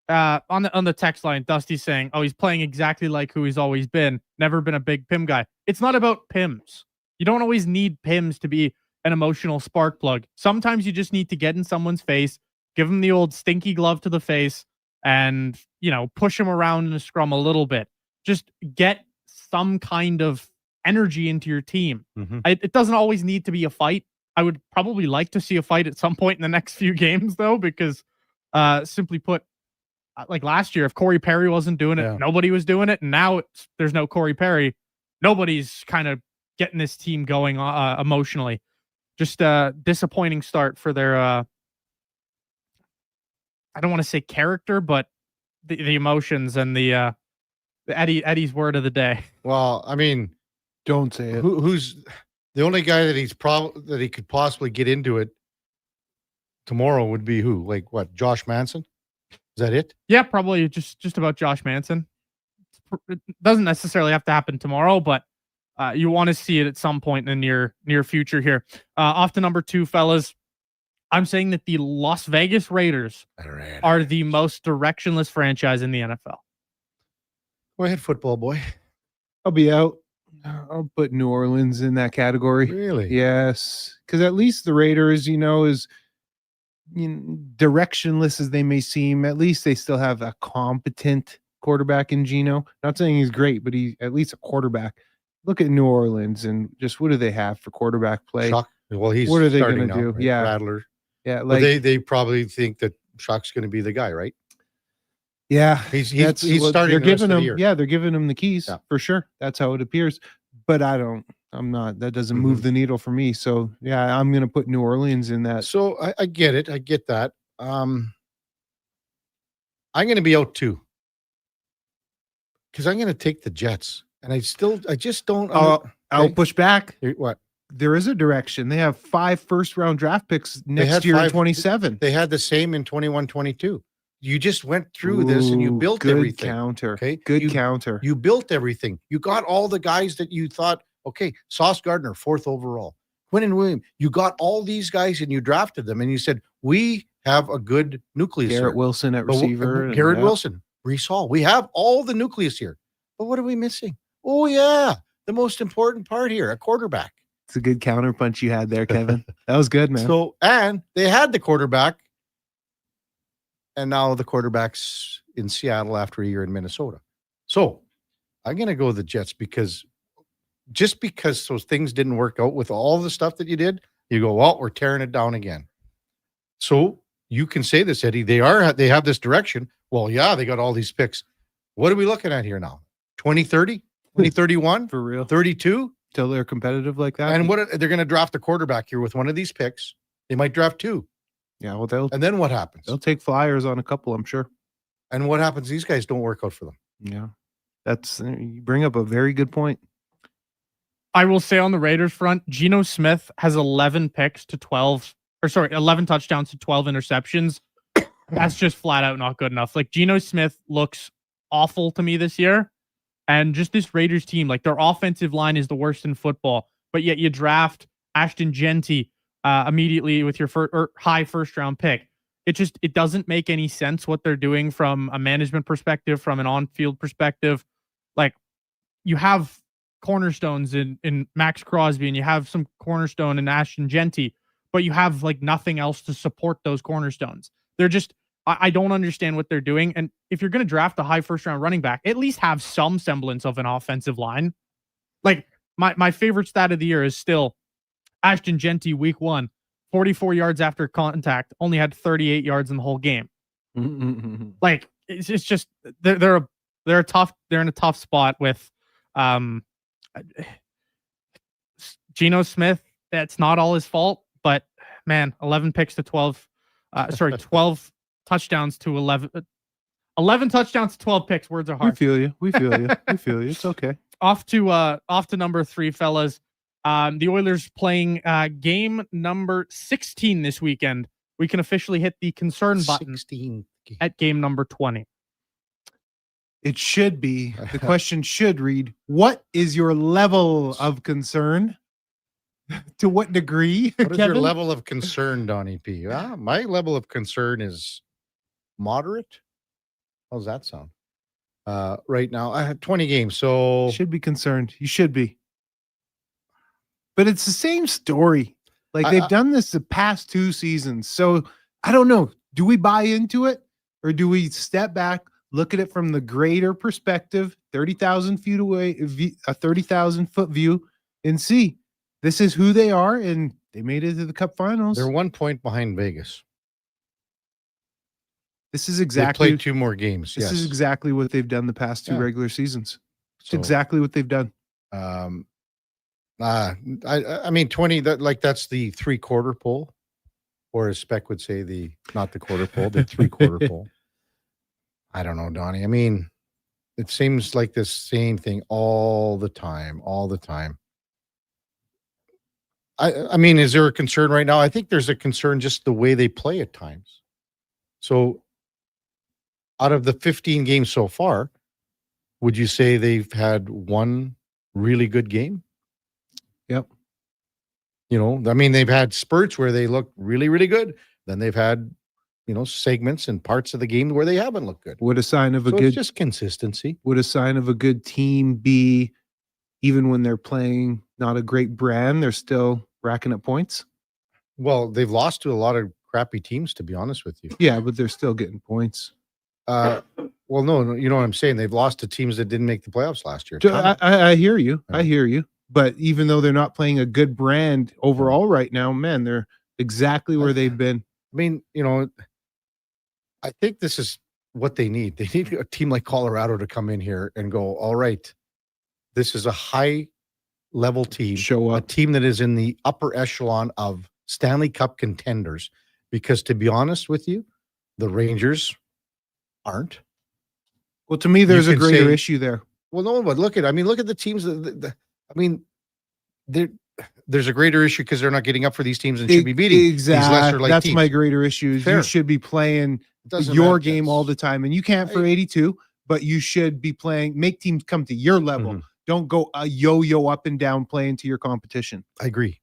on the text line. Dusty's saying, "Oh, he's playing exactly like who he's always been. Never been a big PIM guy." It's not about PIMs. You don't always need PIMs to be an emotional spark plug. Sometimes you just need to get in someone's face, give them the old stinky glove to the face, and, push them around in a scrum a little bit. Just get some kind of energy into your team. It doesn't always need to be a fight. I would probably like to see a fight at some point in the next few games, though, because simply put, like last year, if Corey Perry wasn't doing it, nobody was doing it. And now there's no Corey Perry. Nobody's kind of getting this team going emotionally. Just a disappointing start for their, I don't want to say character, but the emotions and the Eddie's word of the day. Well, I mean, don't say it. Who's the only guy that that he could possibly get into it tomorrow would be who? Like what? Josh Manson? Is that it? Yeah, probably just about Josh Manson. It doesn't necessarily have to happen tomorrow, but you want to see it at some point in the near future here. Off to number 2, fellas. I'm saying that the Las Vegas Raiders are the most directionless franchise in the NFL. Go ahead, football boy. I'll be out. I'll put New Orleans in that category. Really? Yes. Because at least the Raiders, is directionless as they may seem, at least they still have a competent quarterback in Geno. Not saying he's great, but he's at least a quarterback. Look at New Orleans and just what do they have for quarterback play? Shock. Well, he's what are they going to now, do? right? Yeah, Rattler. Yeah, like they probably think that Shock's going to be the guy, right? Yeah, he's starting. They're giving him. Yeah, they're giving him the keys for sure. That's how it appears. But I'm not. That doesn't move the needle for me. So yeah, I'm going to put New Orleans in that. So I get it. I get that. I'm going to be out too because I'm going to take the Jets, and I just don't. I'll push back. What? There is a direction. They have 5 first-round draft picks next year in 27. They had the same in 21-22. You just went through this and you built good everything. Counter. Okay. Good counter. You built everything. You got all the guys that you thought, okay, Sauce Gardner, 4th overall. Quinnen Williams. You got all these guys and you drafted them and you said, we have a good nucleus Garrett here. Wilson at receiver. Garrett Wilson, Breece Hall. We have all the nucleus here. But what are we missing? Oh, yeah. The most important part here, a quarterback. It's a good counter punch you had there, Kevin. That was good, man. So, and they had the quarterback. And now the quarterback's in Seattle after a year in Minnesota. So I'm going to go with the Jets because those things didn't work out with all the stuff that you did, you go, well, we're tearing it down again. So you can say this, Eddie, they have this direction. Well, yeah, they got all these picks. What are we looking at here now? 2030, 2031, for real, 32 till they're competitive like that. And they're going to draft a quarterback here with one of these picks. They might draft 2. Yeah, well, and then what happens? They'll take flyers on a couple, I'm sure. And what happens? These guys don't work out for them. Yeah, you bring up a very good point. I will say on the Raiders front, Geno Smith has 11 touchdowns to 12 interceptions. That's just flat out not good enough. Like Geno Smith looks awful to me this year, and just this Raiders team, like their offensive line is the worst in football, but yet you draft Ashton Genty immediately with your high first round pick. It doesn't make any sense what they're doing from a management perspective, from an on-field perspective. Like you have cornerstones in Max Crosby and you have some cornerstone in Ashton Genty, but you have like nothing else to support those cornerstones. They're just, I don't understand what they're doing. And if you're going to draft a high first round running back, at least have some semblance of an offensive line. Like my favorite stat of the year is still Ashton Genty, week 1, 44 yards after contact, only had 38 yards in the whole game. Like it's just they're in a tough spot with Geno Smith. That's not all his fault, but man, 11 touchdowns to 11 touchdowns to 12 picks. Words are hard. We feel you. We feel you. It's okay. Off to number 3, fellas. The Oilers playing game number 16 this weekend. We can officially hit the concern button at game number 20. It should be. The question should read, what is your level of concern? To what degree? What is your level of concern, Donnie P? My level of concern is moderate. How's that sound? Right now, I had 20 games, so should be concerned. You should be. But it's the same story. Like they've done this the past 2 seasons. So I don't know. Do we buy into it or do we step back, look at it from the greater perspective, 30,000 feet away, a 30,000 foot view, and see this is who they are, and they made it to the Cup Finals. They're 1 point behind Vegas. This is exactly they played 2 more games. This is exactly what they've done the past 2 regular seasons. It's exactly what they've done. I mean 20. That's the 3/4 pole, or as Spec would say, not the quarter pole, the 3/4 pole. I don't know, Donnie. I mean, it seems like the same thing all the time. I mean, is there a concern right now? I think there's a concern just the way they play at times. So, out of the 15 games so far, would you say they've had one really good game? Yep. You know, I mean, they've had spurts where they look really, really good. Then they've had, segments and parts of the game where they haven't looked good. Would a sign of a So good it's just consistency. Would a sign of a good team be even when they're playing not a great brand, they're still racking up points? Well, they've lost to a lot of crappy teams, to be honest with you. Yeah, but they're still getting points. Well, no, you know what I'm saying? They've lost to teams that didn't make the playoffs last year. I hear you. I hear you. But even though they're not playing a good brand overall right now, man, they're exactly where they've been. I mean, I think this is what they need. They need a team like Colorado to come in here and go, all right, this is a high-level team. Show up. A team that is in the upper echelon of Stanley Cup contenders. Because to be honest with you, the Rangers aren't. Well, to me, there's a greater issue there. Well, no, but look at the teams. There's a greater issue because they're not getting up for these teams and should be beating these lesser like That's teams. my greater issue. Is you should be playing your game all the time, and you can't for 82. But you should be playing. Make teams come to your level. Don't go a yo-yo up and down playing to your competition. I agree.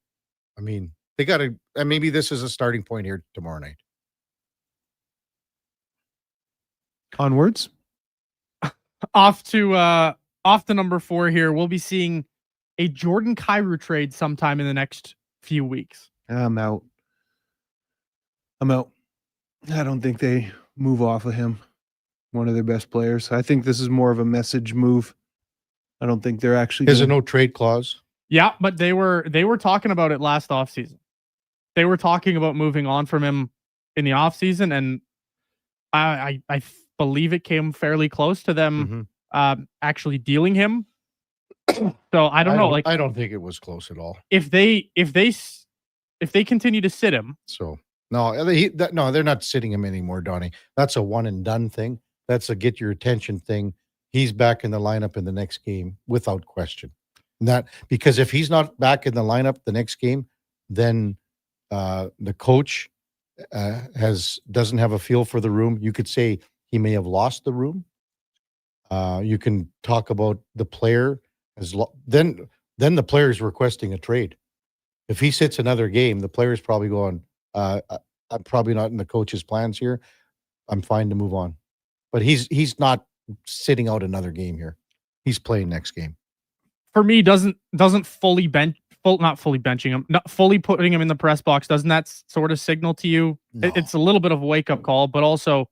I mean, they got to. And maybe this is a starting point here tomorrow night. Onwards. Off to number 4 here. We'll be seeing a Jordan Kyrou trade sometime in the next few weeks. I'm out. I don't think they move off of him. One of their best players. I think this is more of a message move. I don't think they're actually. There's a no trade clause. Yeah, but they were talking about it last offseason. They were talking about moving on from him in the offseason, and I believe it came fairly close to them actually dealing him. So I don't know. I don't think it was close at all. If they continue to sit him, so no, they're not sitting him anymore, Donnie. That's a one and done thing. That's a get your attention thing. He's back in the lineup in the next game without question. Because if he's not back in the lineup the next game, then the coach doesn't have a feel for the room. You could say he may have lost the room. You can talk about the player then the player is requesting a trade. If he sits another game, the player is probably going, I'm probably not in the coach's plans here. I'm fine to move on. But he's not sitting out another game here. He's playing next game. For me, doesn't fully not fully benching him, not fully putting him in the press box. Doesn't that sort of signal to you? No. It's a little bit of a wake up call, but also,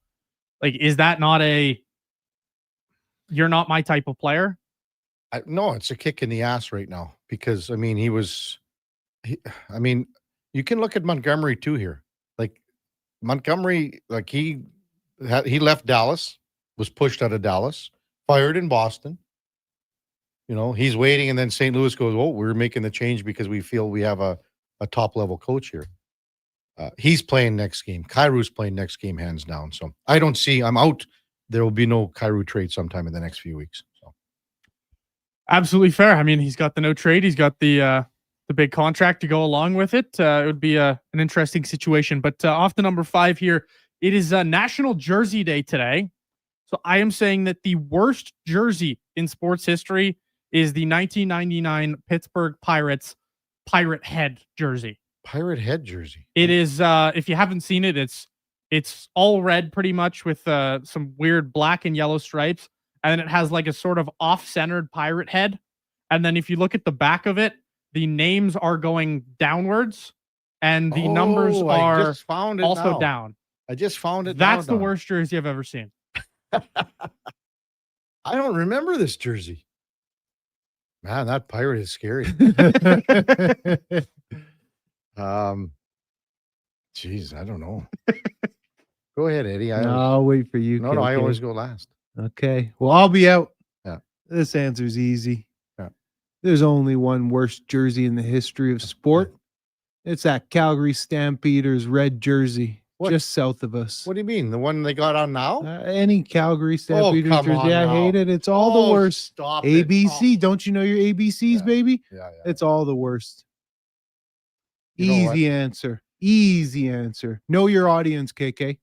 is that not you're not my type of player? No, it's a kick in the ass right now because, I mean, you can look at Montgomery too here. Montgomery, he left Dallas, was pushed out of Dallas, fired in Boston. He's waiting, and then St. Louis goes, "Oh, we're making the change because we feel we have a top-level coach here." He's playing next game. Kyrou's playing next game, hands down. So I'm out. There will be no Kyrou trade sometime in the next few weeks. So. Absolutely fair. I mean, he's got the no trade. He's got the big contract to go along with it. It would be an interesting situation. But off to number 5 here. It is National Jersey Day today. So I am saying that the worst jersey in sports history is the 1999 Pittsburgh Pirates Pirate Head jersey. Pirate Head jersey. It is, if you haven't seen it, it's all red pretty much with some weird black and yellow stripes. And then it has a sort of off-centered pirate head. And then if you look at the back of it, the names are going downwards. and the numbers I are just found it also now. down. I just found it. That's now, the Don. worst jersey I've ever seen. I don't remember this jersey. Man, that pirate is scary. Geez, I don't know. Go ahead, Eddie. I'll wait for you. No, I KK. always go last. Okay. Well, I'll be out. Yeah. This answer's easy. Yeah. There's only one worst jersey in the history of sport. It's that Calgary Stampeders red jersey just south of us. What do you mean? The one they got on now? Any Calgary Stampeders come jersey, on I now. hate it. It's all the worst. Stop it. ABC. Don't you know your ABCs, baby? Yeah. It's all the worst. You know what? Easy answer. Easy answer. Know your audience, KK.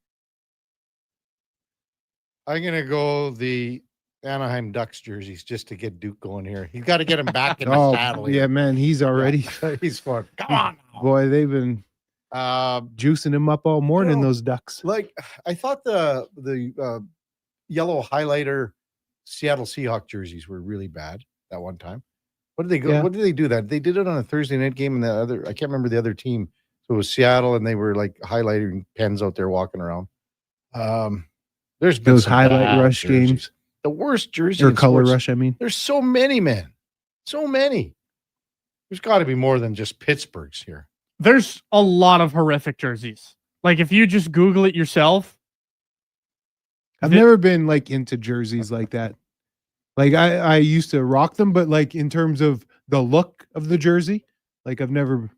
I'm going to go the Anaheim Ducks jerseys just to get Duke going here. He's got to get him back in the saddle. Yeah, man, he's already. He's fun. Come on. Boy, they've been juicing him up all morning, those Ducks. Like, I thought the yellow highlighter Seattle Seahawks jerseys were really bad that one time. What did they go? Yeah. What did they do that? They did it on a Thursday night game, and the other, I can't remember the other team. So it was Seattle, and they were like highlighting pens out there walking around. There's been Those some highlight bad rush jerseys. games. The worst jersey Or in color sports. rush, I mean. There's so many, man. So many. There's got to be more than just Pittsburgh's here. There's a lot of horrific jerseys. Like if you just Google it yourself. I've never been like into jerseys like that. Like I used to rock them, but like in terms of the look of the jersey, like I've never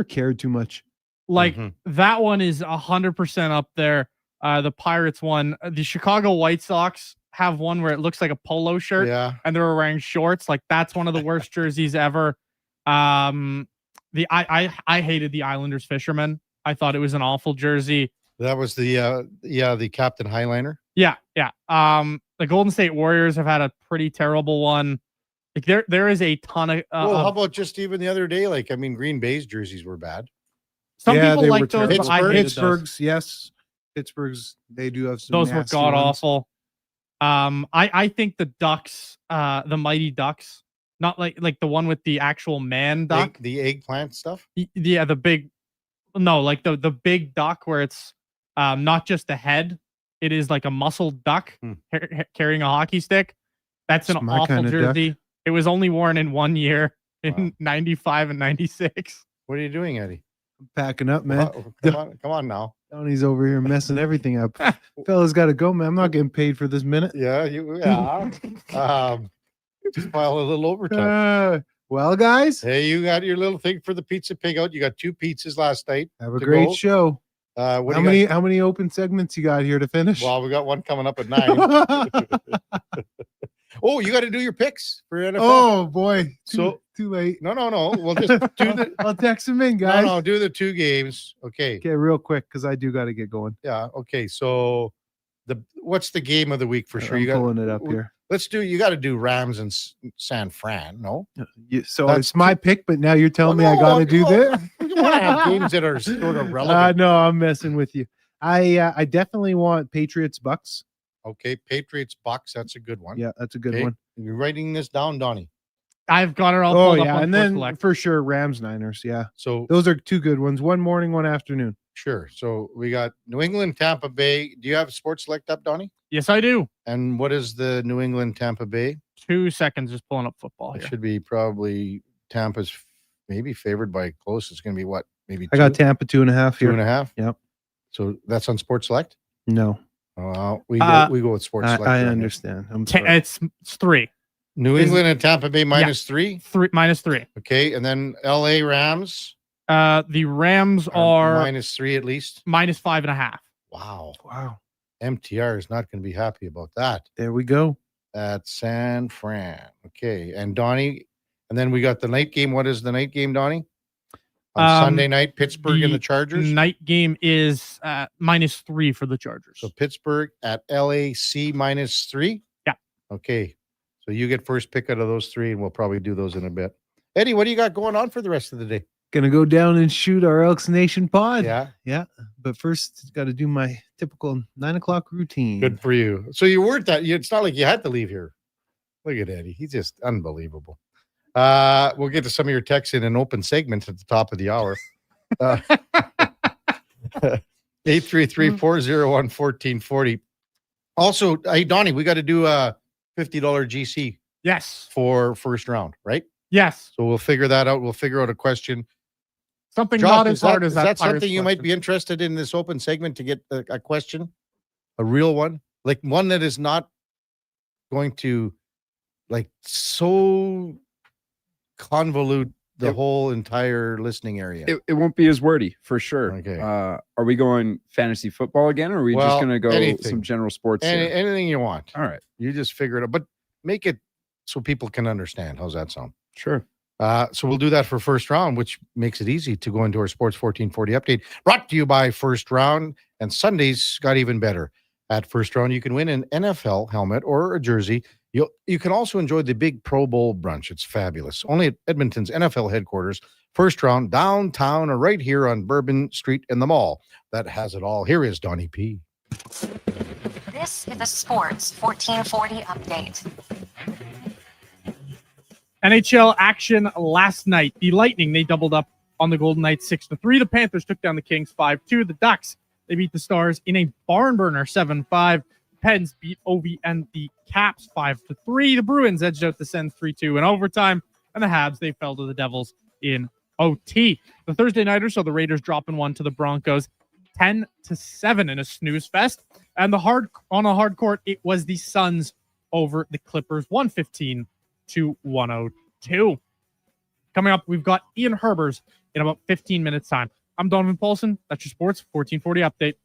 cared too much. Like that one is 100% up there. The Pirates one, the Chicago White Sox have one where it looks like a polo shirt, and they're wearing shorts. Like that's one of the worst jerseys ever. I hated the Islanders fisherman. I thought it was an awful jersey. That was the Captain Highliner. Yeah. The Golden State Warriors have had a pretty terrible one. Like there is a ton of. Well, how about just even the other day? Like, I mean, Green Bay's jerseys were bad. Some people they like were those, but I terrible. hated Pittsburgh's, yes. Pittsburgh's, they do have some. Those were nasty god ones. awful. I think the Ducks, the Mighty Ducks, not like the one with the actual man duck. The eggplant stuff. Yeah, the big, no, like the big duck where it's not just the head, it is like a muscled duck carrying a hockey stick. That's an It's my awful kind of duck. jersey. It was only worn in 1 year in 95 and 96. What are you doing, Eddie? I'm packing up, man. Come on now. Tony's over here messing everything up. Fellas got to go, man. I'm not getting paid for this minute. Yeah. Just file a little overtime. Well, guys. Hey, you got your little thing for the pizza pig out. You got 2 pizzas last night. Have a to great go. show. How How many open segments you got here to finish? Well, we got one coming up at 9. Oh, you got to do your picks for NFL. Oh boy, So too late. No. We'll just do the. I'll text him in, guys. No, do the 2 games. Okay. Okay, real quick because I do got to get going. Yeah. Okay. So what's the game of the week for sure? I'm You got pulling it up here. Let's do. You got to do Rams and San Fran. No. So That's it's my pick, but now you're telling me I got to do this. You want to have games that are sort of relevant. No, I'm messing with you. I definitely want Patriots Bucks. Okay, Patriots Bucks. That's a good one. Yeah, that's a good Okay, one. You're writing this down, Donnie. I've got it all Oh pulled up yeah, on and then Select. for sure Rams Niners. Yeah, So those are 2 good ones. One morning, one afternoon. sure. So we got New England, Tampa Bay. Do you have Sports Select up, Donnie? Yes, I do. And what is the New England, Tampa Bay? 2 seconds, just pulling up football It here. should be probably Tampa's maybe favored by close. It's going to be what? Maybe I got Tampa 2.5 here. 2.5. Yep. So that's on Sports Select. No, We go with Sports Select. I right now. understand. I'm sorry. It's 3. New England and Tampa Bay -3. 3. Okay, and then LA Rams The Rams are -3 at least. -5.5. Wow. MTR is not going to be happy about that. There we go. At San Fran. Okay, and Donnie, and then we got the night game. What is the night game, Donnie? On Sunday night, Pittsburgh and the Chargers. Night game is -3 for the Chargers. So Pittsburgh at LAC -3. Yeah. Okay. So you get first pick out of those 3, and we'll probably do those in a bit. Eddie, what do you got going on for the rest of the day? Gonna go down and shoot our Elks Nation pod. Yeah. But first, got to do my typical 9 o'clock routine. Good for you. So you weren't that. It's not like you had to leave here. Look at Eddie. He's just unbelievable. We'll get to some of your texts in an open segment at the top of the hour. 833-401-1440. Also, hey, Donnie, we got to do a $50 GC. Yes. For first round, right? Yes. So we'll figure that out. We'll figure out a question. Something Josh, not as hard as is that. that Pirates something you might question. be interested in this open segment to get a question? A real one? Like one that is not going to like so convolute the whole entire listening area. It won't be as wordy for sure. Okay. Are we going fantasy football again, or are we just going to go some general sports? Anything you want. All right. You just figure it out, but make it so people can understand. How's that sound? Sure. So we'll do that for first round, which makes it easy to go into our Sports 1440 update. Brought to you by First Round, and Sundays got even better. At First Round, you can win an NFL helmet or a jersey. You can also enjoy the big Pro Bowl brunch. It's fabulous. Only at Edmonton's NFL headquarters. First Round, downtown, or right here on Bourbon Street in the mall. That has it all. Here is Donnie P. This is the Sports 1440 update. NHL action last night. The Lightning, they doubled up on the Golden Knights 6-3. The Panthers took down the Kings 5-2. The Ducks, they beat the Stars in a barn burner 7-5. Pens beat Ovi and the Caps 5-3. The Bruins edged out the Sens 3-2 in overtime. And the Habs, they fell to the Devils in OT. The Thursday Nighters saw the Raiders dropping one to the Broncos 10-7 in a snooze fest. And on a hard court, it was the Suns over the Clippers 115-102. Coming up, we've got Ian Herbers in about 15 minutes time. I'm Donovan Paulson. That's your Sports 1440 update.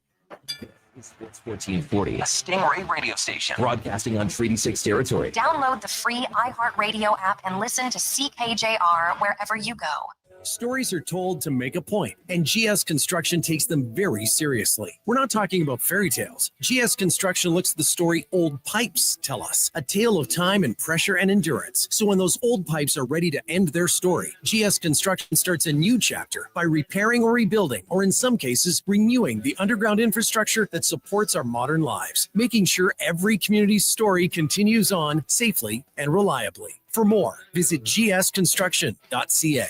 Sports 1440, a Stingray radio station broadcasting on Treaty 6 territory. Download the free iHeartRadio app and listen to CKJR wherever you go. Stories are told to make a point, and GS Construction takes them very seriously. We're not talking about fairy tales. GS Construction looks at the story old pipes tell us, a tale of time and pressure and endurance. So when those old pipes are ready to end their story, GS Construction starts a new chapter by repairing or rebuilding, or in some cases, renewing the underground infrastructure that supports our modern lives, making sure every community's story continues on safely and reliably. For more, visit gsconstruction.ca.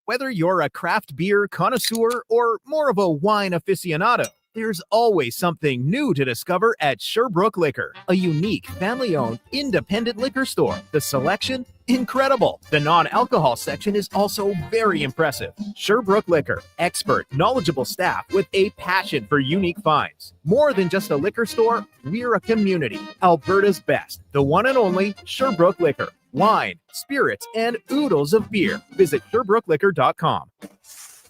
Whether you're a craft beer connoisseur or more of a wine aficionado, there's always something new to discover at Sherbrooke Liquor, a unique, family-owned, independent liquor store. The selection? Incredible. The non-alcohol section is also very impressive. Sherbrooke Liquor, expert, knowledgeable staff with a passion for unique finds. More than just a liquor store, we're a community. Alberta's best, the one and only Sherbrooke Liquor. Wine, spirits, and oodles of beer. Visit SherbrookeLiquor.com.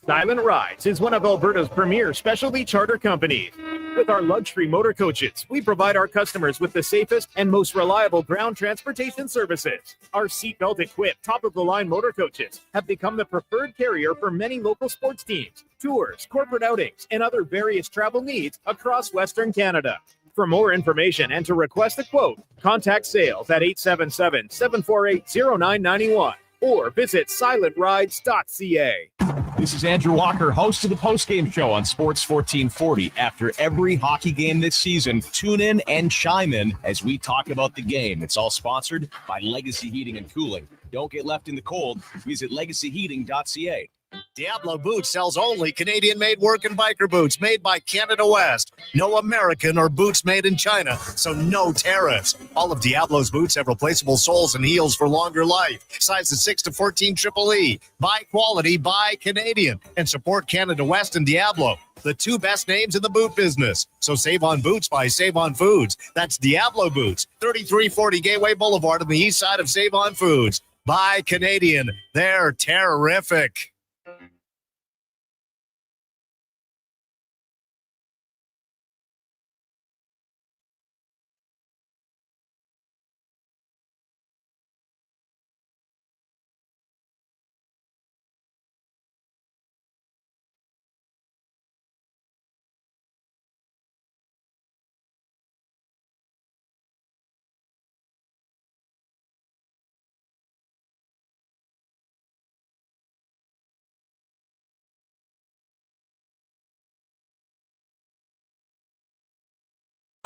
Silent Rides is one of Alberta's premier specialty charter companies. With our luxury motor coaches, we provide our customers with the safest and most reliable ground transportation services. Our seatbelt equipped, top-of-the-line motor coaches have become the preferred carrier for many local sports teams, tours, corporate outings, and other various travel needs across Western Canada. For more information and to request a quote, contact sales at 877-748-0991 or visit silentrides.ca. This is Andrew Walker, host of the postgame show on Sports 1440. After every hockey game this season, tune in and chime in as we talk about the game. It's all sponsored by Legacy Heating and Cooling. Don't get left in the cold. Visit legacyheating.ca. Diablo Boots sells only Canadian-made work and biker boots made by Canada West. No American or boots made in China, so no tariffs. All of Diablo's boots have replaceable soles and heels for longer life. Sizes 6 to 14 triple E. Buy quality, buy Canadian. And support Canada West and Diablo, the two best names in the boot business. So save on boots by Save On Foods. That's Diablo Boots, 3340 Gateway Boulevard on the east side of Save On Foods. Buy Canadian. They're terrific.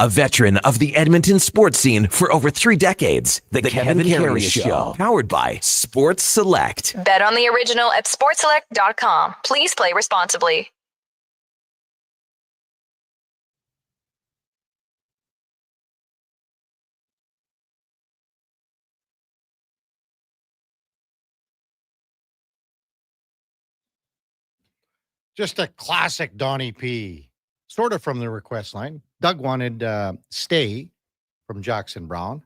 A veteran of the Edmonton sports scene for over 3 decades, the Kevin Karius Show, powered by Sports Select. Bet on the original at sportselect.com. Please play responsibly. Just a classic Donnie P. Sort of from the request line. Doug wanted Stay from Jackson Brown,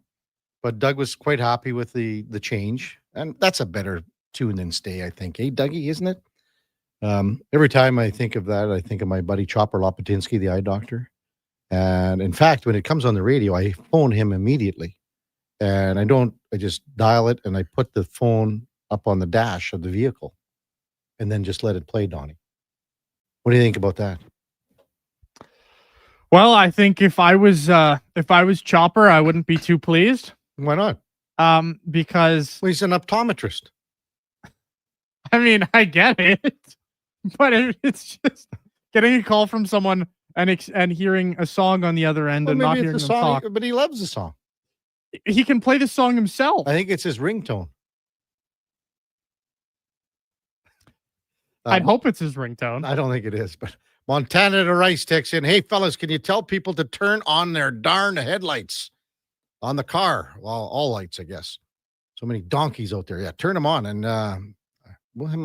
but Doug was quite happy with the change. And that's a better tune than Stay, I think. Hey, Dougie, isn't it? Every time I think of that, I think of my buddy Chopper Lopatinsky, the eye doctor. And in fact, when it comes on the radio, I phone him immediately. And I just dial it and I put the phone up on the dash of the vehicle and then just let it play, Donnie. What do you think about that? Well, I think if I was Chopper, I wouldn't be too pleased. Why not? Because he's an optometrist. I mean, I get it, but it's just getting a call from someone and hearing a song on the other end and not hearing them talk. But he loves the song. He can play the song himself. I think it's his ringtone. I'd hope it's his ringtone. I don't think it is, but Montana to Rice texts in, hey, fellas, can you tell people to turn on their darn headlights on the car? Well, all lights, I guess. So many donkeys out there. Yeah, turn them on. And we'll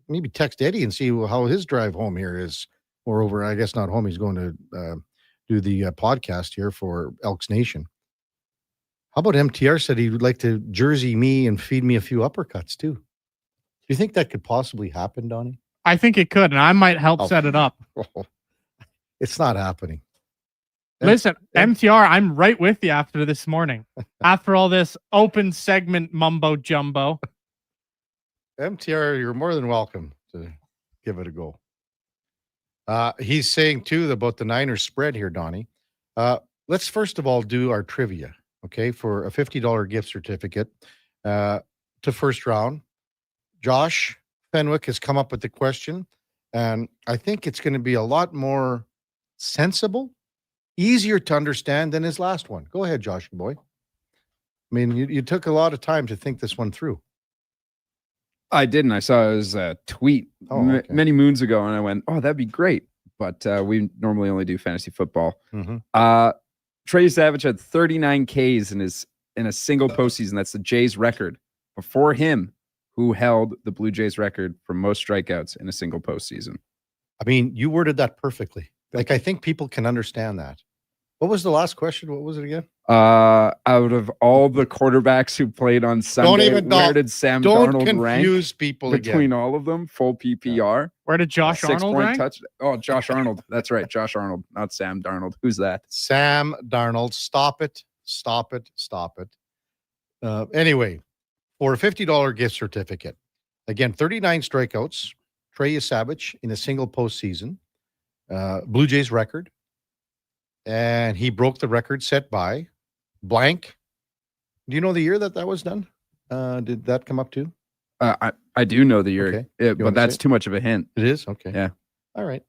maybe text Eddie and see how his drive home here is. Moreover, I guess not home. He's going to do the podcast here for Elks Nation. How about MTR said he would like to jersey me and feed me a few uppercuts, too. Do you think that could possibly happen, Donnie? I think it could, and I might help set it up. It's not happening. Listen, MTR, I'm right with you after this morning. After all this open segment mumbo jumbo. MTR, you're more than welcome to give it a go. He's saying, too, about the Niners spread here, Donnie. Let's first of all do our trivia, okay, for a $50 gift certificate to first round. Josh Fenwick has come up with the question, and I think it's going to be a lot more sensible, easier to understand than his last one. Go ahead, Josh, boy. I mean, you took a lot of time to think this one through. I didn't. I saw his tweet many moons ago, and I went, oh, that'd be great. But we normally only do fantasy football. Mm-hmm. Trey Savage had 39 Ks in a single postseason. That's the Jays record. Before him, who held the Blue Jays record for most strikeouts in a single postseason? I mean, you worded that perfectly. Like, I think people can understand that. What was the last question? What was it again? Out of all the quarterbacks who played on Sunday, where did Sam Darnold rank? Confuse people between all of them, full PPR. Where did Josh Arnold rank? Oh, Josh Arnold. That's right, Josh Arnold, not Sam Darnold. Who's that? Sam Darnold. Stop it. Stop it. Stop it. Anyway, for a $50 gift certificate, again, 39 strikeouts, Trey Savage in a single postseason, Blue Jays record. And he broke the record set by blank. Do you know the year that was done? Did that come up too? I do know the year, Okay. but that's too much of a hint. It is? Okay. Yeah. All right.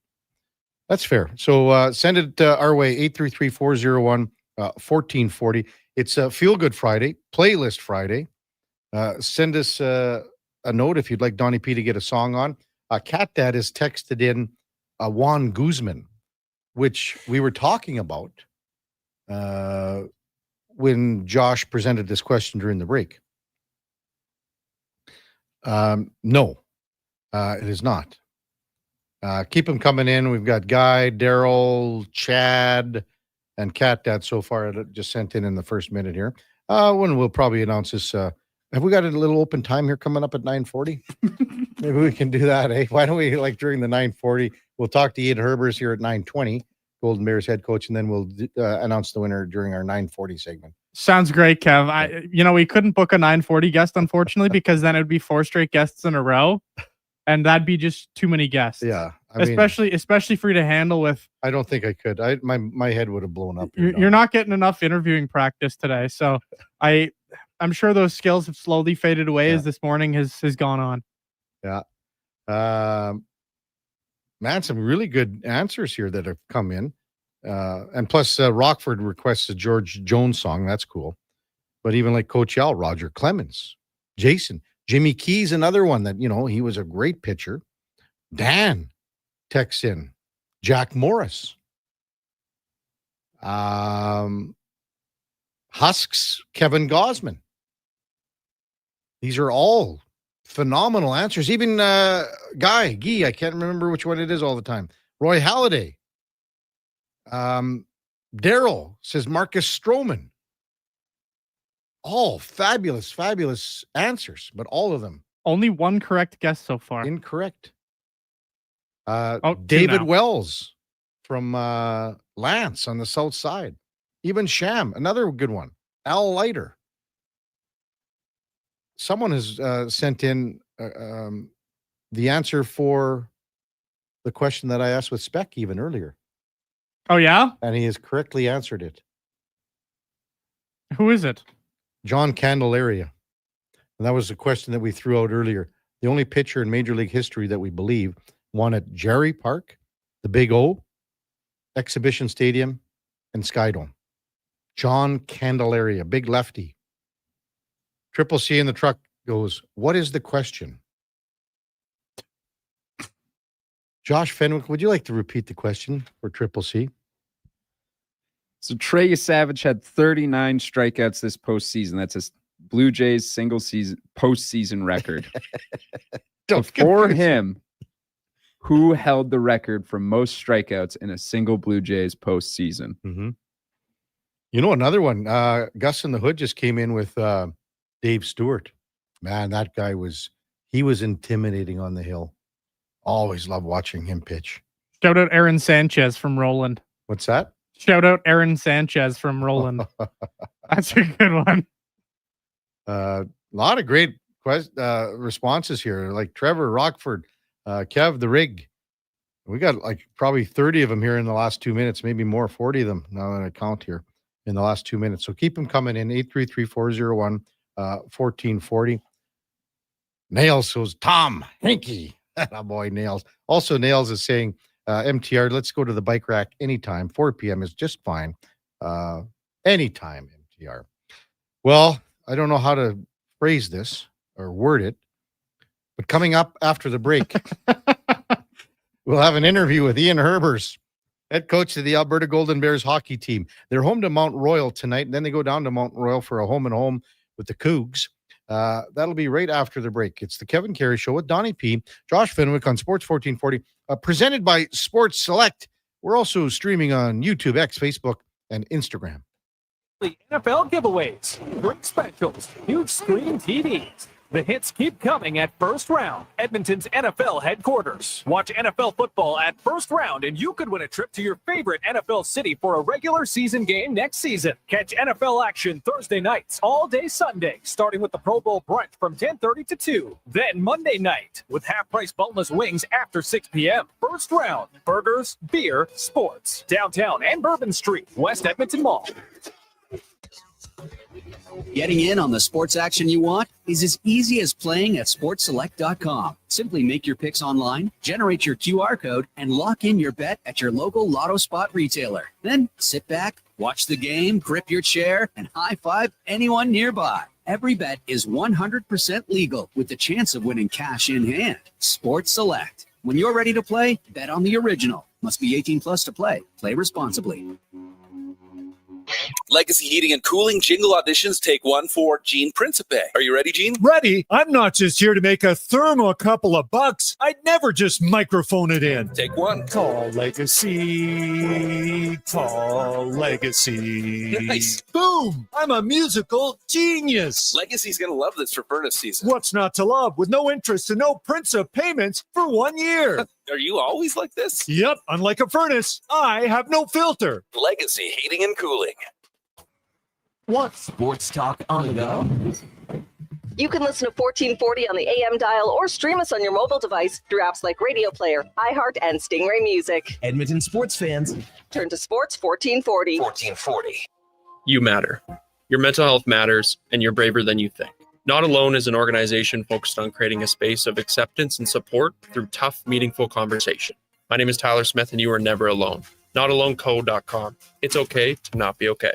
That's fair. So send it our way, 833-401-1440. It's a Feel Good Friday, Playlist Friday. Send us a note if you'd like Donnie P to get a song on. Cat Dad has texted in Juan Guzman, which we were talking about when Josh presented this question during the break. No, it is not. Keep them coming in. We've got Guy, Daryl, Chad, and Cat Dad so far that just sent in the first minute here. When we'll probably announce this. Have we got a little open time here coming up at 9:40? Maybe we can do that, eh? Why don't we, like, during the 9:40, we'll talk to Ian Herbers here at 9:20, Golden Bears head coach, and then we'll announce the winner during our 9:40 segment. Sounds great, Kev. We couldn't book a 9:40 guest, unfortunately, because then it would be 4 straight guests in a row, and that'd be just too many guests. Yeah, especially for you to handle with. I don't think I could. My head would have blown up. You're not getting enough interviewing practice today, so I'm sure those skills have slowly faded away as this morning has gone on. Yeah. Man, some really good answers here that have come in. And plus, Rockford requests a George Jones song. That's cool. But even like Coach Al, Roger Clemens, Jason, Jimmy Keys, another one that, he was a great pitcher. Dan texts in. Jack Morris. Husks, Kevin Gosman. These are all phenomenal answers. Even Guy, I can't remember which one it is all the time. Roy Halladay. Daryl says Marcus Stroman. All fabulous, fabulous answers, but all of them. Only one correct guess so far. Incorrect. David Wells from Lance on the south side. Even Sham, another good one. Al Leiter. Someone has sent in the answer for the question that I asked with Speck even earlier. Oh, yeah? And he has correctly answered it. Who is it? John Candelaria. And that was the question that we threw out earlier. The only pitcher in Major League history that we believe won at Jerry Park, the Big O, Exhibition Stadium, and Skydome. John Candelaria, big lefty. Triple C in the truck goes, what is the question? Josh Fenwick, would you like to repeat the question for Triple C? So Trey Savage had 39 strikeouts this postseason. That's a Blue Jays single season postseason record. Before him, who held the record for most strikeouts in a single Blue Jays postseason? Mm-hmm. Another one. Gus in the Hood just came in with Dave Stewart. Man, that guy was intimidating on the hill. Always love watching him pitch. Shout out Aaron Sanchez from Roland. What's that? Shout out Aaron Sanchez from Roland. That's a good one. A lot of great responses here, like Trevor, Rockford, Kev, the Rig. We got like probably 30 of them here in the last 2 minutes, maybe more, 40 of them now that I count here in the last 2 minutes. So keep them coming in, 833-401-1440. Nails goes, Tom Hinkie. Oh boy, Nails. Also, Nails is saying, MTR, let's go to the bike rack anytime. 4 p.m. is just fine. Anytime, MTR. Well, I don't know how to phrase this or word it, but coming up after the break, we'll have an interview with Ian Herbers, head coach of the Alberta Golden Bears hockey team. They're home to Mount Royal tonight, and then they go down to Mount Royal for a home-and-home with the Cougs. That'll be right after the break. It's the Kevin Carey Show with Donnie P, Josh Fenwick on Sports 1440, presented by Sports Select. We're also streaming on YouTube, X, Facebook, and Instagram. The NFL giveaways, drink specials, huge screen TVs. The hits keep coming at First Round, Edmonton's NFL headquarters. Watch NFL football at First Round, and you could win a trip to your favorite NFL city for a regular season game next season. Catch NFL action Thursday nights, all day Sunday, starting with the Pro Bowl brunch from 10:30 to 2. Then Monday night with half-price boneless wings after 6 p.m. First Round, burgers, beer, sports. Downtown and Bourbon Street, West Edmonton Mall. Getting in on the sports action you want is as easy as playing at sportselect.com. Simply make your picks online, generate your QR code, and lock in your bet at your local Lotto Spot retailer. Then sit back, watch the game, grip your chair, and high-five anyone nearby. Every bet is 100% legal with the chance of winning cash in hand. Sports Select. When you're ready to play, bet on the original. Must be 18 plus to play. Play responsibly. Legacy Heating and Cooling jingle auditions, take one for Gene Principe. Are you ready, Gene? Ready. I'm not just here to make a thermo a couple of bucks. I'd never just microphone it in. Take one. Tall Legacy, tall Legacy. Nice. Boom! I'm a musical genius. Legacy's going to love this for furnace season. What's not to love with no interest and no Principe payments for 1 year? Are you always like this? Yep. Unlike a furnace, I have no filter. Legacy Heating and Cooling. Want sports talk on the go? You can listen to 1440 on the AM dial or stream us on your mobile device through apps like Radio Player, iHeart, and Stingray Music. Edmonton sports fans, turn to Sports 1440. 1440. You matter. Your mental health matters, and you're braver than you think. Not Alone is an organization focused on creating a space of acceptance and support through tough, meaningful conversation. My name is Tyler Smith, and you are never alone. NotAloneCo.com. It's okay to not be okay.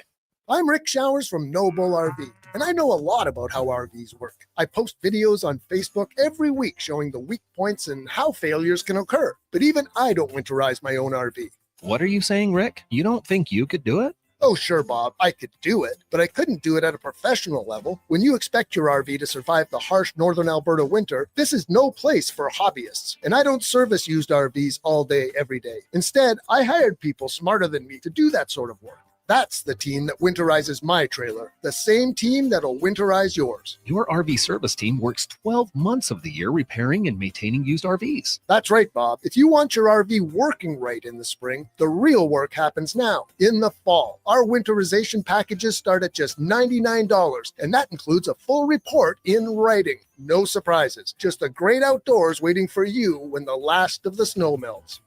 I'm Rick Showers from No Bull RV, and I know a lot about how RVs work. I post videos on Facebook every week showing the weak points and how failures can occur. But even I don't winterize my own RV. What are you saying, Rick? You don't think you could do it? Oh, sure, Bob, I could do it, but I couldn't do it at a professional level. When you expect your RV to survive the harsh northern Alberta winter, this is no place for hobbyists. And I don't service used RVs all day, every day. Instead, I hired people smarter than me to do that sort of work. That's the team that winterizes my trailer, the same team that'll winterize yours. Your RV service team works 12 months of the year repairing and maintaining used RVs. That's right, Bob. If you want your RV working right in the spring, the real work happens now, in the fall. Our winterization packages start at just $99, and that includes a full report in writing. No surprises, just the great outdoors waiting for you when the last of the snow melts.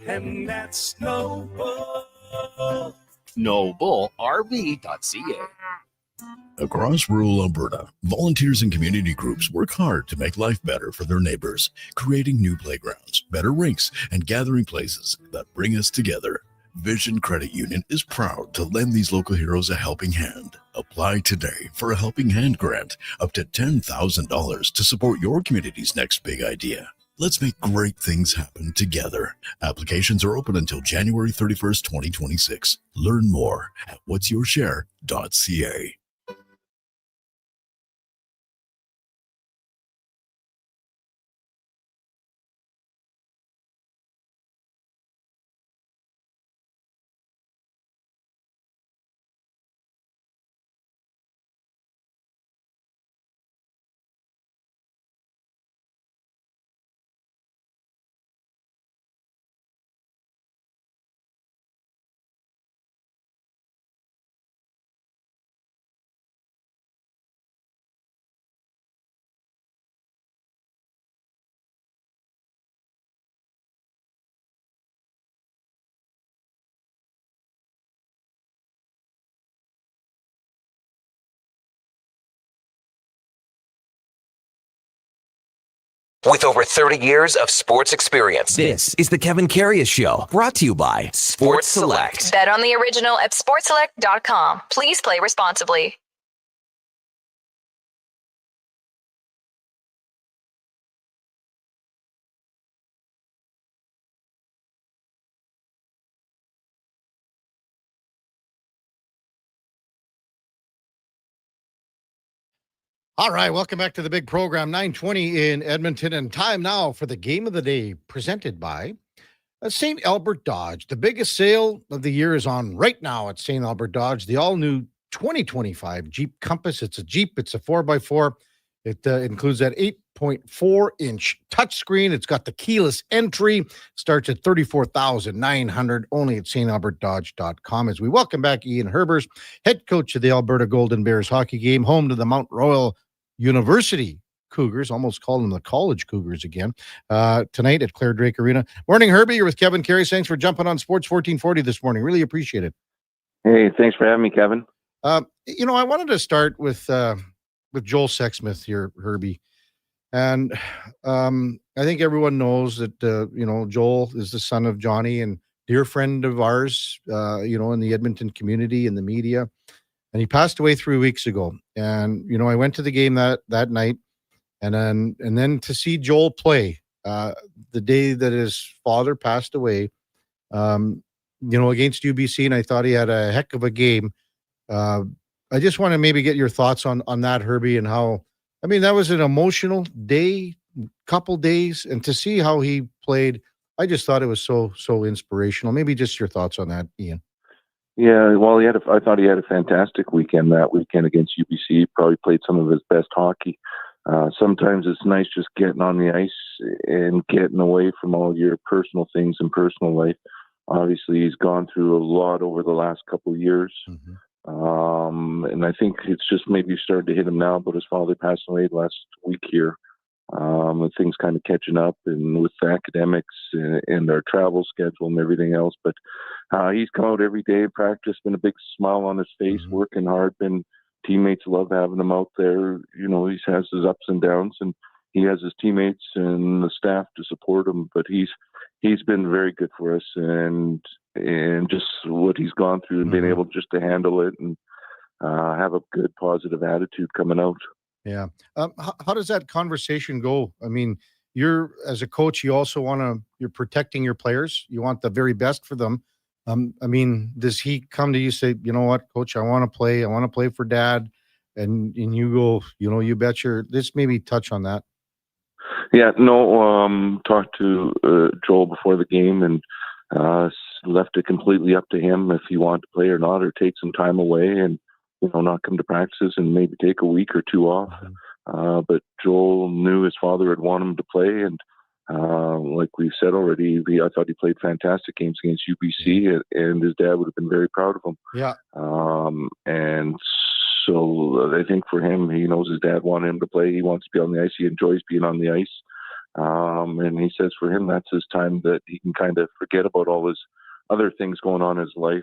And that's No Bull. NoBullRV.ca. Across rural Alberta, volunteers and community groups work hard to make life better for their neighbors, creating new playgrounds, better rinks, and gathering places that bring us together. Vision Credit Union is proud to lend these local heroes a helping hand. Apply today for a Helping Hand grant up to $10,000 to support your community's next big idea. Let's make great things happen together. Applications are open until January 31st, 2026. Learn more at whatsyourshare.ca. With over 30 years of sports experience, this is the Kevin Karius Show, brought to you by Sports Select. Bet on the original at sportselect.com. Please play responsibly. All right, welcome back to the big program, 9:20 in Edmonton, and time now for the game of the day, presented by St. Albert Dodge. The biggest sale of the year is on right now at St. Albert Dodge, the all-new 2025 Jeep Compass. It's a Jeep. It's a 4x4. It includes that 8.4-inch touchscreen. It's got the keyless entry. Starts at $34,900 only at stalbertdodge.com. As we welcome back Ian Herbers, head coach of the Alberta Golden Bears hockey game, home to the Mount Royal University Cougars. Almost called them the college Cougars again. Tonight at Claire Drake Arena. Morning, Herbie. You're with Kevin Karius. Thanks for jumping on Sports 1440 this morning. Really appreciate it. Hey, thanks for having me, Kevin. I wanted to start with Joel Sexsmith here, Herbie. And I think everyone knows that, Joel is the son of Johnny and dear friend of ours, in the Edmonton community and the media. And he passed away 3 weeks ago. And, I went to the game that night and then to see Joel play the day that his father passed away, against UBC. And I thought he had a heck of a game. I just want to maybe get your thoughts on that, Herbie, and how, that was an emotional day, couple days, and to see how he played, I just thought it was so inspirational. Maybe just your thoughts on that, Ian. Yeah, well, I thought he had a fantastic weekend that weekend against UBC. He probably played some of his best hockey. Sometimes it's nice just getting on the ice and getting away from all your personal things and personal life. Obviously, he's gone through a lot over the last couple of years. Mm-hmm. And I think it's just maybe started to hit him now, but his father passed away last week here. With things kind of catching up and with the academics and our travel schedule and everything else. But he's come out every day, practice, been a big smile on his face, working hard, teammates love having him out there. He has his ups and downs, and he has his teammates and the staff to support him, but he's he's been very good for us, and just what he's gone through and being able just to handle it and have a good positive attitude coming out. Yeah. How does that conversation go? I mean, you're as a coach, you also you're protecting your players. You want the very best for them. I mean, does he come to you say, you know what, coach, I want to play. I want to play for dad. And you go, you bet let's maybe touch on that. Yeah, no, talked to Joel before the game and left it completely up to him if he wanted to play or not, or take some time away and, not come to practices and maybe take a week or two off. But Joel knew his father would want him to play. And like we've said already, I thought he played fantastic games against UBC, and his dad would have been very proud of him. Yeah. And so I think for him, he knows his dad wanted him to play. He wants to be on the ice. He enjoys being on the ice. And he says for him, that's his time that he can kind of forget about all his other things going on in his life,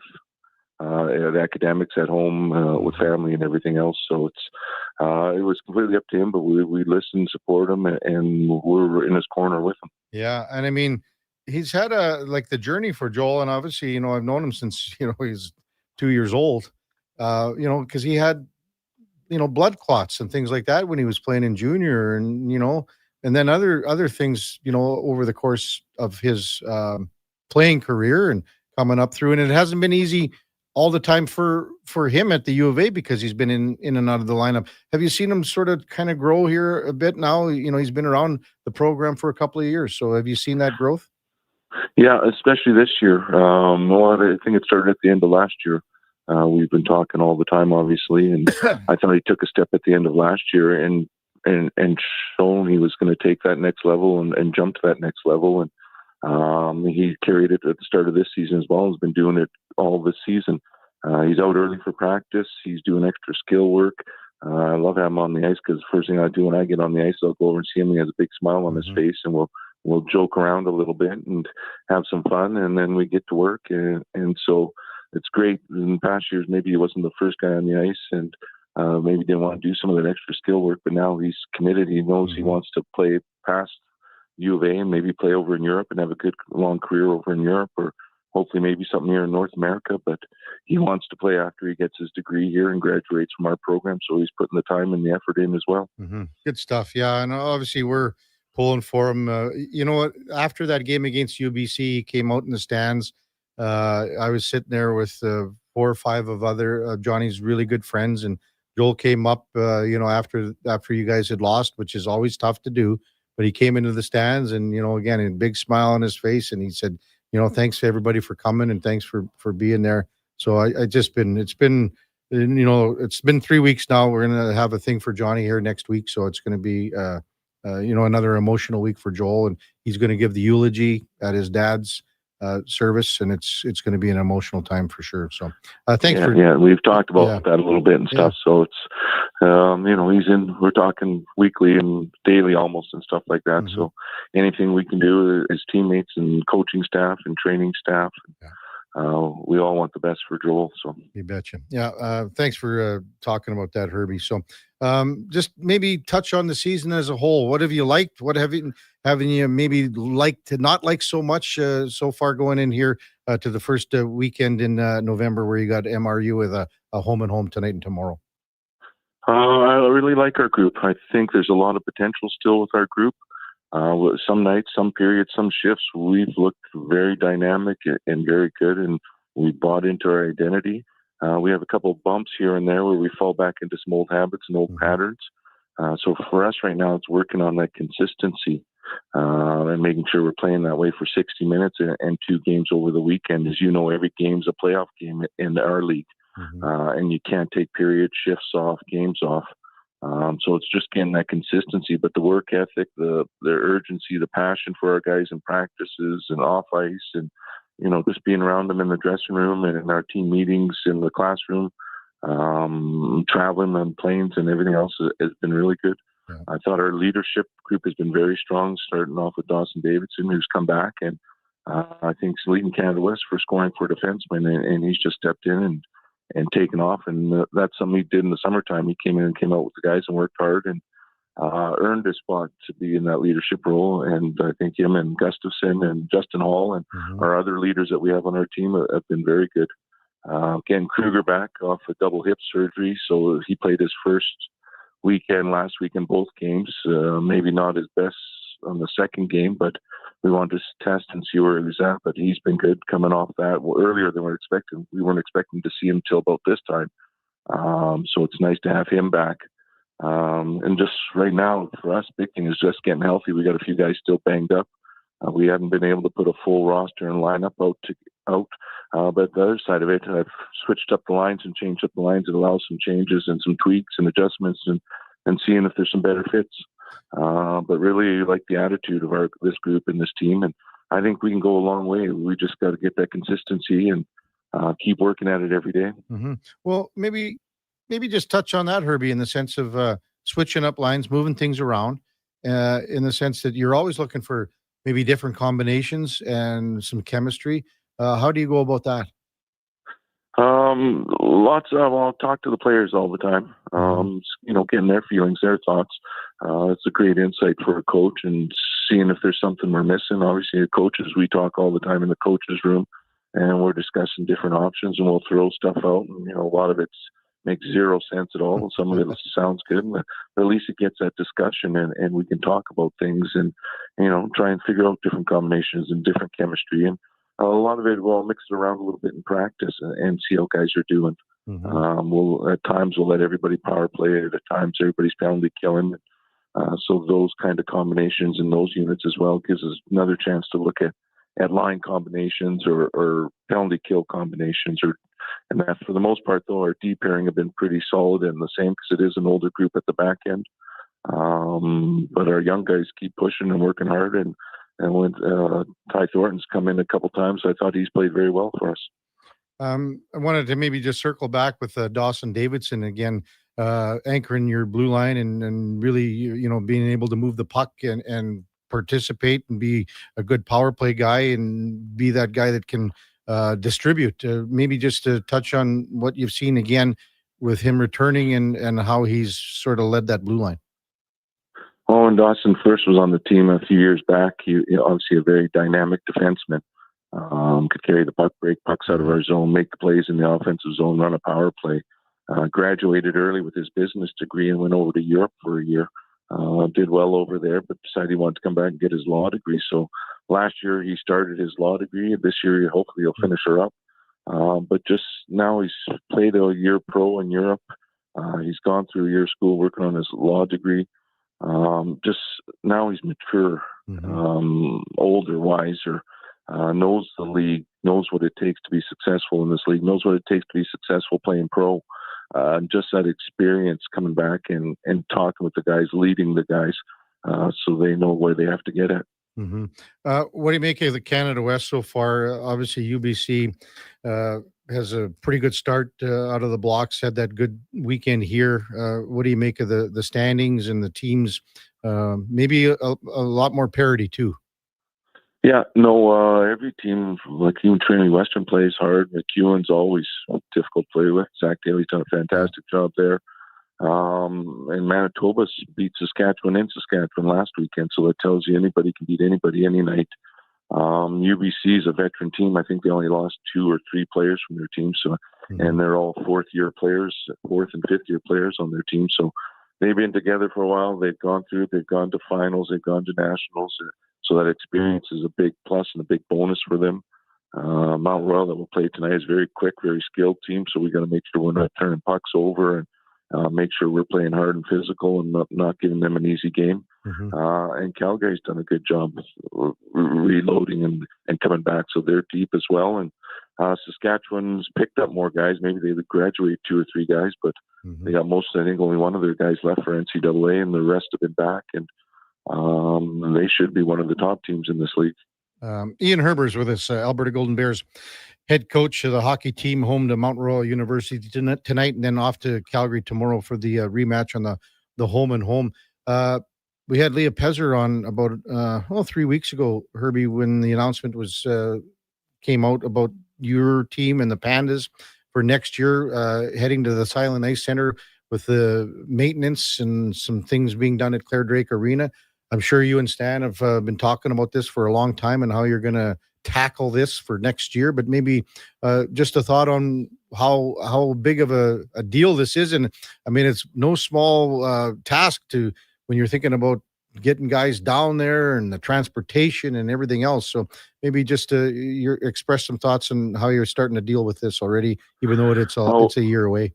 at academics, at home, with family and everything else. So it was completely up to him, but we listened, support him, and we're in his corner with him. Yeah. And I mean, he's had the journey for Joel. And obviously, I've known him since, he's 2 years old, because he had, blood clots and things like that when he was playing in junior, and, and then other things, over the course of his playing career and coming up through. And it hasn't been easy all the time for him at the U of A because he's been in and out of the lineup. Have you seen him sort of kind of grow here a bit now? He's been around the program for a couple of years. So have you seen that growth? Yeah, especially this year. I think it started at the end of last year. We've been talking all the time, obviously, and I thought he took a step at the end of last year and shown he was going to take that next level and jump to that next level. And he carried it at the start of this season as well. He's been doing it all this season. He's out early for practice. He's doing extra skill work. I love having him on the ice because the first thing I do when I get on the ice, I'll go over and see him. He has a big smile on his face, and we'll joke around a little bit and have some fun, and then we get to work. And so it's great. In past years, maybe he wasn't the first guy on the ice, and maybe didn't want to do some of that extra skill work, but now he's committed. He knows he wants to play past U of A and maybe play over in Europe and have a good long career over in Europe, or hopefully maybe something here in North America. But he wants to play after he gets his degree here and graduates from our program, so he's putting the time and the effort in as well. Mm-hmm. Good stuff. Yeah, and obviously we're pulling for him. After that game against UBC, he came out in the stands. I was sitting there with 4 or 5 of other Johnny's really good friends, and Joel came up, after you guys had lost, which is always tough to do. But he came into the stands and, again, a big smile on his face. And he said, thanks to everybody for coming and thanks for being there. So it's been 3 weeks now. We're going to have a thing for Johnny here next week. So it's going to be, another emotional week for Joel. And he's going to give the eulogy at his dad's service. And it's going to be an emotional time for sure. So thanks for. Yeah, we've talked about that a little bit and stuff. So it's, we're talking weekly and daily almost and stuff like that. Mm-hmm. So anything we can do as teammates and coaching staff and training staff, we all want the best for Joel. So you betcha. Yeah. Thanks for talking about that, Herbie. So just maybe touch on the season as a whole. What have you liked? What haven't you maybe liked to not like so much so far going in here to the first weekend in November where you got MRU with a home and home tonight and tomorrow? I really like our group. I think there's a lot of potential still with our group. Some nights, some periods, some shifts, we've looked very dynamic and very good, and we bought into our identity. We have a couple of bumps here and there where we fall back into some old habits and old patterns. So for us right now, it's working on that consistency and making sure we're playing that way for 60 minutes and 2 games over the weekend. As you know, every game's a playoff game in our league. And you can't take period shifts off, games off. So it's just getting that consistency, but the work ethic, the urgency, the passion for our guys in practices and off ice, and just being around them in the dressing room and in our team meetings in the classroom, traveling on planes and everything else has been really good. Yeah. I thought our leadership group has been very strong, starting off with Dawson Davidson, who's come back, and I think he's leading Canada West for scoring for defensemen, and he's just stepped in and taken off, and that's something he did in the summertime. He came in and came out with the guys and worked hard, and earned a spot to be in that leadership role. And I think him and Gustafson and Justin Hall and our other leaders that we have on our team have been very good. Getting Kruger back off a double hip surgery, so he played his first weekend last week in both games. Maybe not his best on the second game, but we wanted to test and see where he was at. But he's been good coming off that earlier than we were expecting. We weren't expecting to see him till about this time. So it's nice to have him back. And just right now, for us, big thing is just getting healthy. We got a few guys still banged up. We haven't been able to put a full roster and lineup out. But the other side of it, I've switched up the lines and changed up the lines. It allows some changes and some tweaks and adjustments and seeing if there's some better fits. But really like the attitude of this group and this team. And I think we can go a long way. We just got to get that consistency and keep working at it every day. Mm-hmm. Well, maybe just touch on that, Herbie, in the sense of switching up lines, moving things around, in the sense that you're always looking for maybe different combinations and some chemistry. How do you go about that? I'll talk to the players all the time. Getting their feelings, their thoughts. It's a great insight for a coach and seeing if there's something we're missing. Obviously, the coaches, we talk all the time in the coaches room and we're discussing different options and we'll throw stuff out. And, a lot of it makes zero sense at all. Some of it sounds good, but at least it gets that discussion and we can talk about things and, try and figure out different combinations and different chemistry. And a lot of it, we'll mix it around a little bit in practice and see how guys are doing. At times we'll let everybody power play. At times everybody's penalty killing. So those kind of combinations in those units as well gives us another chance to look at line combinations or penalty kill combinations. And that for the most part, though, our D pairing have been pretty solid and the same because it is an older group at the back end. But our young guys keep pushing and working hard. And when Ty Thornton's come in a couple times, I thought he's played very well for us. I wanted to maybe just circle back with Dawson Davidson again, anchoring your blue line and really, being able to move the puck and participate and be a good power play guy and be that guy that can distribute. Maybe just to touch on what you've seen again with him returning and how he's sort of led that blue line. Oh, and Dawson first was on the team a few years back. He obviously a very dynamic defenseman. Could carry the puck, break pucks out of our zone, make the plays in the offensive zone, run a power play. Graduated early with his business degree and went over to Europe for a year. Did well over there, but decided he wanted to come back and get his law degree. So last year he started his law degree. This year, hopefully he'll finish her up. But just now he's played a year pro in Europe. He's gone through a year of school working on his law degree. Just now he's mature, older, wiser, knows the league, knows what it takes to be successful in this league, knows what it takes to be successful playing pro. Just that experience coming back and talking with the guys, leading the guys, so they know where they have to get at. What do you make of the Canada West so far? Obviously, UBC has a pretty good start out of the blocks, had that good weekend here. What do you make of the standings and the teams? Maybe a lot more parity too. Yeah, no, every team, like even Trinity Western plays hard. McEwen's always difficult to play with. Zach Daly's done a fantastic job there. And Manitoba beat Saskatchewan in Saskatchewan last weekend, so that tells you anybody can beat anybody any night. UBC is a veteran team. I think they only lost 2 or 3 players from their team, so and they're all fourth and fifth year players on their team. So they've been together for a while. They've gone to finals, they've gone to nationals. So that experience is a big plus and a big bonus for them. Mount Royal that will play tonight is very quick, very skilled team. So we got to make sure we're not turning pucks over and make sure we're playing hard and physical and not giving them an easy game. And Calgary's done a good job reloading and coming back. So they're deep as well. And Saskatchewan's picked up more guys. Maybe they would graduate 2 or 3 guys, but they got I think only one of their guys left for NCAA and the rest have been back. And they should be one of the top teams in this league. Ian Herber's with us, Alberta Golden Bears head coach of the hockey team, home to Mount Royal University tonight, and then off to Calgary tomorrow for the rematch on the home and home. We had Leah Pezzer on about 3 weeks ago, Herbie, when the announcement came out about your team and the Pandas for next year, heading to the Silent Ice Center with the maintenance and some things being done at Claire Drake Arena. I'm sure you and Stan have been talking about this for a long time and how you're going to tackle this for next year, but maybe just a thought on how big of a deal this is. And I mean, it's no small task to when you're thinking about getting guys down there and the transportation and everything else. So maybe just you express some thoughts on how you're starting to deal with this already, even though it's a year away.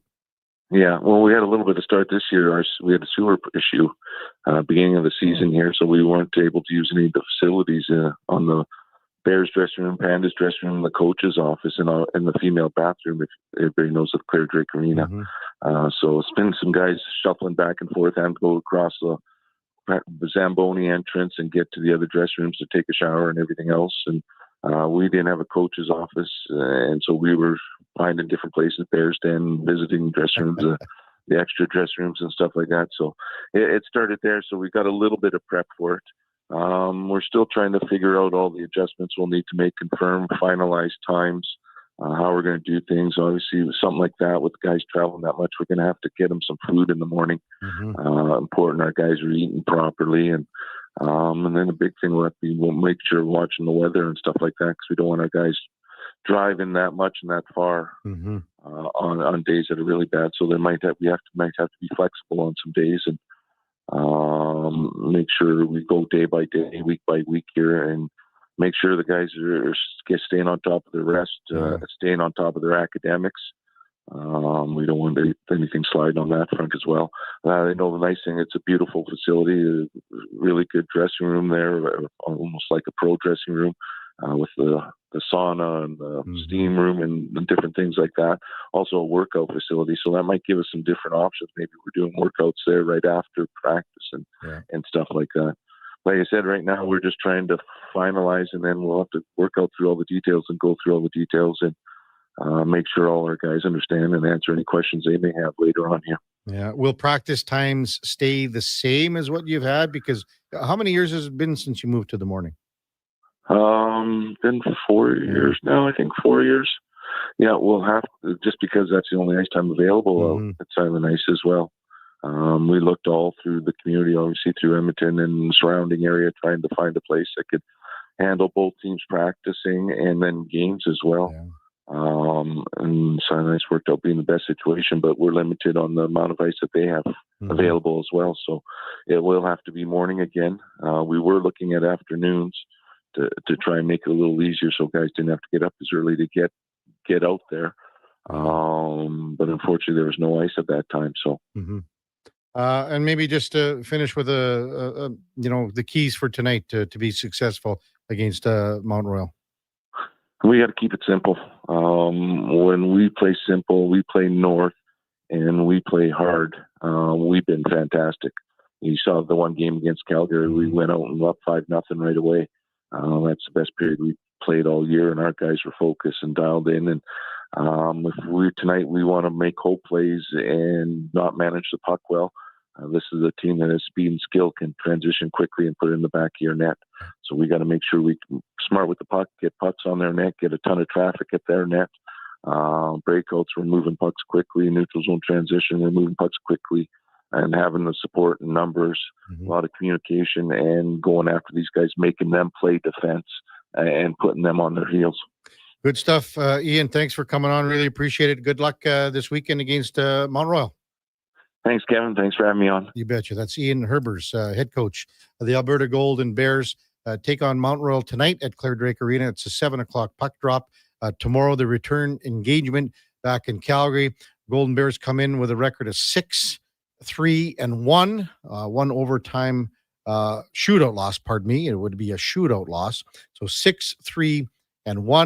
Yeah, well, we had a little bit of start this year. We had a sewer issue beginning of the season here, so we weren't able to use any of the facilities on the Bears dressing room, Pandas dressing room, the coach's office, and the female bathroom, if everybody knows of Claire Drake Arena. So it's been some guys shuffling back and forth and go across the Zamboni entrance and get to the other dressing rooms to take a shower and everything else. And we didn't have a coach's office, and so we were finding different places, Bears Den, visiting dressing rooms, the extra dressing rooms and stuff like that. So it started there. So we got a little bit of prep for it. We're still trying to figure out all the adjustments we'll need to make, confirm, finalize times, how we're going to do things. Obviously, with something like that, with guys traveling that much, we're going to have to get them some food in the morning. Important our guys are eating properly. And then the big thing we'll make sure we're watching the weather and stuff like that, because we don't want our guys driving that much and that far on days that are really bad. So there might have to be flexible on some days and make sure we go day by day, week by week here, and make sure the guys are staying on top of their rest, staying on top of their academics. We don't want anything sliding on that front as well. I know the nice thing, it's a beautiful facility, a really good dressing room there, almost like a pro dressing room, with the sauna and the steam room and different things like that. Also a workout facility, so that might give us some different options. Maybe we're doing workouts there right after practice and stuff like that. Like I said, right now we're just trying to finalize, and then we'll have to work out through all the details and go through all the details and make sure all our guys understand and answer any questions they may have later on here. Yeah. Will practice times stay the same as what you've had? Because how many years has it been since you moved to the morning? Been 4 years now, I think 4 years. Yeah, we'll have to, just because that's the only ice time available at Silent Ice as well. We looked all through the community, obviously through Edmonton and the surrounding area, trying to find a place that could handle both teams practicing and then games as well. And Silent Ice worked out being the best situation, but we're limited on the amount of ice that they have available as well. So it will have to be morning again. We were looking at afternoons to try and make it a little easier so guys didn't have to get up as early to get out there. But unfortunately, there was no ice at that time. So. And maybe just to finish with the keys for tonight to be successful against Mount Royal. We got to keep it simple. When we play simple, we play north, and we play hard. We've been fantastic. You saw the one game against Calgary. We went out and up 5-0 right away. That's the best period we played all year, and our guys were focused and dialed in. And tonight we want to make hope plays and not manage the puck well. This is a team that has speed and skill, can transition quickly and put it in the back of your net. So we got to make sure we can smart with the puck, get pucks on their net, get a ton of traffic at their net. Breakouts, we're moving pucks quickly. Neutral zone transition, we're moving pucks quickly. And having the support and numbers, a lot of communication, and going after these guys, making them play defense and putting them on their heels. Good stuff, Ian. Thanks for coming on. Really appreciate it. Good luck this weekend against Mount Royal. Thanks, Kevin. Thanks for having me on. You betcha. That's Ian Herbers, head coach of the Alberta Golden Bears. Take on Mount Royal tonight at Claire Drake Arena. It's a 7:00 puck drop. Tomorrow, the return engagement back in Calgary. Golden Bears come in with a record of 6-3-1, one overtime shootout loss. Pardon me. It would be a shootout loss. So 6-3-1.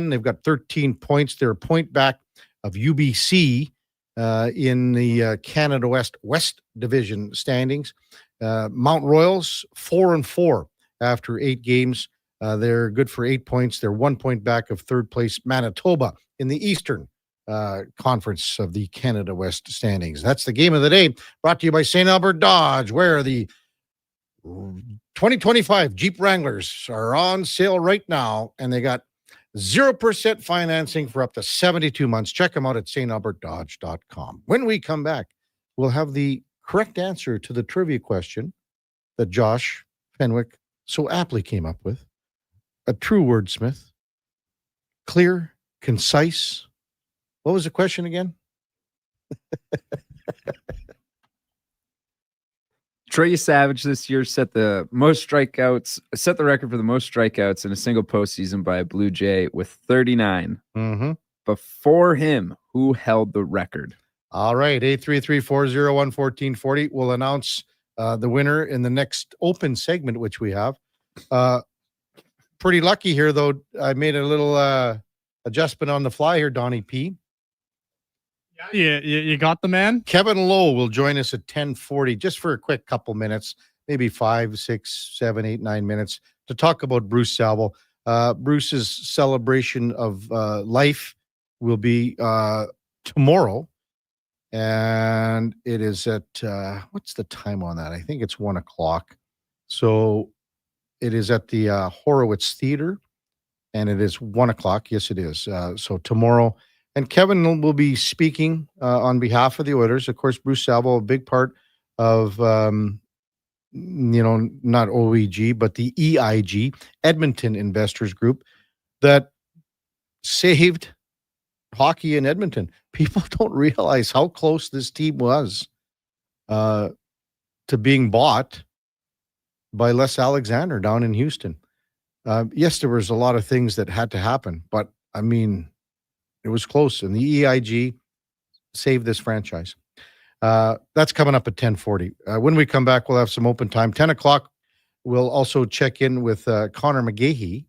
They've got 13 points. They're a point back of UBC in the Canada West Division standings. Mount Royals 4-4 after 8 games. They're good for 8 points. They're 1 point back of third place Manitoba in the Eastern Conference of the Canada West standings. That's the game of the day, brought to you by St. Albert Dodge, where the 2025 Jeep Wranglers are on sale right now, and they got 0% financing for up to 72 months. Check them out at stalbertdodge.com. When we come back, will have the correct answer to the trivia question that Josh Fenwick so aptly came up with. A true wordsmith, clear, concise. What was the question again? Trey Savage this year set the record for the most strikeouts in a single postseason by a Blue Jay with 39. Mm-hmm. Before him, who held the record? All right, 833-401-1440. We'll announce the winner in the next open segment, which we have. Pretty lucky here, though. I made a little adjustment on the fly here, Donnie P. Yeah, you got the man. Kevin Lowe will join us at 10:40, just for a quick couple minutes, maybe 5, 6, 7, 8, 9 minutes, to talk about Bruce Salvo. Bruce's celebration of life will be tomorrow, and it is at what's the time on that? I think it's 1:00. So it is at the Horowitz Theater, and it is 1:00. Yes, it is. So tomorrow. And Kevin will be speaking on behalf of the Oilers. Of course, Bruce Salvo, a big part of, not OEG, but the EIG, Edmonton Investors Group, that saved hockey in Edmonton. People don't realize how close this team was to being bought by Les Alexander down in Houston. Yes, there was a lot of things that had to happen, but I mean, it was close, and the EIG saved this franchise. That's coming up at 10:40. When we come back, we'll have some open time. 10:00, we'll also check in with Connor McGahey.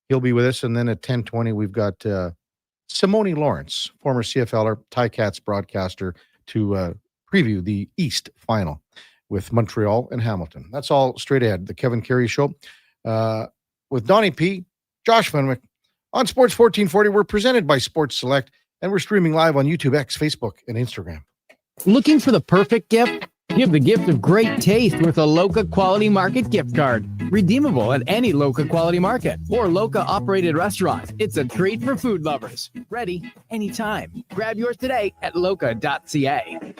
He'll be with us, and then at 10:20, we've got Simone Lawrence, former CFLer, Ticats broadcaster, to preview the East Final with Montreal and Hamilton. That's all straight ahead. The Kevin Karius Show with Donnie P., Josh Fenwick, on Sports 1440. We're presented by Sports Select, and we're streaming live on YouTube, X, Facebook, and Instagram. Looking for the perfect gift? Give the gift of great taste with a Loca Quality Market gift card. Redeemable at any Loca Quality Market or Loca operated restaurant. It's a treat for food lovers. Ready anytime. Grab yours today at loca.ca.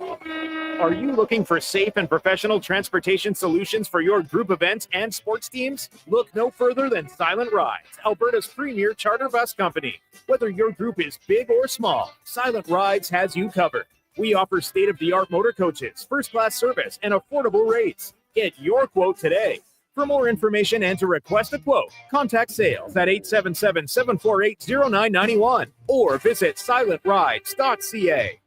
Are you looking for safe and professional transportation solutions for your group events and sports teams? Look no further than Silent Rides, Alberta's premier charter bus company. Whether your group is big or small, Silent Rides has you covered. We offer state-of-the-art motor coaches, first-class service, and affordable rates. Get your quote today. For more information and to request a quote, contact sales at 877-748-0991 or visit silentrides.ca.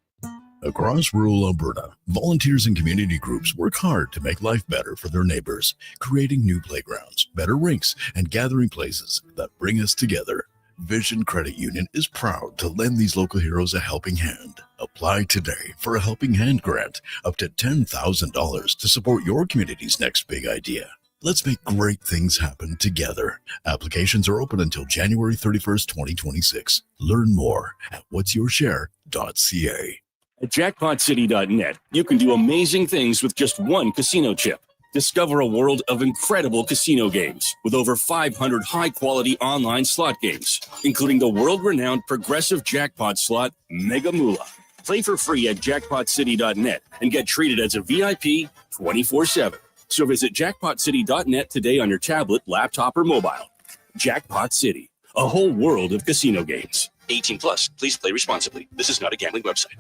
Across rural Alberta, volunteers and community groups work hard to make life better for their neighbors, creating new playgrounds, better rinks, and gathering places that bring us together. Vision Credit Union is proud to lend these local heroes a helping hand. Apply today for a Helping Hand grant up to $10,000 to support your community's next big idea. Let's make great things happen together. Applications are open until January 31st, 2026. Learn more at whatsyourshare.ca. At jackpotcity.net, you can do amazing things with just one casino chip. Discover a world of incredible casino games with over 500 high-quality online slot games, including the world-renowned progressive jackpot slot Mega Moolah. Play for free at jackpotcity.net and get treated as a VIP 24/7. So visit jackpotcity.net today on your tablet, laptop, or mobile. Jackpot City, a whole world of casino games. 18 plus. Please play responsibly. This is not a gambling website.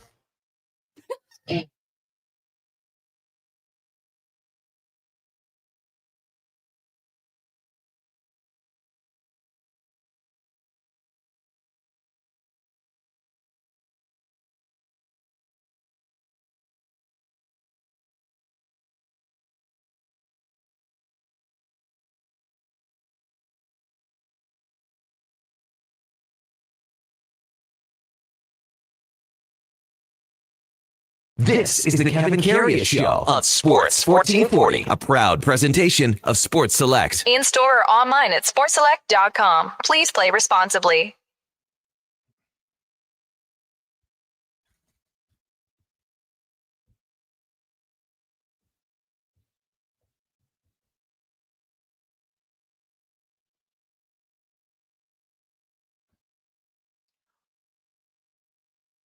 This is the Kevin Karius Show on Sports 1440, a proud presentation of Sports Select. In store or online at sportselect.com. Please play responsibly.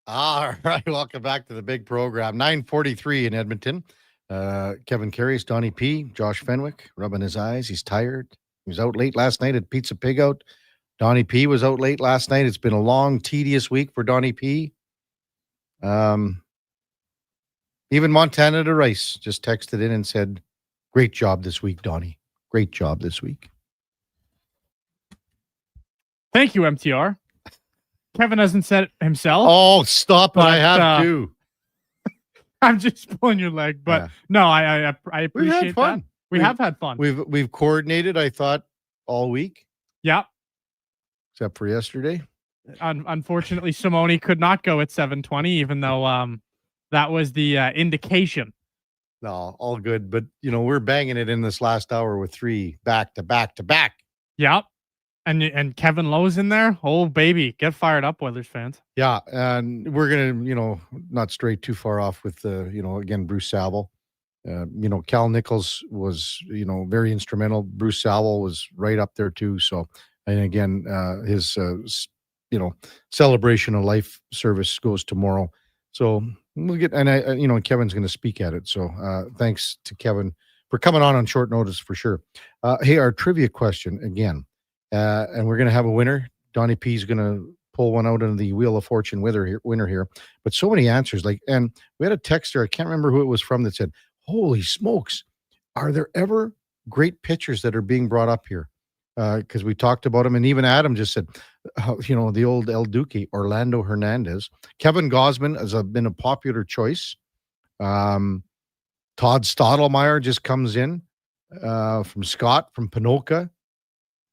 All right, welcome back to the big program. 9:43 in Edmonton. Kevin Karius, Donnie P, Josh Fenwick, rubbing his eyes. He's tired. He was out late last night at Pizza Pig Out. Donnie P was out late last night. It's been a long, tedious week for Donnie P. Even Montana to Rice just texted in and said, "Great job this week, Donnie. Great job this week." Thank you, MTR. Kevin hasn't said it himself. Oh, stop it. I have to. I'm just pulling your leg, but no, I appreciate fun. that. We have had fun. We've coordinated, I thought, all week. Yeah. Except for yesterday. Unfortunately, Simone could not go at 7:20, even though that was the indication. No, all good. But, we're banging it in this last hour with 3 back to back to back. Yep. And Kevin Lowe's in there. Oh, baby. Get fired up, Oilers fans. Yeah. And we're going to, not stray too far off with, again, Bruce Saville. Cal Nichols was, very instrumental. Bruce Saville was right up there too. So, and again, his, celebration of life service goes tomorrow. So we'll get, and Kevin's going to speak at it. So thanks to Kevin for coming on short notice for sure. Hey, our trivia question again. And we're going to have a winner. Donnie P is going to pull one out of the Wheel of Fortune winner here. But so many answers. And we had a texter, I can't remember who it was from, that said, "Holy smokes, are there ever great pitchers that are being brought up here?" Because we talked about them. And even Adam just said, the old El Duque, Orlando Hernandez. Kevin Gausman has been a popular choice. Todd Stottlemyre just comes in from Scott, from Pinoca.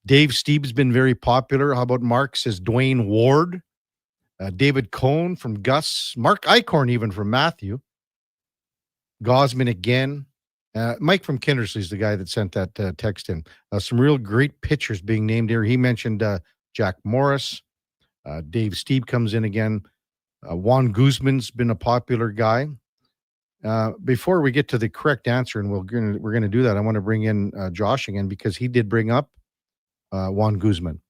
Dave Steeb's been very popular. How about Mark says Dwayne Ward? David Cohn from Gus. Mark Eichhorn even from Matthew. Gausman again. Mike from Kindersley is the guy that sent that text in. Some real great pitchers being named here. He mentioned Jack Morris. Dave Steeb comes in again. Juan Guzman's been a popular guy. Before we get to the correct answer, and we're gonna do that, I want to bring in Josh again because he did bring up Juan Guzman,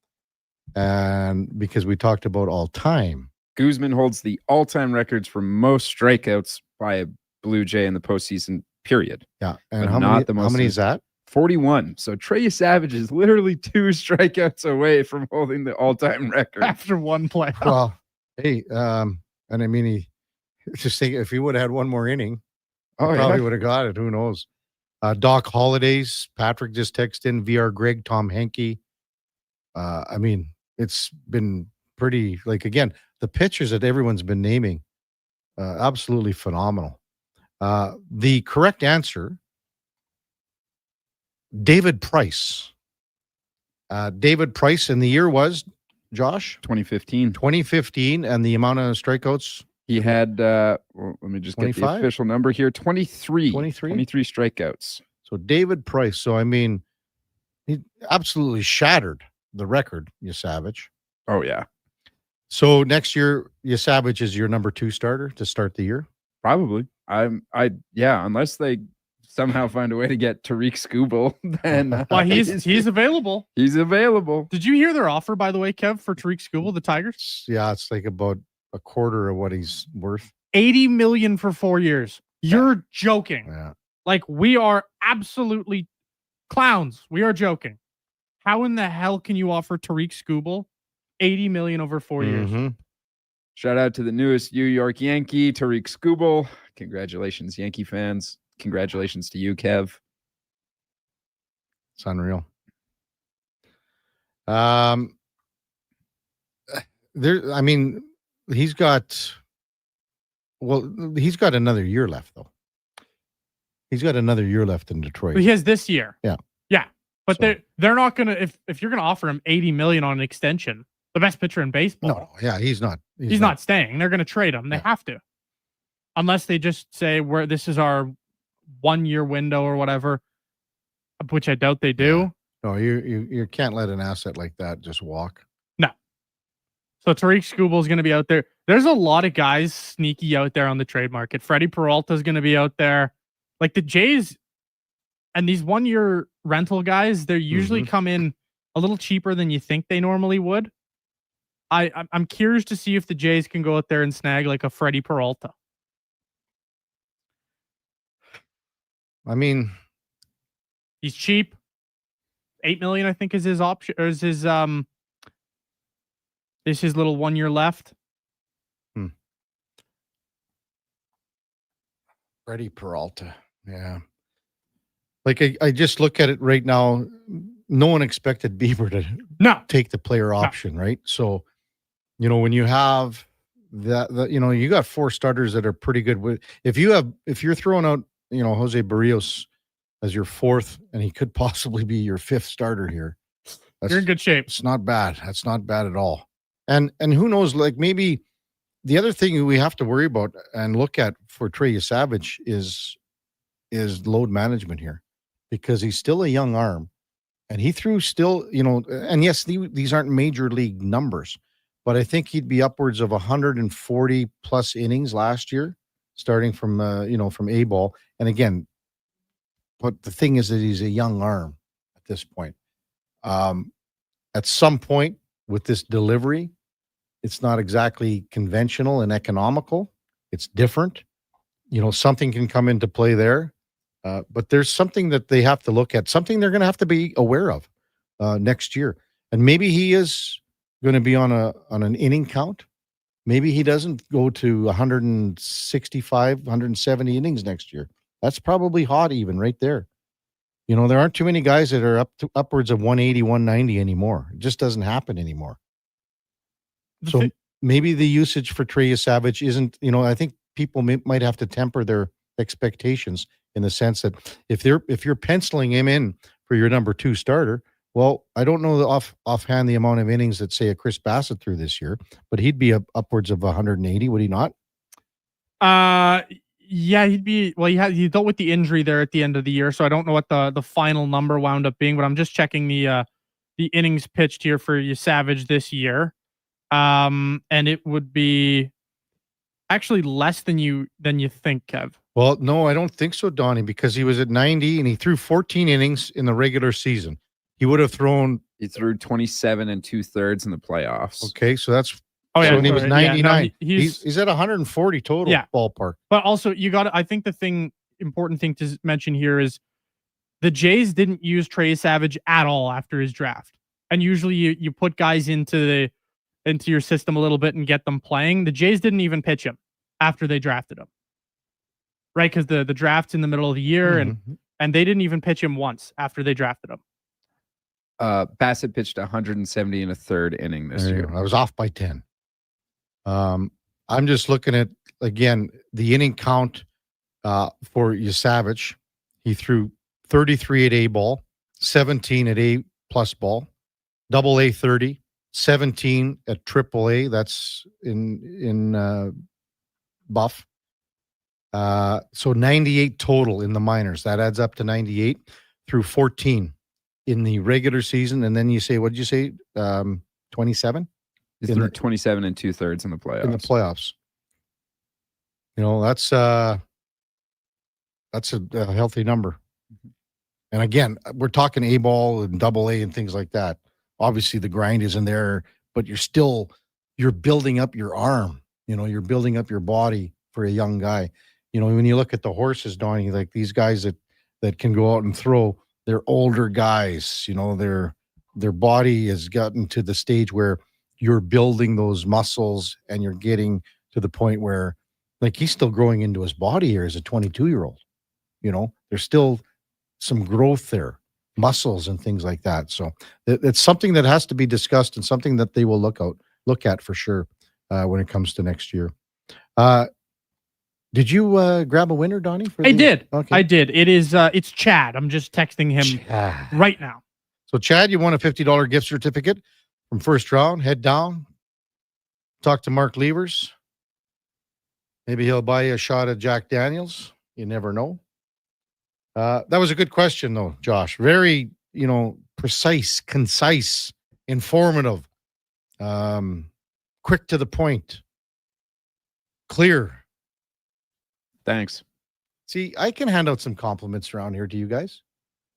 and because we talked about all time. Guzman holds the all-time records for most strikeouts by a Blue Jay in the postseason. Period. Yeah, and how many is that? 41. So Trey Savage is literally 2 strikeouts away from holding the all-time record after one play. Well, hey, and I mean, he just think if he would have had one more inning, probably would have got it. Who knows? Doc Holidays, Patrick just texted in. VR Greg, Tom Henke. I mean, it's been pretty. Again, the pitchers that everyone's been naming, absolutely phenomenal. The correct answer, David Price. David Price, and the year was, Josh? 2015. 2015, and the amount of strikeouts? He had, let me just 25? Get the official number here, 23. 23 strikeouts. So David Price. So, I mean, he absolutely shattered the record, Savage. Oh, yeah. So next year, Savage is your number 2 starter to start the year? Probably. Unless they somehow find a way to get Tariq Skubal, then well, he's available. He's available. Did you hear their offer, by the way, Kev, for Tariq Skubal, the Tigers? Yeah, it's about a quarter of what he's worth. $80 million for 4 years. You're joking. Yeah. We are absolutely clowns. We are joking. How in the hell can you offer Tariq Skubal $80 million over 4 years? Shout out to the newest New York Yankee, Tariq Skubal. Congratulations, Yankee fans. Congratulations to you, Kev. It's unreal. He's got another year left, though. He's got another year left in Detroit. But he has this year. Yeah. Yeah. But they're not going to, if you're going to offer him $80 million on an extension, the best pitcher in baseball. No, yeah, he's not. He's not staying. They're going to trade him. They have to. Unless they just say, this is our 1 year window or whatever, which I doubt they do. Yeah. No, you can't let an asset like that just walk. No. So Tariq Skubal is going to be out there. There's a lot of guys sneaky out there on the trade market. Freddie Peralta is going to be out there. The Jays and these 1 year rental guys, they usually come in a little cheaper than you think they normally would. I'm curious to see if the Jays can go out there and snag like a Freddie Peralta. I mean, he's cheap. $8 million, I think, is his option, or is his little 1 year left. Freddie Peralta. Yeah. Like I just look at it right now. No one expected Bieber to take the player option, right? So, when you have that, you got 4 starters that are pretty good. If you're throwing out, Jose Barrios as your 4th, and he could possibly be your 5th starter here, you're in good shape. It's not bad. That's not bad at all. And who knows? Like maybe the other thing we have to worry about and look at for Trey Savage is load management here, because he's still a young arm, and he threw still, and yes, these aren't major league numbers, but I think he'd be upwards of 140 plus innings last year, starting from from A ball. And again, but the thing is that he's a young arm at this point. At some point with this delivery, it's not exactly conventional and economical. It's different. Something can come into play there. But there's something that they have to look at, something they're going to have to be aware of next year. And maybe he is going to be on an inning count. Maybe he doesn't go to 165, 170 innings next year. That's probably hot even right there. There aren't too many guys that are upwards of 180, 190 anymore. It just doesn't happen anymore. So maybe the usage for Trey Savage isn't, I think people might have to temper their expectations in the sense that if you're penciling him in for your number 2 starter, well, I don't know offhand the amount of innings that say a Chris Bassett threw this year, but he'd be upwards of 180, would he not? Yeah, he'd be. Well, he dealt with the injury there at the end of the year, so I don't know what the final number wound up being, but I'm just checking the innings pitched here for Savage this year, and it would be actually less than you think, Kev. Well, no, I don't think so, Donnie, because he was at 90 and he threw 14 innings in the regular season. He would have thrown. He threw 27 2/3 in the playoffs. Okay, so that's. Oh yeah, so he was 99. Yeah, no, he's at 140 total ballpark. But also, I think the important thing to mention here is the Jays didn't use Trey Savage at all after his draft. And usually you put guys into your system a little bit and get them playing. The Jays didn't even pitch him after they drafted him. Right? Because the draft's in the middle of the year, and they didn't even pitch him once after they drafted him. Bassett pitched 170 1/3 inning this year. I was off by 10. I'm just looking at, again, the inning count for Savage. He threw 33 at A ball, 17 at A plus ball, double A 30, 17 at triple A. That's in Buff. So 98 total in the minors. That adds up to 98 through 14 in the regular season. And then you say, what did you say? 27? He threw 27 2/3 in the playoffs. In the playoffs. That's a healthy number. And again, we're talking A ball and double A and things like that. Obviously the grind isn't there, but you're building up your arm. You're building up your body for a young guy. When you look at the horses, Donnie, like these guys that can go out and throw, they're older guys. Their body has gotten to the stage where you're building those muscles and you're getting to the point where, like, he's still growing into his body here as a 22-year-old. There's still some growth there, muscles and things like that. So it's something that has to be discussed and something that they will look at for sure when it comes to next year. Did you grab a winner, Donnie? I did. Okay. I did. It is. It's Chad. I'm just texting him right now. So Chad, you won a $50 gift certificate from First Round. Head down, talk to Mark Levers. Maybe he'll buy you a shot at Jack Daniels. You never know. That was a good question, though, Josh. Very, precise, concise, informative, quick to the point, clear. Thanks. See, I can hand out some compliments around here to you guys.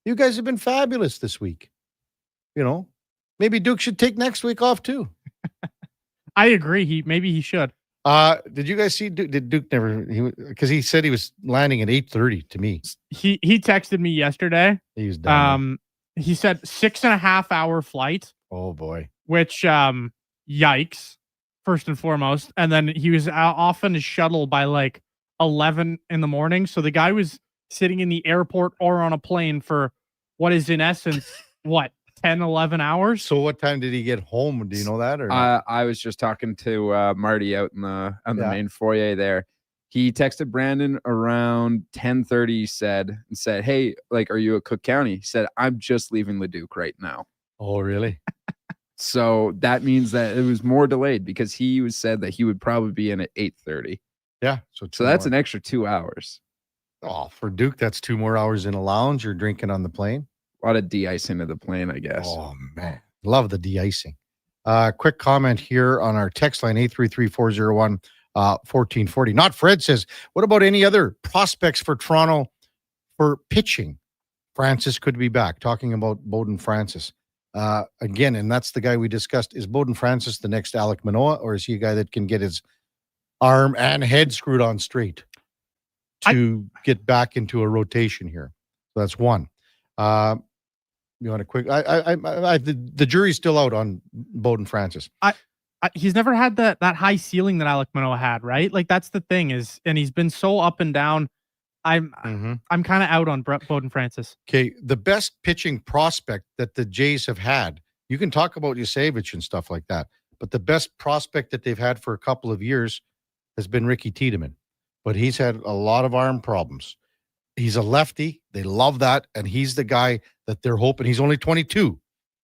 You guys have been fabulous this week. Maybe Duke should take next week off too. I agree. Maybe he should. Did you guys see Duke? Did Duke never? Because he said he was landing at 8:30 to me. He texted me yesterday. He was done. He said 6.5 hour flight. Oh boy. Which yikes, first and foremost. And then he was off in his shuttle by like 11 in the morning. So the guy was sitting in the airport or on a plane for what is in essence, 10, 11 hours. So what time did he get home? Do you know that? Or I was just talking to Marty out in the main foyer there. He texted Brandon around 10:30, said, hey, like, are you at Cook County? He said, I'm just leaving Leduc right now. Oh, really? So that means that it was more delayed because he said that he would probably be in at 8:30. Yeah. So that's an extra 2 hours. Oh, for Duke, that's 2 more hours in a lounge or drinking on the plane. A lot of de-icing of the plane, I guess. Oh, man. Love the de-icing. Quick comment here on our text line, 833-401-1440. Not Fred says, what about any other prospects for Toronto for pitching? Francis could be back. Talking about Bowden Francis. Again, and that's the guy we discussed. Is Bowden Francis the next Alec Manoah, or is he a guy that can get his arm and head screwed on straight to get back into a rotation here? So that's one. You want a quick? The jury's still out on Bowden Francis. He's never had that high ceiling that Alec Manoah had, right? Like that's the thing and he's been so up and down. I'm kind of out on Bowden Francis. Okay, the best pitching prospect that the Jays have had. You can talk about Yusevich and stuff like that, but the best prospect that they've had for a couple of years has been Ricky Tiedemann, but he's had a lot of arm problems. He's a lefty. They love that. And he's the guy that they're hoping. He's only 22.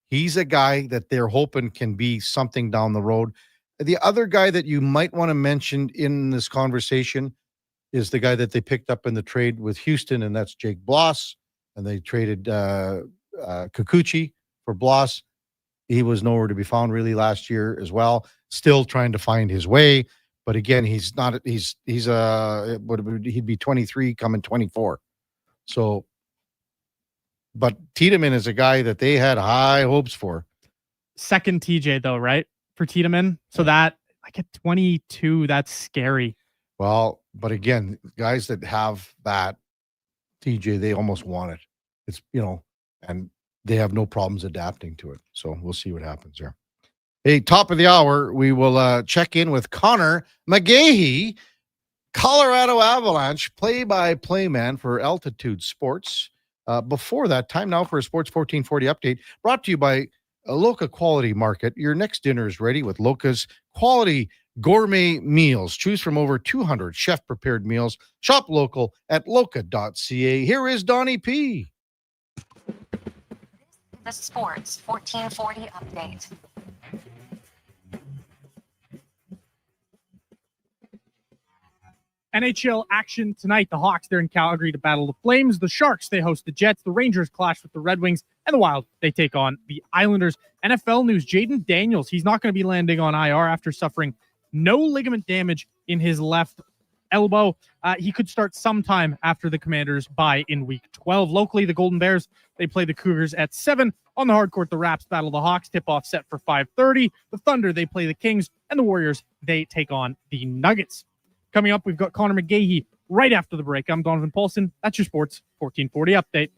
He's a guy that they're hoping can be something down the road. The other guy that you might want to mention in this conversation is the guy that they picked up in the trade with Houston, and that's Jake Bloss. And they traded Kikuchi for Bloss. He was nowhere to be found really last year as well. Still trying to find his way. But again, he'd be 23 coming 24. So, but Tiedemann is a guy that they had high hopes for. Second TJ though, right? For Tiedemann. So that like at 22, that's scary. Well, but again, guys that have that TJ, they almost want it. It's, and they have no problems adapting to it. So we'll see what happens there. Hey, top of the hour, we will check in with Connor McGahey, Colorado Avalanche play-by-play man for Altitude Sports. Before that, time now for a Sports 1440 update brought to you by Loca Quality Market. Your next dinner is ready with Loca's quality gourmet meals. Choose from over 200 chef-prepared meals. Shop local at loca.ca. Here is Donnie P. The Sports 1440 update. NHL action tonight. The Hawks, they're in Calgary to battle the Flames. The Sharks, they host the Jets. The Rangers clash with the Red Wings. And the Wild, they take on the Islanders. NFL news, Jaden Daniels, he's not going to be landing on IR after suffering no ligament damage in his left elbow. He could start sometime after the Commanders bye in Week 12. Locally, the Golden Bears, they play the Cougars at 7. On the hard court, the Raps battle the Hawks. Tip-off set for 5:30. The Thunder, they play the Kings. And the Warriors, they take on the Nuggets. Coming up, we've got Connor McGahey right after the break. I'm Donovan Paulson. That's your Sports 1440 update.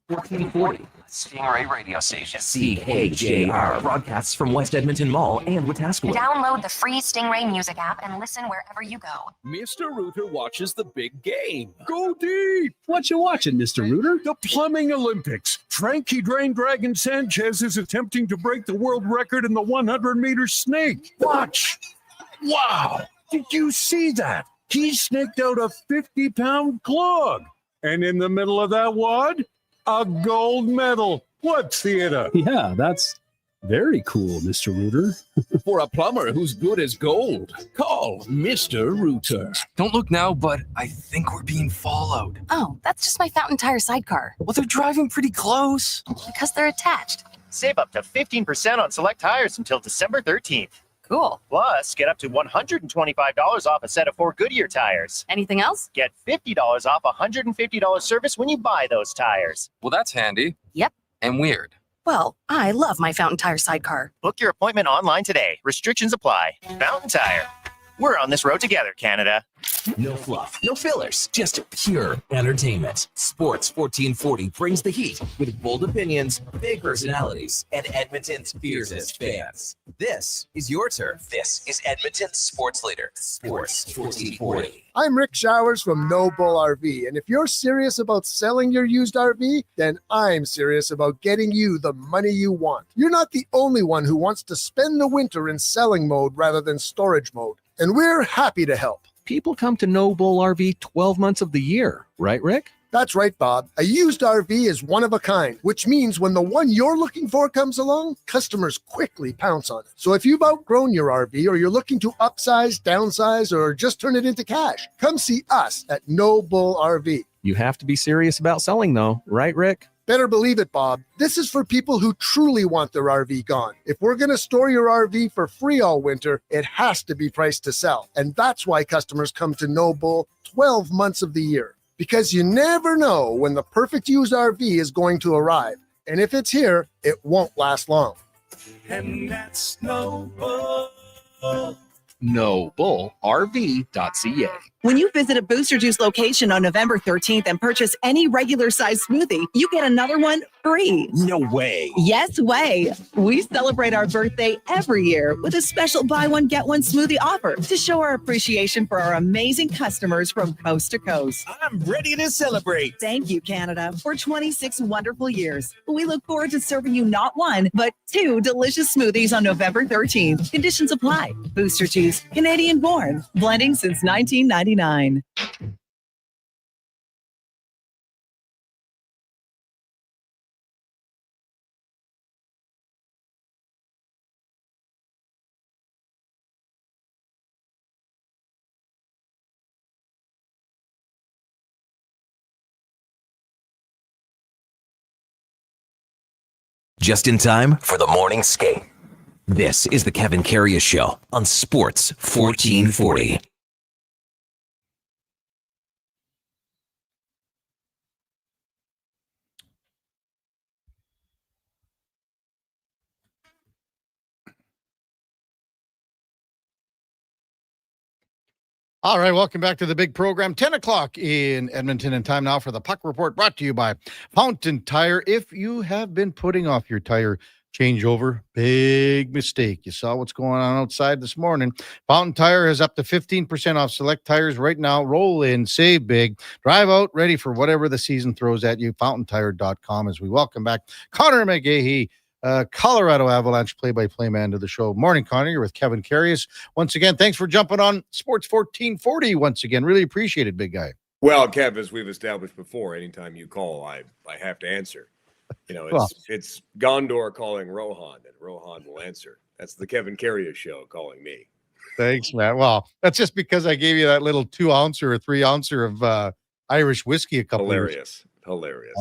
1440, Stingray Radio Station. CKJR broadcasts from West Edmonton Mall and Wetaskiwin. Download the free Stingray music app and listen wherever you go. Mr. Rooter watches the big game. Go deep! What you watching, Mr. Rooter? The Plumbing Olympics. Frankie Drain Dragon Sanchez is attempting to break the world record in the 100-meter snake. Watch! Wow! Did you see that? He snaked out a 50-pound clog. And in the middle of that wad, a gold medal. What theater? Yeah, that's very cool, Mr. Rooter. For a plumber who's good as gold, call Mr. Rooter. Don't look now, but I think we're being followed. Oh, that's just my Fountain Tire sidecar. Well, they're driving pretty close. Because they're attached. Save up to 15% on select tires until December 13th. Cool. Plus, get up to $125 off a set of 4 Goodyear tires. Anything else? Get $50 off a $150 service when you buy those tires. Well, that's handy. Yep. And weird. Well, I love my Fountain Tire sidecar. Book your appointment online today. Restrictions apply. Fountain Tire. We're on this road together, Canada. No fluff, no fillers, just pure entertainment. Sports 1440 brings the heat with bold opinions, big personalities, and Edmonton's fiercest fans. This is your turf. This is Edmonton's sports leader, Sports 1440. I'm Rick Showers from No Bull RV, and if you're serious about selling your used RV, then I'm serious about getting you the money you want. You're not the only one who wants to spend the winter in selling mode rather than storage mode, and we're happy to help. People come to No Bull RV 12 months of the year, right, Rick? That's right, Bob. A used RV is one of a kind, which means when the one you're looking for comes along, customers quickly pounce on it. So if you've outgrown your RV or you're looking to upsize, downsize, or just turn it into cash, come see us at No Bull RV. You have to be serious about selling, though, right, Rick? Better believe it, Bob. This is for people who truly want their RV gone. If we're going to store your RV for free all winter, it has to be priced to sell. And that's why customers come to No Bull 12 months of the year. Because you never know when the perfect used RV is going to arrive. And if it's here, it won't last long. And that's No Bull. NoBullRV.ca. When you visit a Booster Juice location on November 13th and purchase any regular size smoothie, you get another one free. No way. Yes way. We celebrate our birthday every year with a special buy one, get one smoothie offer to show our appreciation for our amazing customers from coast to coast. I'm ready to celebrate. Thank you, Canada, for 26 wonderful years. We look forward to serving you not one, but 2 delicious smoothies on November 13th. Conditions apply. Booster Juice, Canadian born, blending since 1999. Just in time for the morning skate. This is the Kevin Karius Show on Sports 1440. All right, welcome back to the big program. 10 o'clock in Edmonton, and time now for the Puck Report, brought to you by Fountain Tire. If you have been putting off your tire changeover, big mistake. You saw what's going on outside this morning. Fountain Tire has up to 15% off select tires right now. Roll in, save big, drive out, ready for whatever the season throws at you. FountainTire.com as we welcome back Connor McGahey, Colorado Avalanche play-by-play man to the show. Morning, Connor. You're with Kevin Karius. Once again, thanks for jumping on Sports 1440 once again. Really appreciate it, big guy. Well, Kev, as we've established before, anytime you call, I have to answer. You know, it's Gondor calling Rohan, and Rohan will answer. That's the Kevin Karius Show calling me. Thanks, man. Well, that's just because I gave you that little 2-ouncer or 3-ouncer of Irish whiskey a couple years. Hilarious.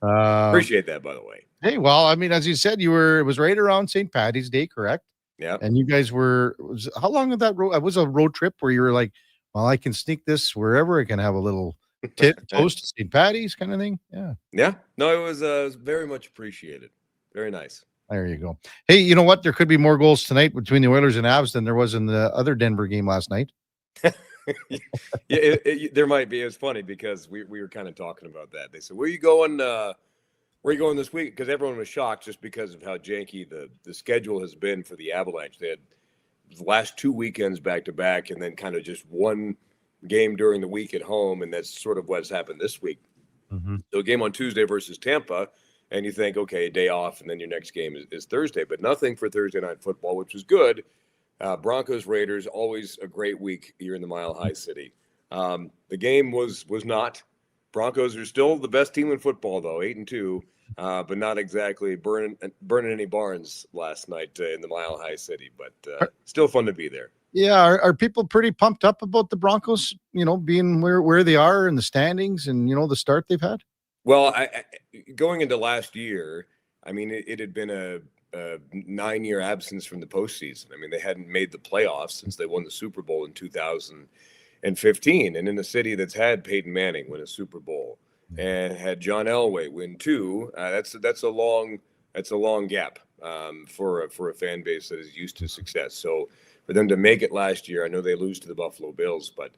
Appreciate that, by the way. Hey, well, I mean, as you said, it was right around St. Patty's Day, correct? Yeah. And you guys how long of that road? It was a road trip where you were like, well, I can sneak this wherever. I can have a little toast to St. Patty's kind of thing. Yeah. Yeah. No, it was very much appreciated. Very nice. There you go. Hey, you know what? There could be more goals tonight between the Oilers and Avs than there was in the other Denver game last night. Yeah, there might be. It was funny because we were kind of talking about that. They said, where are you going this week? Because everyone was shocked just because of how janky the schedule has been for the Avalanche. They had the last 2 weekends back-to-back and then kind of just one game during the week at home, and that's sort of what's happened this week. Mm-hmm. So a game on Tuesday versus Tampa, and you think, okay, a day off, and then your next game is Thursday. But nothing for Thursday Night Football, which was good. Broncos-Raiders, always a great week here in the Mile High City. The game was not. Broncos are still the best team in football, though, 8-2. But not exactly burning any barns last night in the Mile High City, but still fun to be there. Yeah, are people pretty pumped up about the Broncos, being where they are in the standings and, the start they've had? Well, I going into last year, I mean, it had been a 9-year absence from the postseason. I mean, they hadn't made the playoffs since they won the Super Bowl in 2015, and in a city that's had Peyton Manning win a Super Bowl and had John Elway win 2. That's a long That's a long gap for a fan base that is used to success. So for them to make it last year, I know they lose to the Buffalo Bills, but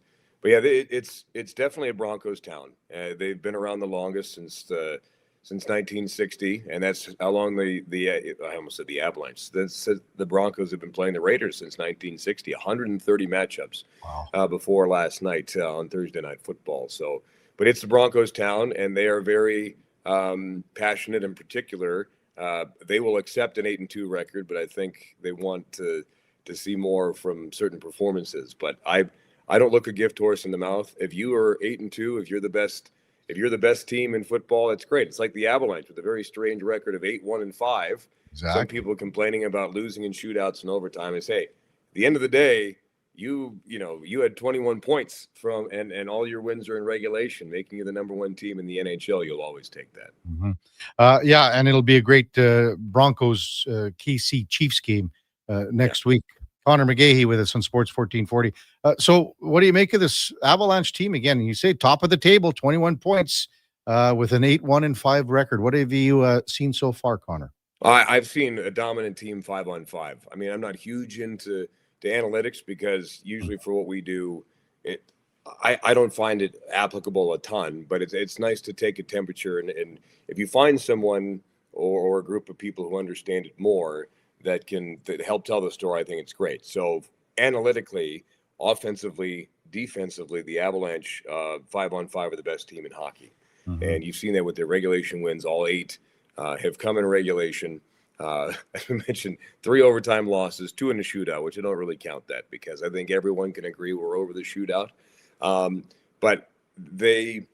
yeah, it's definitely a Broncos town. They've been around the longest since 1960, and that's how long I almost said the Avalanche. The Broncos have been playing the Raiders since 1960, 130 matchups before last night on Thursday Night Football. So, but it's the Broncos town, and they are very passionate. In particular, they will accept an 8-2 record, but I think they want to see more from certain performances. But I don't look a gift horse in the mouth. If you are 8-2, if you're the best team in football, it's great. It's like the Avalanche with a very strange record of 8-1-5. Exactly. Some people complaining about losing in shootouts and overtime. I say, at the end of the day, you had 21 points and all your wins are in regulation, making you the number one team in the NHL. You'll always take that. Yeah, and it'll be a great Broncos KC Chiefs game next week. Connor McGahey with us on Sports 1440. So what do you make of this Avalanche team again? You say top of the table, 21 points with an 8-1-5 record. What have you seen so far, Connor? I've seen a dominant team 5-on-5. I mean, I'm not huge into analytics because usually for what we do, I don't find it applicable a ton, but it's nice to take a temperature. And if you find someone or a group of people who understand it more, that help tell the story, I think it's great. So analytically, offensively, defensively, the Avalanche 5-on-5 are the best team in hockey. And you've seen that with their regulation wins. All 8 have come in regulation. As we mentioned, 3 overtime losses, 2 in a shootout, which I don't really count that because I think everyone can agree we're over the shootout. But they've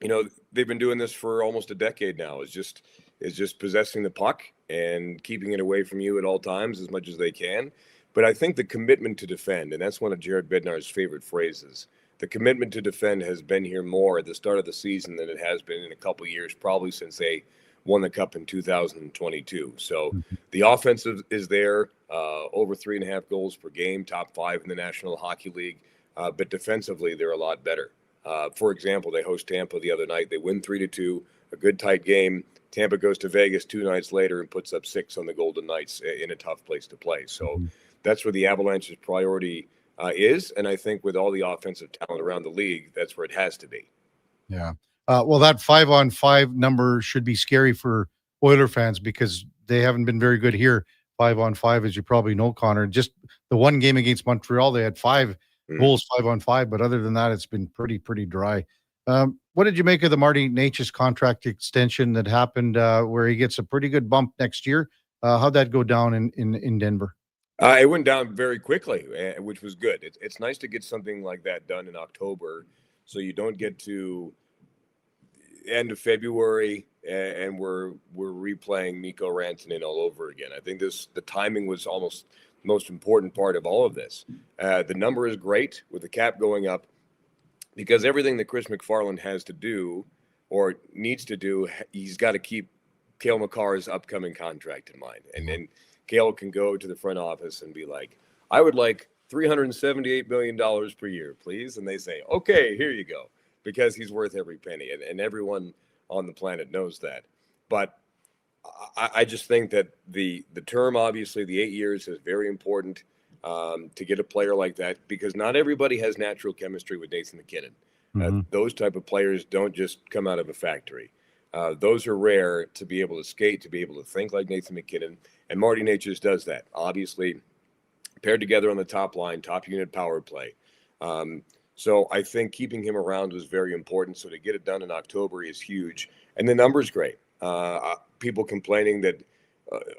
been doing this for almost a decade now. Is just possessing the puck and keeping it away from you at all times as much as they can. But I think the commitment to defend, and that's one of Jared Bednar's favorite phrases, the commitment to defend has been here more at the start of the season than it has been in a couple of years, probably since they won the Cup in 2022. So the offensive is there, over 3.5 goals per game, top 5 in the National Hockey League. But defensively, they're a lot better. For example, they host Tampa the other night. They win 3-2, a good tight game. Tampa goes to Vegas 2 nights later and puts up 6 on the Golden Knights in a tough place to play. So that's where the Avalanche's priority is. And I think with all the offensive talent around the league, that's where it has to be. Yeah. Well, that 5-on-5 number should be scary for Oiler fans because they haven't been very good here. 5-on-5, as you probably know, Connor. Just the one game against Montreal, they had 5 goals 5-on-5. But other than that, it's been pretty dry. What did you make of the Marty Necas contract extension that happened where he gets a pretty good bump next year? How'd that go down in Denver? It went down very quickly, which was good. It's nice to get something like that done in October so you don't get to end of February and we're replaying Mikko Rantanen all over again. I think the timing was almost the most important part of all of this. The number is great with the cap going up because everything that Chris McFarland has to do or needs to do, he's got to keep Cale Makar's upcoming contract in mind. And then Cale can go to the front office and be like, I would like $378 million per year, please. And they say, okay, here you go, because he's worth every penny. And everyone on the planet knows that. But I just think that the term, obviously, the 8 years is very important to get a player like that because not everybody has natural chemistry with Nathan MacKinnon. Those type of players don't just come out of a factory. Those are rare to be able to skate, to be able to think like Nathan MacKinnon. And Marty Necas does that, obviously, paired together on the top line, top unit power play. So I think keeping him around was very important. So to get it done in October is huge. And the number's great. People complaining that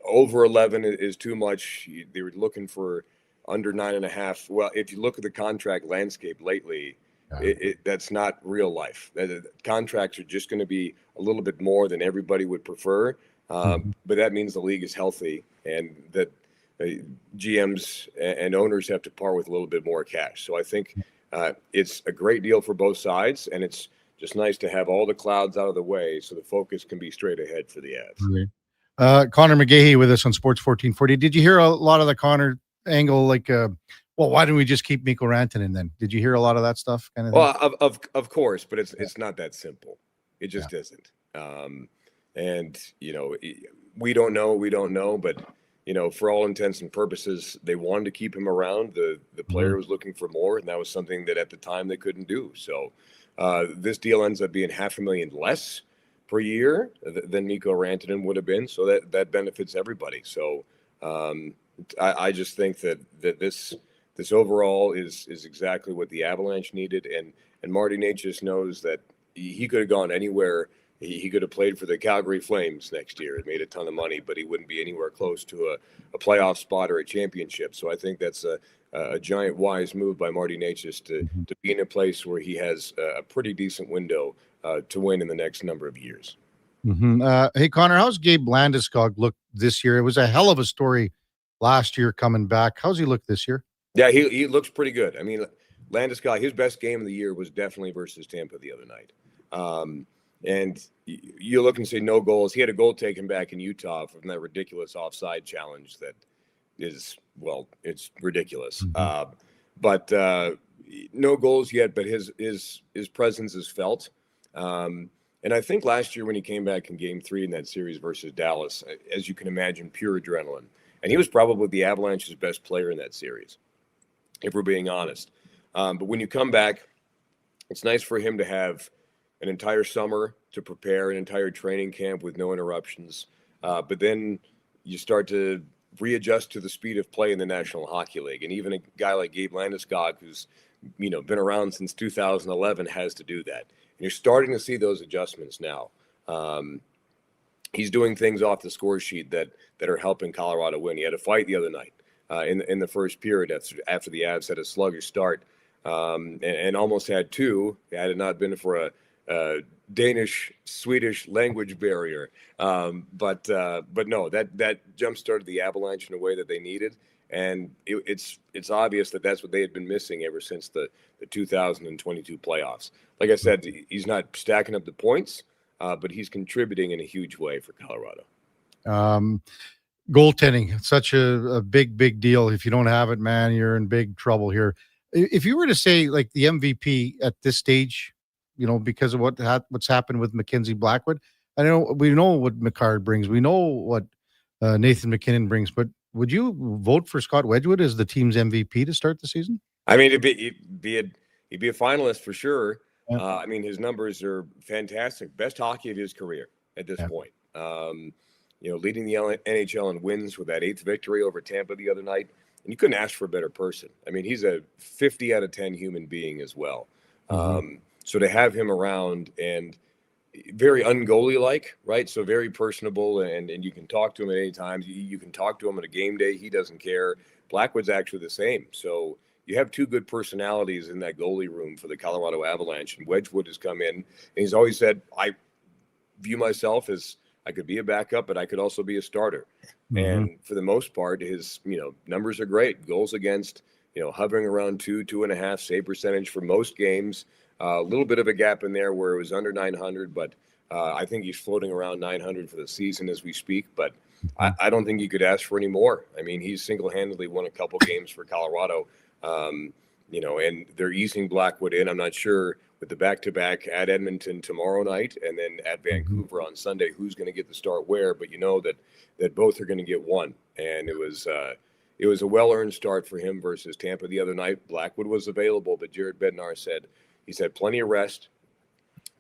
over 11 is too much. They were looking for under 9.5. Well, if you look at the contract landscape lately, that's not real life. Contracts are just going to be a little bit more than everybody would prefer. But that means the league is healthy and that GMs and owners have to part with a little bit more cash. So I think it's a great deal for both sides, and it's just nice to have all the clouds out of the way so the focus can be straight ahead for the Avs. Connor McGahey with us on Sports 1440. Did you hear a lot of the Connor angle, like, well, why don't we just keep Mikko Rantanen then? Did you hear a lot of that stuff? Kind of thing? Well, of course, but it's not that simple. It just isn't. And, we don't know, but for all intents and purposes, they wanted to keep him around. The player was looking for more, and that was something that at the time they couldn't do. So this deal ends up being $500,000 less per year than Mikko Rantanen would have been. So that benefits everybody. So I just think that this overall is exactly what the Avalanche needed, and Marty Necas knows that he could have gone anywhere. He could have played for the Calgary Flames next year and made a ton of money, but he wouldn't be anywhere close to a playoff spot or a championship. So I think that's a giant wise move by Marty Necas to be in a place where he has a pretty decent window to win in the next number of years. Hey, Connor, how's Gabe Landeskog look this year? It was a hell of a story last year coming back. How's he look this year? Yeah, he looks pretty good. I mean, Landeskog, his best game of the year was definitely versus Tampa the other night. And you look and say no goals. He had a goal taken back in Utah from that ridiculous offside challenge that is, well, it's ridiculous. But no goals yet, but his presence is felt. And I think last year when he came back in Game 3 in that series versus Dallas, as you can imagine, pure adrenaline. And he was probably the Avalanche's best player in that series, if we're being honest. But when you come back, it's nice for him to have an entire summer to prepare, an entire training camp with no interruptions. But then you start to readjust to the speed of play in the National Hockey League. And even a guy like Gabe Landeskog, who's been around since 2011, has to do that. And you're starting to see those adjustments now. He's doing things off the score sheet that are helping Colorado win. He had a fight the other night in the first period after the Avs had a sluggish start and almost had two had it not been for a Danish-Swedish language barrier. But no, that jump-started the Avalanche in a way that they needed. And it's obvious that that's what they had been missing ever since the 2022 playoffs. Like I said, he's not stacking up the points, but he's contributing in a huge way for Colorado. Goaltending, such a big deal. If you don't have it, man, you're in big trouble here. If you were to say like the MVP at this stage, because of what's happened with Mackenzie Blackwood, we know what McCarr brings. We know what Nathan McKinnon brings, but would you vote for Scott Wedgwood as the team's MVP to start the season? I mean, he'd be a finalist for sure. Yeah. I mean, his numbers are fantastic. Best hockey of his career at this point. Leading the NHL in wins with that 8th victory over Tampa the other night. And you couldn't ask for a better person. I mean, he's a 50 out of 10 human being as well. So to have him around and very ungoalie-like, right? So very personable, and you can talk to him at any time. You can talk to him on a game day. He doesn't care. Blackwood's actually the same. So you have two good personalities in that goalie room for the Colorado Avalanche. And Wedgwood has come in, and he's always said, I view myself as I could be a backup, but I could also be a starter. And for the most part, his numbers are great. Goals against, hovering around 2.5 save percentage for most games. A little bit of a gap in there where it was under 900, but I think he's floating around 900 for the season as we speak. But I don't think you could ask for any more. I mean, he's single-handedly won a couple games for Colorado, and they're easing Blackwood in. I'm not sure with the back-to-back at Edmonton tomorrow night and then at Vancouver on Sunday, who's going to get the start where. But that both are going to get one. And it was a well-earned start for him versus Tampa the other night. Blackwood was available, but Jared Bednar said he's had plenty of rest,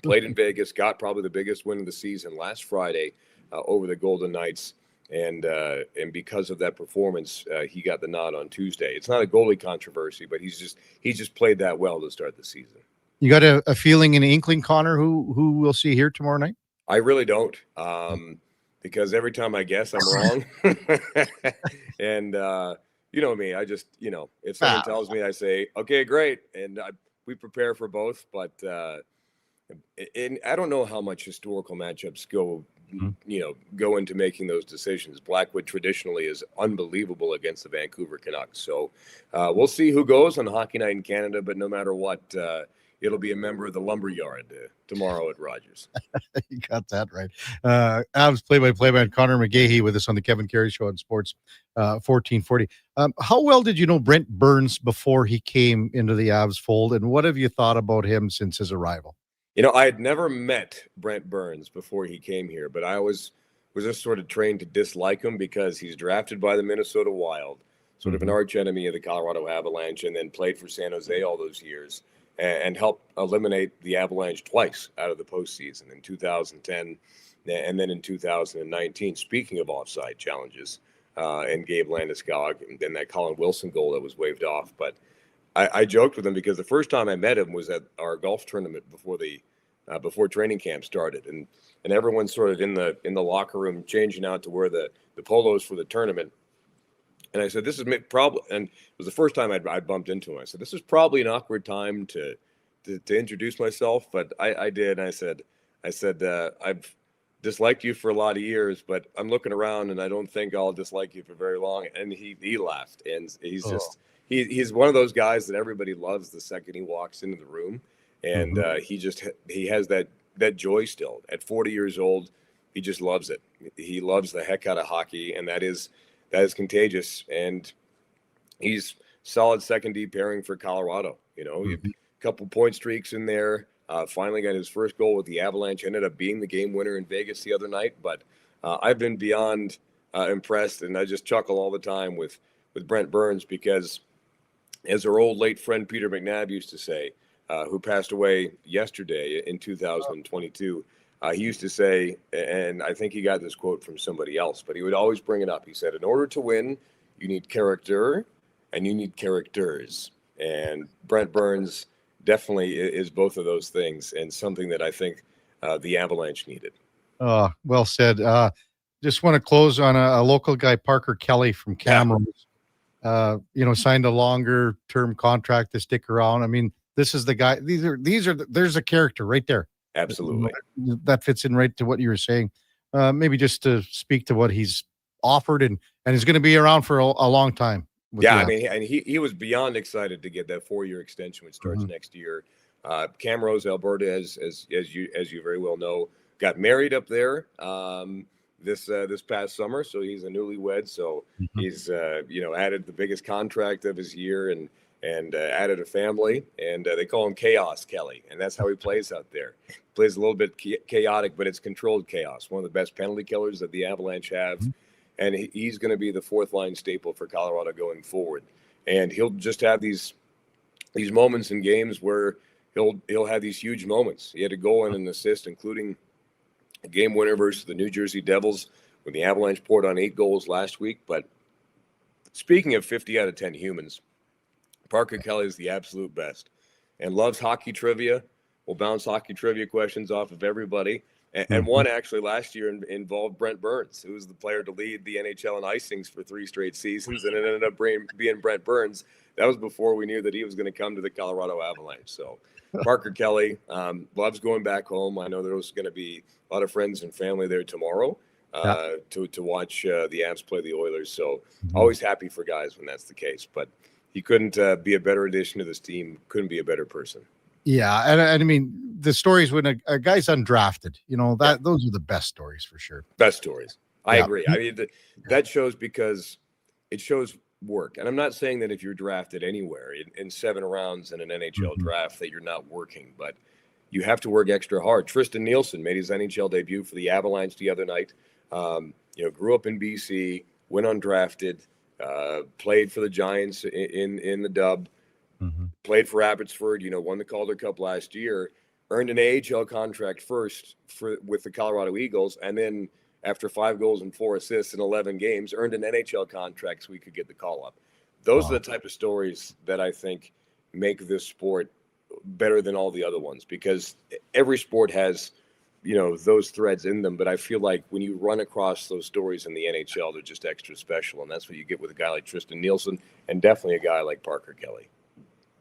played in Vegas, got probably the biggest win of the season last Friday over the Golden Knights. And because of that performance, he got the nod on Tuesday. It's not a goalie controversy, but he's just played that well to start the season. You got a feeling, an inkling, Connor, who we'll see here tomorrow night? I really don't, because every time I guess, I'm wrong. And you know me, I just, if someone tells me, I say, okay, great. And we prepare for both. But and I don't know how much historical matchups go into making those decisions. Blackwood traditionally is unbelievable against the Vancouver Canucks. So we'll see who goes on Hockey Night in Canada. But no matter what, it'll be a member of the Lumberyard tomorrow at Rogers. You got that right. Avs play-by-play man Connor McGahey with us on the Kevin Carey Show on Sports 1440. How well did you know Brent Burns before he came into the Avs fold, and what have you thought about him since his arrival? I had never met Brent Burns before he came here, but I always was just sort of trained to dislike him because he's drafted by the Minnesota Wild, sort of an arch enemy of the Colorado Avalanche, and then played for San Jose all those years and helped eliminate the Avalanche twice out of the postseason in 2010 and then in 2019. Speaking of offside challenges, and Gabe Landeskog and that Colin Wilson goal that was waved off. But I joked with him because the first time I met him was at our golf tournament before training camp started, and everyone's sort of in the locker room changing out to wear the polos for the tournament. And I said, this is probably, and it was the first time I bumped into him. I said, this is probably an awkward time to introduce myself, but I did. And I said, I've disliked you for a lot of years, but I'm looking around and I don't think I'll dislike you for very long. And he laughed, and he's he's one of those guys that everybody loves the second he walks into the room. And he has that joy still at 40 years old. He just loves it. He loves the heck out of hockey, and that is contagious. And he's solid second D pairing for Colorado. You know, a couple point streaks in there. Finally got his first goal with the Avalanche. Ended up being the game winner in Vegas the other night. But I've been beyond impressed, and I just chuckle all the time with Brent Burns, because as our old late friend Peter McNabb used to say, who passed away yesterday in 2022, he used to say, and I think he got this quote from somebody else, but he would always bring it up. He said, in order to win, you need character and you need characters. And Brent Burns definitely is both of those things, and something that I think the Avalanche needed. Well said. Just want to close on a local guy, Parker Kelly from Camrose. Signed a longer term contract to stick around. I mean, this is the guy. There's a character right there. Absolutely. That fits in right to what you were saying. Maybe just to speak to what he's offered and is going to be around for a long time. I mean, and he was beyond excited to get that 4-year extension, which starts next year. Camrose, Alberta, as you very well know, got married up there this past summer, so he's a newlywed. So he's added the biggest contract of his year and added a family, and they call him Chaos Kelly, and that's how he plays out there. Plays a little bit chaotic, but it's controlled chaos. One of the best penalty killers that the Avalanche have, and he's going to be the fourth line staple for Colorado going forward. And he'll just have these moments in games where he'll have these huge moments. He had a goal and an assist, including a game winner versus the New Jersey Devils when the Avalanche poured on 8 goals last week. But speaking of 50 out of 10 humans, Parker Kelly is the absolute best and loves hockey trivia. Will bounce hockey trivia questions off of everybody. And one actually last year involved Brent Burns, who was the player to lead the NHL in icings for 3 straight seasons, and it ended up being Brent Burns. That was before we knew that he was going to come to the Colorado Avalanche. So Parker Kelly loves going back home. I know there's going to be a lot of friends and family there tomorrow to watch the Avs play the Oilers. So always happy for guys when that's the case. But he couldn't be a better addition to this team. Couldn't be a better person. Yeah, and I mean the stories when a guy's undrafted, those are the best stories for sure. Best stories. I agree. I mean that shows, because it shows work. And I'm not saying that if you're drafted anywhere in 7 rounds in an NHL draft that you're not working, but you have to work extra hard. Tristan Nielsen made his NHL debut for the Avalanche the other night. Grew up in BC, went undrafted. Played for the Giants in the dub, played for Abbotsford, won the Calder Cup last year, earned an AHL contract first with the Colorado Eagles, and then after 5 goals and 4 assists in 11 games, earned an NHL contract so we could get the call up. Those are the type of stories that I think make this sport better than all the other ones, because every sport has those threads in them, but I feel like when you run across those stories in the NHL, they're just extra special, and that's what you get with a guy like Tristan Nielsen, and definitely a guy like Parker Kelly.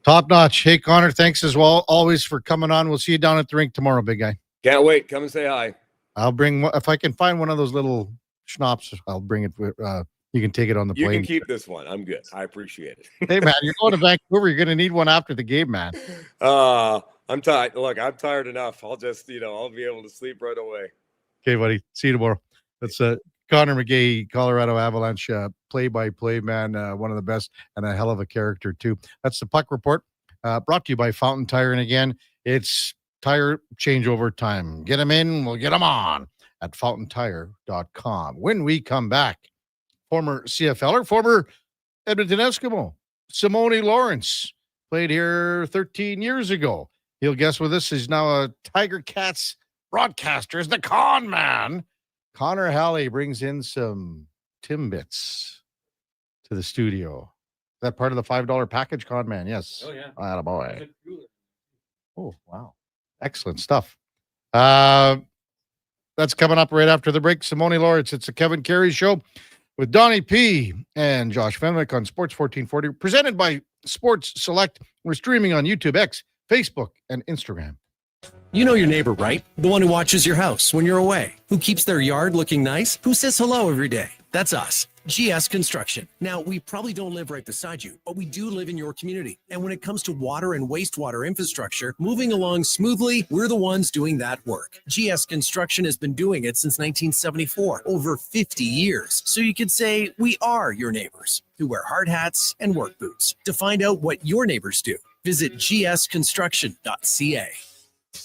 Top notch. Hey, Connor, thanks as well always for coming on. We'll see you down at the rink tomorrow, big guy. Can't wait. Come and say hi. I'll bring, if I can find one of those little schnapps, I'll bring it. You can take it on the plane. You can keep this one. I'm good. I appreciate it. Hey, man, you're going to Vancouver. You're going to need one after the game, man. I'm tired. Look, I'm tired enough. I'll just, I'll be able to sleep right away. Okay, buddy. See you tomorrow. That's Connor McGahey, Colorado Avalanche play-by-play man, one of the best, and a hell of a character too. That's the Puck Report, brought to you by Fountain Tire. And again, it's tire changeover time. Get them in, we'll get them on. at fountaintire.com. When we come back, former CFLer, former Edmonton Eskimo, Simone Lawrence, played here 13 years ago. He'll guess with us. He's now a Tiger Cats broadcaster, is the con man. Connor Halley brings in some Timbits to the studio. Is that part of the $5 package, con man? Yes. Oh, yeah. Attaboy. Oh, wow. Excellent stuff. That's coming up right after the break. Simone Lawrence, it's the Kevin Karius Show with Donnie P. and Josh Fenwick on Sports 1440, presented by Sports Select. We're streaming on YouTube, X, Facebook, and Instagram. You know your neighbor, right? The one who watches your house when you're away, who keeps their yard looking nice, who says hello every day. That's us, GS Construction. Now, we probably don't live right beside you, but we do live in your community. And when it comes to water and wastewater infrastructure, moving along smoothly, we're the ones doing that work. GS Construction has been doing it since 1974, over 50 years. So you could say we are your neighbors who wear hard hats and work boots. To find out what your neighbors do, visit gsconstruction.ca.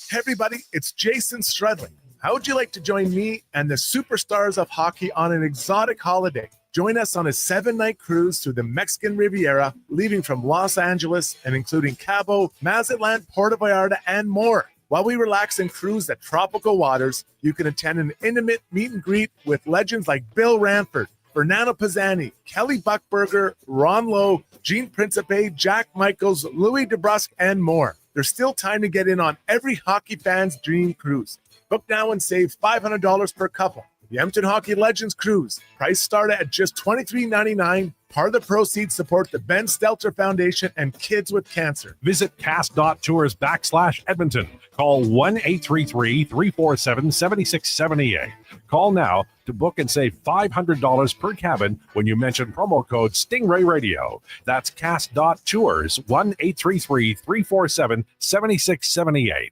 Hey everybody, it's Jason Strudling. How would you like to join me and the superstars of hockey on an exotic holiday? Join us on a 7-night cruise through the Mexican Riviera, leaving from Los Angeles and including Cabo, Mazatlan, Puerto Vallarta, and more. While we relax and cruise the tropical waters, you can attend an intimate meet and greet with legends like Bill Ranford, Fernando Pisani, Kelly Buckberger, Ron Lowe, Gene Principe, Jack Michaels, Louis DeBrusque, and more. There's still time to get in on every hockey fan's dream cruise. Book now and save $500 per couple. The Edmonton Hockey Legends Cruise. Price started at just $23.99. Part of the proceeds support the Ben Stelter Foundation and Kids with Cancer. Visit cast.tours/Edmonton. Call 1-833-347-7678. Call now to book and save $500 per cabin when you mention promo code Stingray Radio. That's cast.tours, 1-833-347-7678.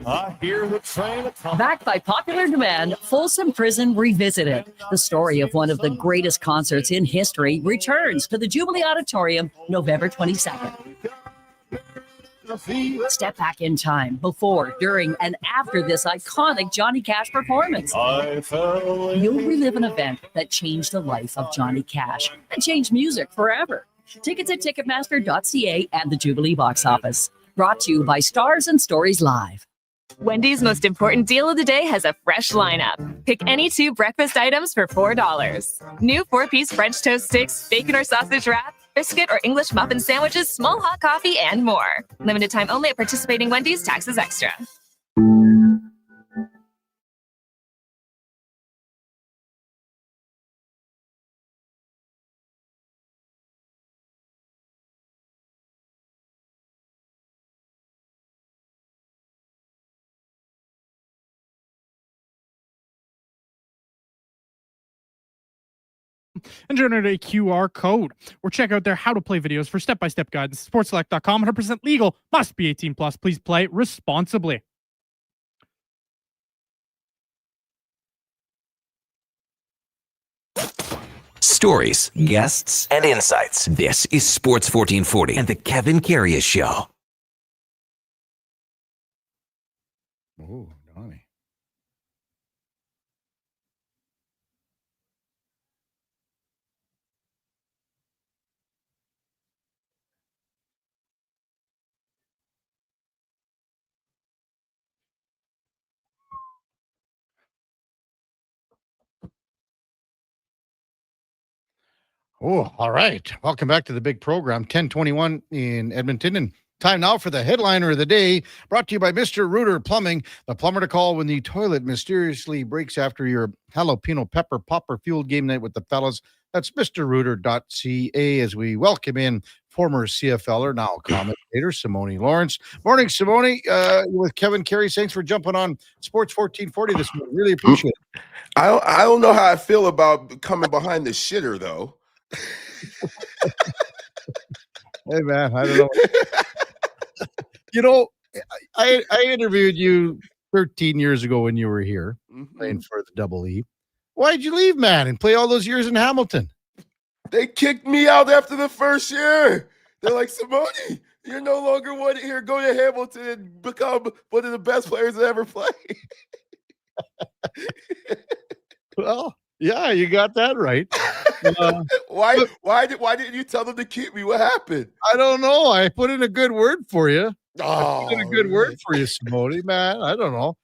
I hear the train coming. Backed by popular demand, Folsom Prison Revisited. The story of one of the greatest concerts in history returns to the Jubilee Auditorium November 22nd. Step back in time before, during, and after this iconic Johnny Cash performance. You'll relive an event that changed the life of Johnny Cash and changed music forever. Tickets at Ticketmaster.ca and the Jubilee box office. Brought to you by Stars and Stories Live. Wendy's most important deal of the day has a fresh lineup. Pick any 2 breakfast items for $4. New 4-piece French toast sticks, bacon or sausage wrap, biscuit or English muffin sandwiches, small hot coffee, and more. Limited time only at participating Wendy's. Taxes extra. And generate a QR code or check out their how to play videos for step-by-step guidance. Sportselect.com, 100% legal, must be 18 plus. Please play responsibly. Stories, guests, and insights. This is Sports 1440 and the Kevin Karius Show. Oh, Donnie. Oh, all right. Welcome back to the big program, 1021 in Edmonton. And time now for the headliner of the day, brought to you by Mr. Rooter Plumbing, the plumber to call when the toilet mysteriously breaks after your jalapeno pepper popper fueled game night with the fellas. That's mrrooter.ca as we welcome in former CFLer, now commentator, Simone Lawrence. Morning, Simone, with Kevin Karius. Thanks for jumping on Sports 1440 this morning. Really appreciate it. I don't know how I feel about coming behind the shitter, though. Hey, man, I don't know. You know, I interviewed you 13 years ago when you were here playing for the Double E. Why'd you leave, man, and play all those years in Hamilton? They kicked me out after the first year. They're like, Simone, you're no longer wanted here. Go to Hamilton and become one of the best players that ever played. Well, yeah, you got that right. Why didn't you tell them to keep me? What happened? I don't know. I put in a good word for you. Oh, I put in a good word for you, Simone, man. I don't know.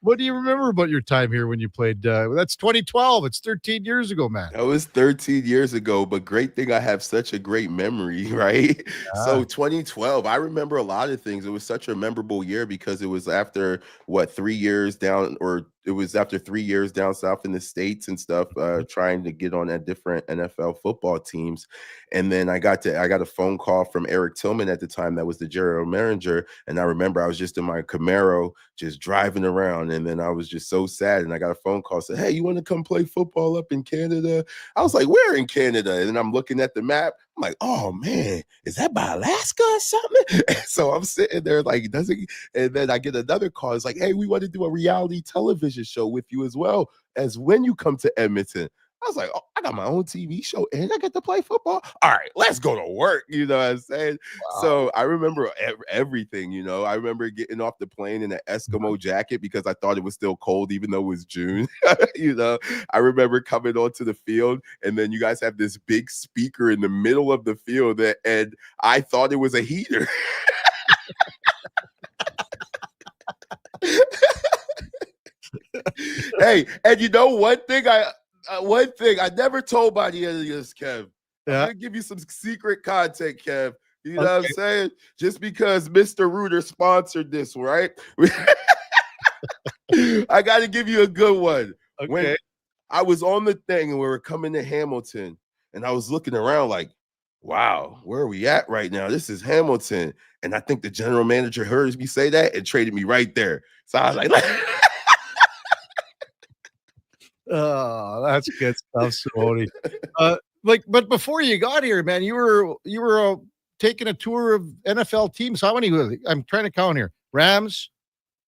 What do you remember about your time here when you played? That's 2012. It's 13 years ago, man. That was 13 years ago, but great thing I have such a great memory, right? So 2012, I remember a lot of things. It was such a memorable year because it was after 3 years down, or it was after 3 years down south in the States and stuff, trying to get on at different NFL football teams. And then I got a phone call from Eric Tillman at the time, that was the general manager. And I remember I was just in my Camaro, just driving around. And then I was just so sad. And I got a phone call, said, "Hey, you want to come play football up in Canada?" I was like, "Where in Canada?" And then I'm looking at the map. I'm like, "Oh man, is that by Alaska or something?" And so I'm sitting there like, and then I get another call. It's like, "Hey, we want to do a reality television show with you as well as when you come to Edmonton." I was like, "Oh, I got my own TV show and I get to play football. All right, let's go to work." You know what I'm saying? Wow. So I remember everything, I remember getting off the plane in an Eskimo jacket because I thought it was still cold, even though it was June. I remember coming onto the field, and then you guys have this big speaker in the middle of the field, and I thought it was a heater. Hey, and one thing I never told by the end of this, Kev. I'm gonna give you some secret content, Kev. You know what I'm saying? Just because Mr. Reuter sponsored this, right? I got to give you a good one. Okay. When I was on the thing and we were coming to Hamilton, and I was looking around like, wow, where are we at right now? This is Hamilton. And I think the general manager heard me say that and traded me right there. So I was like, oh, that's good stuff, Simone. But before you got here, man, you were taking a tour of NFL teams. How many? I'm trying to count here. Rams,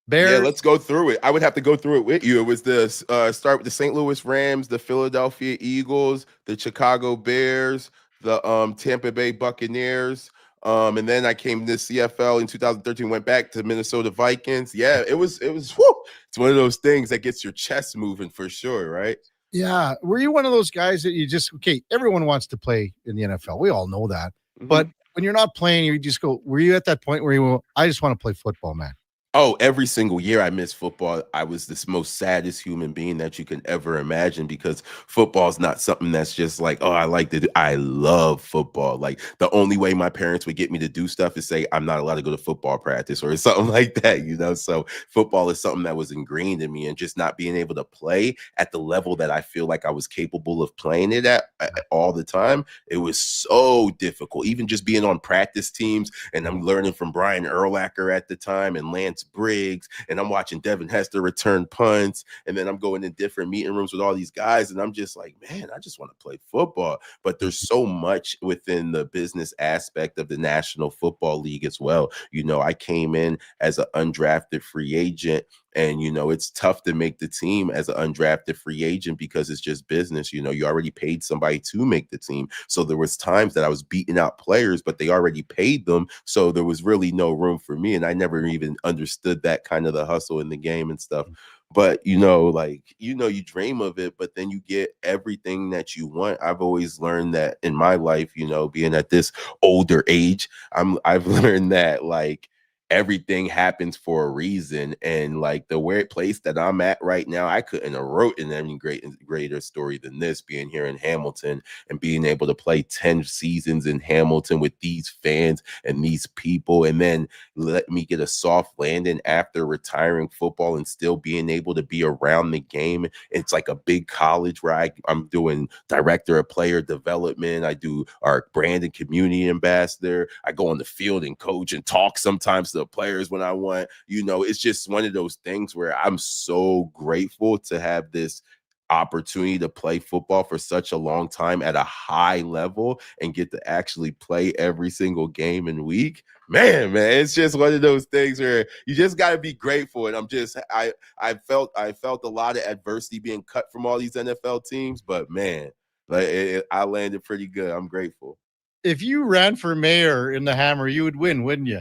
Bears. Yeah, let's go through it. I would have to go through it with you. It was the start with the St. Louis Rams, the Philadelphia Eagles, the Chicago Bears, the Tampa Bay Buccaneers. And then I came to CFL in 2013, went back to Minnesota Vikings. Yeah, it was whew, it's one of those things that gets your chest moving for sure, right? Yeah. Were you one of those guys that everyone wants to play in the NFL. We all know that. Mm-hmm. But when you're not playing, you just go, were you at that point where you go, I just want to play football, man? Oh, every single year I missed football. I was the most saddest human being that you can ever imagine, because football is not something that's just like, oh, I like to do. I love football. Like, the only way my parents would get me to do stuff is say I'm not allowed to go to football practice or something like that, So football is something that was ingrained in me, and just not being able to play at the level that I feel like I was capable of playing it at all the time. It was so difficult, even just being on practice teams. And I'm learning from Brian Urlacher at the time and Lance Briggs, and I'm watching Devin Hester return punts, and then I'm going in different meeting rooms with all these guys, and I'm just like, man, I just want to play football. But there's so much within the business aspect of the National Football League as well. I came in as an undrafted free agent, and, it's tough to make the team as an undrafted free agent because it's just business. You already paid somebody to make the team. So there was times that I was beating out players, but they already paid them. So there was really no room for me. And I never even understood that kind of the hustle in the game and stuff. But, you dream of it, but then you get everything that you want. I've always learned that in my life, being at this older age, I've learned that, like, everything happens for a reason. And like the weird place that I'm at right now, I couldn't have wrote in any greater story than this, being here in Hamilton and being able to play 10 seasons in Hamilton with these fans and these people, and then let me get a soft landing after retiring football and still being able to be around the game. It's like a big college where I'm doing director of player development. I do our brand and community ambassador. I go on the field and coach and talk sometimes to the players when I want. It's just one of those things where I'm so grateful to have this opportunity to play football for such a long time at a high level and get to actually play every single game and week. Man, it's just one of those things where you just got to be grateful. And I felt a lot of adversity being cut from all these NFL teams, but man, I landed pretty good. I'm grateful. If you ran for mayor in the Hammer, you would win, wouldn't you?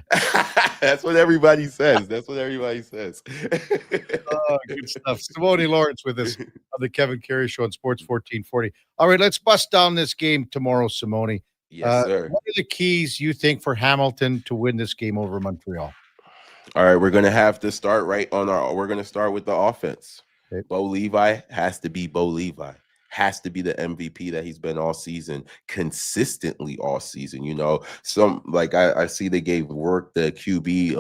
That's what everybody says. That's what everybody says. Good stuff. Simone Lawrence with us on the Kevin Karius Show on Sports 1440. All right, let's bust down this game tomorrow, Simone. Yes, sir. What are the keys you think for Hamilton to win this game over Montreal? All right, we're gonna have to start we're gonna start with the offense. Okay. Bo Levi has to be Bo Levi. Has to be the MVP that he's been all season, consistently all season. You know, some like I see they gave Rourke the QB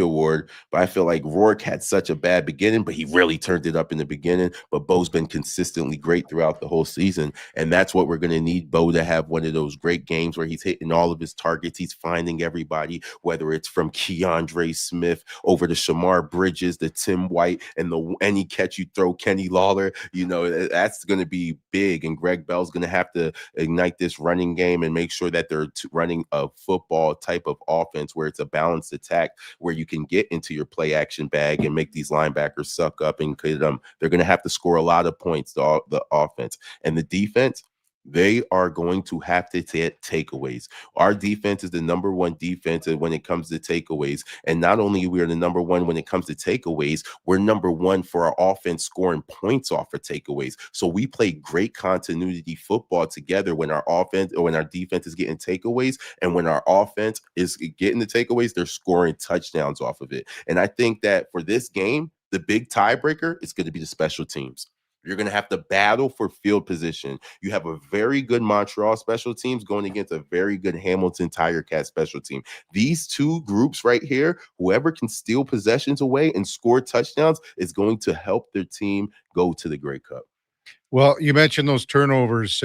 award, but I feel like Rourke had such a bad beginning, but he really turned it up in the beginning. But Bo's been consistently great throughout the whole season, and that's what we're going to need Bo to have, one of those great games where he's hitting all of his targets, he's finding everybody, whether it's from Keandre Smith over to Shamar Bridges, the Tim White, and any catch you throw Kenny Lawler. You know, that's going to be big, and Greg Bell's going to have to ignite this running game and make sure that they're running a football type of offense where it's a balanced attack, where you can get into your play action bag and make these linebackers suck up, and they're going to have to score a lot of points, the offense. And the defense, they are going to have to take takeaways. Our defense is the number one defense when it comes to takeaways. And not only we are the number one when it comes to takeaways, we're number one for our offense scoring points off of takeaways. So we play great continuity football together when our offense or when our defense is getting takeaways, and when our offense is getting the takeaways, they're scoring touchdowns off of it. And I think that for this game, the big tiebreaker is going to be the special teams. You're going to have to battle for field position. You have a very good Montreal special teams going against a very good Hamilton Tiger Cat special team. These two groups right here, whoever can steal possessions away and score touchdowns is going to help their team go to the Grey Cup. Well, you mentioned those turnovers,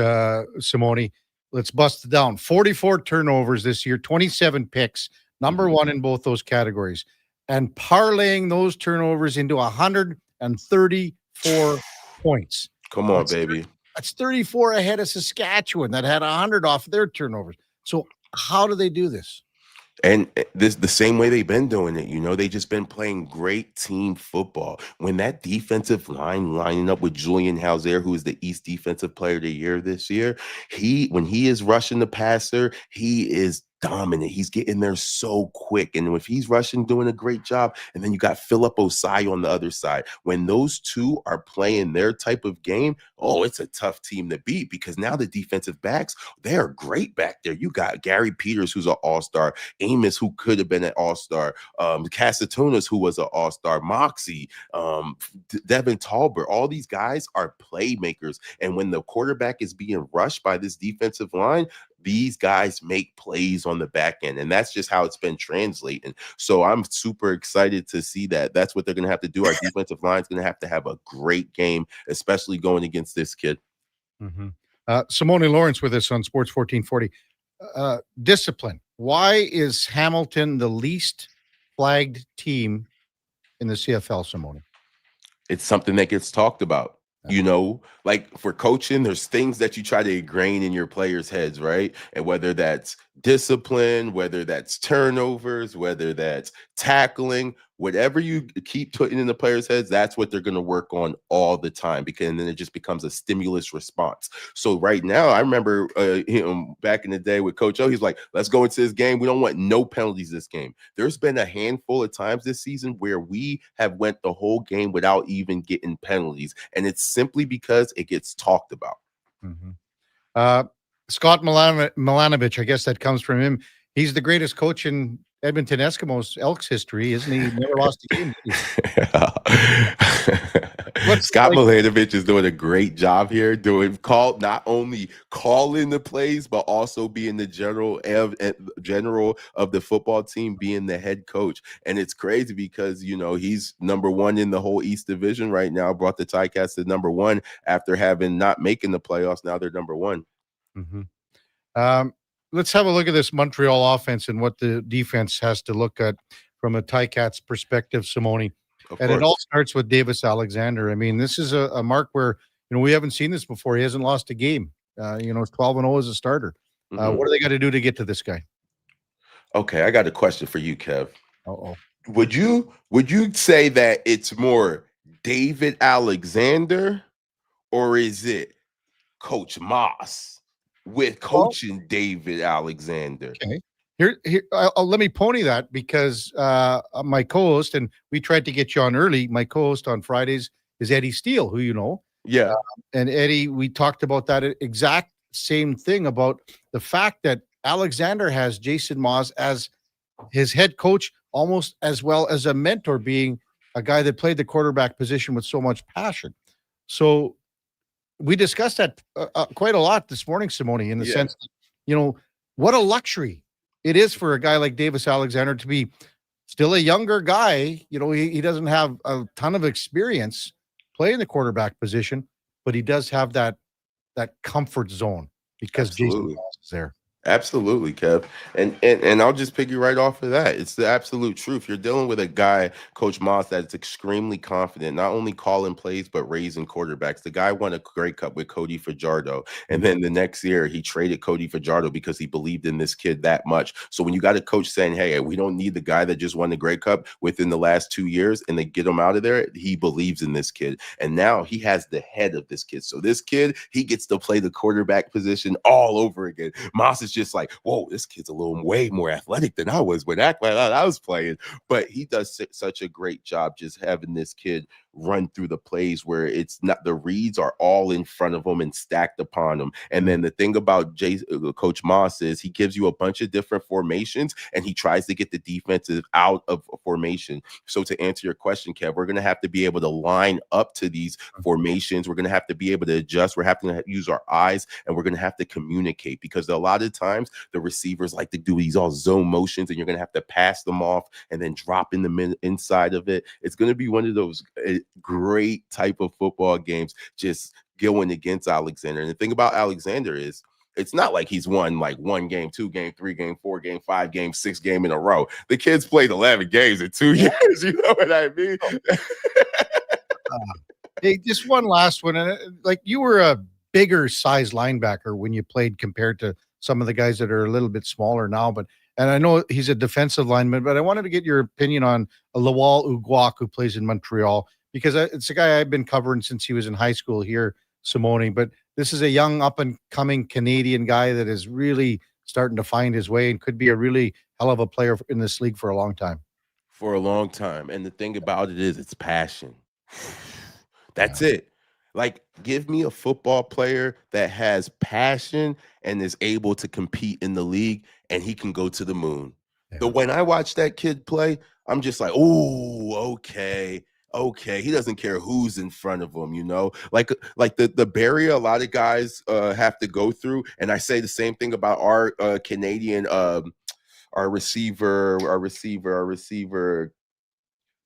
Simone. Let's bust it down. 44 turnovers this year, 27 picks, number one in both those categories. And parlaying those turnovers into 134 points. Come on, baby. That's 34 ahead of Saskatchewan that had 100 off their turnovers. So how do they do this? And this the same way they've been doing it. You know, they just been playing great team football. When that defensive line lining up with Julian Hauser, who is the East Defensive Player of the Year this year, when he is rushing the passer, he is dominant. He's getting there so quick. And if he's rushing, doing a great job, and then you got Philip Osai on the other side. When those two are playing their type of game, it's a tough team to beat, because now the defensive backs, they are great back there. You got Gary Peters, who's an all-star, Amos, who could have been an all-star, Casatunas, who was an all-star, Moxie, Devin Talbert. All these guys are playmakers. And when the quarterback is being rushed by this defensive line, these guys make plays on the back end, and that's just how it's been translating. So I'm super excited to see that. That's what they're going to have to do. Our defensive line is going to have a great game, especially going against this kid. Mm-hmm. Simone Lawrence with us on Sports 1440. Discipline. Why is Hamilton the least flagged team in the CFL, Simone? It's something that gets talked about. You know, like for coaching, there's things that you try to ingrain in your players' heads, right? And whether that's discipline, whether that's turnovers, whether that's tackling, whatever you keep putting in the players' heads, that's what they're going to work on all the time, because then it just becomes a stimulus response. So right now, I remember back in the day with Coach O, he's like, let's go into this game. We don't want no penalties this game. There's been a handful of times this season where we have went the whole game without even getting penalties. And it's simply because it gets talked about. Mm-hmm. Scott Milanovich, I guess that comes from him. He's the greatest coach in Edmonton Eskimos Elks history, isn't he? He never lost a game. Scott Milanovich is doing a great job here, not only calling the plays, but also being the general of the football team, being the head coach. And it's crazy because, you know, he's number one in the whole East Division right now, brought the Ticats to number one after having not making the playoffs. Now they're number one. Mm-hmm. Let's have a look at this Montreal offense and what the defense has to look at from a Ticats perspective, Simone. And it all starts with Davis Alexander. I mean, this is a mark where, you know, we haven't seen this before. He hasn't lost a game. It's 12-0 as a starter. What do they got to do to get to this guy? Okay, I got a question for you, Kev. Uh-oh. Would you say that it's more David Alexander, or is it Coach Moss with coaching David Alexander? Okay. Let me pony that because my co-host, and we tried to get you on early. My co-host on Fridays is Eddie Steele, who you know. Yeah. And Eddie, we talked about that exact same thing about the fact that Alexander has Jason Maas as his head coach, almost as well as a mentor, being a guy that played the quarterback position with so much passion. So we discussed that quite a lot this morning, Simone, in the sense that, you know, what a luxury it is for a guy like Davis Alexander to be still a younger guy. You know, he doesn't have a ton of experience playing the quarterback position, but he does have that comfort zone because Jason Maas is there. Absolutely, Kev. And I'll just pick you right off of that. It's the absolute truth. You're dealing with a guy, Coach Moss, that's extremely confident, not only calling plays, but raising quarterbacks. The guy won a Grey Cup with Cody Fajardo. And then the next year, he traded Cody Fajardo because he believed in this kid that much. So when you got a coach saying, hey, we don't need the guy that just won the Grey Cup within the last 2 years, and they get him out of there, he believes in this kid. And now he has the head of this kid. So this kid, he gets to play the quarterback position all over again. Moss is just like, whoa, this kid's a little way more athletic than I was when I was playing. But he does such a great job just having this kid run through the plays where it's not, the reads are all in front of him and stacked upon him. And then the thing about Coach Moss is he gives you a bunch of different formations and he tries to get the defensive out of a formation. So to answer your question, Kev, we're going to have to be able to line up to these formations. We're going to have to be able to adjust. We're having to use our eyes, and we're going to have to communicate, because a lot of times the receivers like to do these all zone motions, and you're going to have to pass them off and then drop in the inside of it. It's going to be one of those great type of football games just going against Alexander. And the thing about Alexander is it's not like he's won like 1 game, 2 game, 3 game, 4 game, 5 game, 6 game in a row. The kid's played 11 games in 2 years. You know what I mean? Hey, just one last one. Like, you were a bigger size linebacker when you played compared to some of the guys that are a little bit smaller now, and I know he's a defensive lineman, but I wanted to get your opinion on Lawal Uguak, who plays in Montreal, because it's a guy I've been covering since he was in high school here, Simone. But this is a young up-and-coming Canadian guy that is really starting to find his way and could be a really hell of a player in this league for a long time. For a long time. And the thing about it is it's passion. That's it. Like, give me a football player that has passion and is able to compete in the league, and he can go to the moon. Yeah. When I watch that kid play, I'm just like, oh, okay. He doesn't care who's in front of him, you know, like the barrier a lot of guys have to go through. And I say the same thing about our Canadian, our receiver,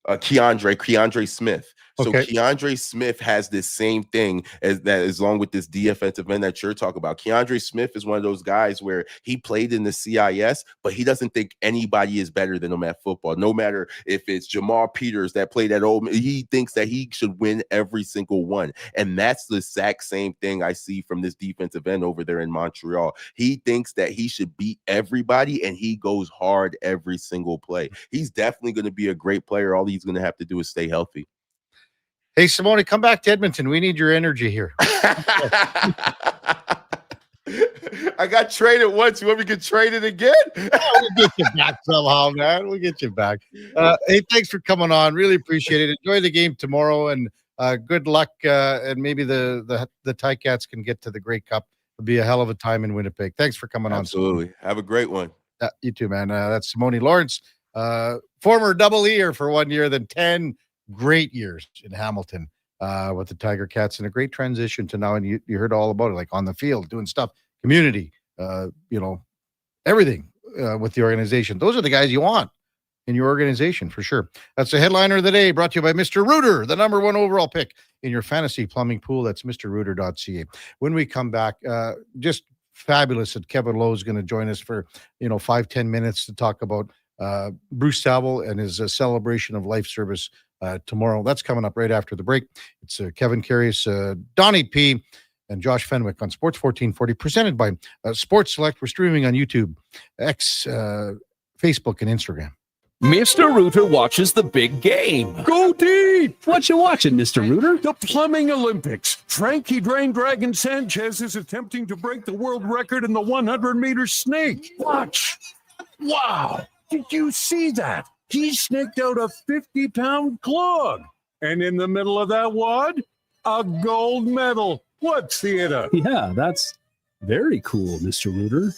Keandre Smith. So Keandre Smith has this same thing as long with this defensive end that you're talking about. Keandre Smith is one of those guys where he played in the CIS, but he doesn't think anybody is better than him at football. No matter if it's Jamal Peters that played at Ole Miss, he thinks that he should win every single one. And that's the exact same thing I see from this defensive end over there in Montreal. He thinks that he should beat everybody, and he goes hard every single play. He's definitely going to be a great player. All he's going to have to do is stay healthy. Hey, Simone, come back to Edmonton. We need your energy here. I got traded once. You want me to get traded again? We'll get you back somehow, man. We'll get you back. Hey, thanks for coming on. Really appreciate it. Enjoy the game tomorrow, and good luck. And maybe the Ticats can get to the Grey Cup. It'll be a hell of a time in Winnipeg. Thanks for coming on. Absolutely. Have a great one. You too, man. That's Simone Lawrence, former double E'er for 1 year, then 10 great years in Hamilton with the Tiger Cats, and a great transition to now. And you heard all about it, like on the field, doing stuff, community, everything with the organization. Those are the guys you want in your organization for sure. That's the headliner of the day, brought to you by Mr. Rooter, the #1 overall pick in your fantasy plumbing pool. That's mrrooter.ca. When we come back, just fabulous that Kevin Lowe is going to join us for 5-10 minutes to talk about Bruce Saville and his celebration of life service tomorrow. That's coming up right after the break. It's Kevin Karius, Donnie P, and Josh Fenwick on Sports 1440, presented by Sports Select. We're streaming on YouTube, X, Facebook, and Instagram. Mr. Rooter watches the big game. Go deep! What you watching, Mr. Rooter? The Plumbing Olympics. Frankie Dragon Sanchez is attempting to break the world record in the 100-meter snake. Watch. Wow! Did you see that? He snaked out a 50-pound clog. And in the middle of that wad, a gold medal. What theater? Yeah, that's very cool, Mr. Rooter.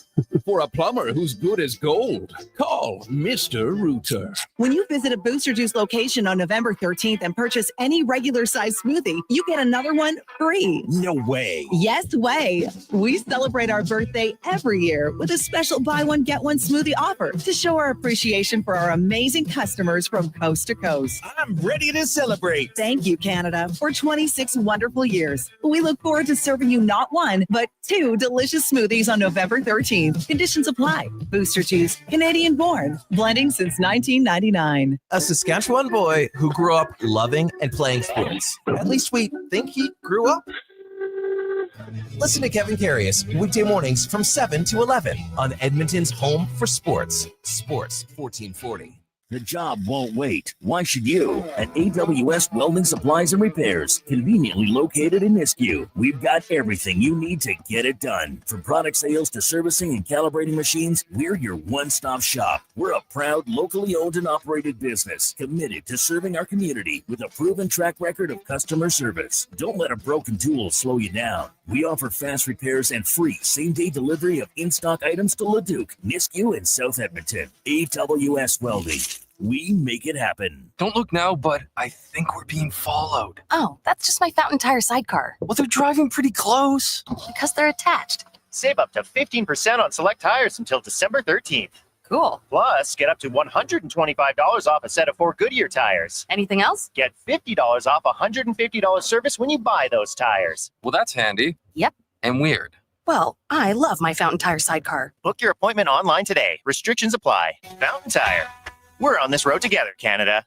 For a plumber who's good as gold, call Mr. Rooter. When you visit a Booster Juice location on November 13th and purchase any regular size smoothie, you get another one free. No way. Yes way. We celebrate our birthday every year with a special buy one, get one smoothie offer to show our appreciation for our amazing customers from coast to coast. I'm ready to celebrate. Thank you, Canada, for 26 wonderful years. We look forward to serving you not one, but 2 delicious smoothies on November 13th. Conditions apply. Booster Juice, Canadian born, blending since 1999. A Saskatchewan boy who grew up loving and playing sports. At least we think he grew up. Listen to Kevin Karius weekday mornings from 7 to 11 on Edmonton's home for sports. Sports 1440. The job won't wait. Why should you? At AWS Welding Supplies and Repairs, conveniently located in Nisku, we've got everything you need to get it done. From product sales to servicing and calibrating machines, we're your one-stop shop. We're a proud, locally owned and operated business, committed to serving our community with a proven track record of customer service. Don't let a broken tool slow you down. We offer fast repairs and free same-day delivery of in-stock items to Leduc, Nisku, and South Edmonton. AWS Welding. We make it happen. Don't look now, but I think we're being followed. Oh, that's just my Fountain Tire sidecar. Well, they're driving pretty close. Because they're attached. Save up to 15% on select tires until December 13th. Cool. Plus, get up to $125 off a set of 4 Goodyear tires. Anything else? Get $50 off $150 service when you buy those tires. Well, that's handy. Yep. And weird. Well, I love my Fountain Tire sidecar. Book your appointment online today. Restrictions apply. Fountain Tire. We're on this road together, Canada.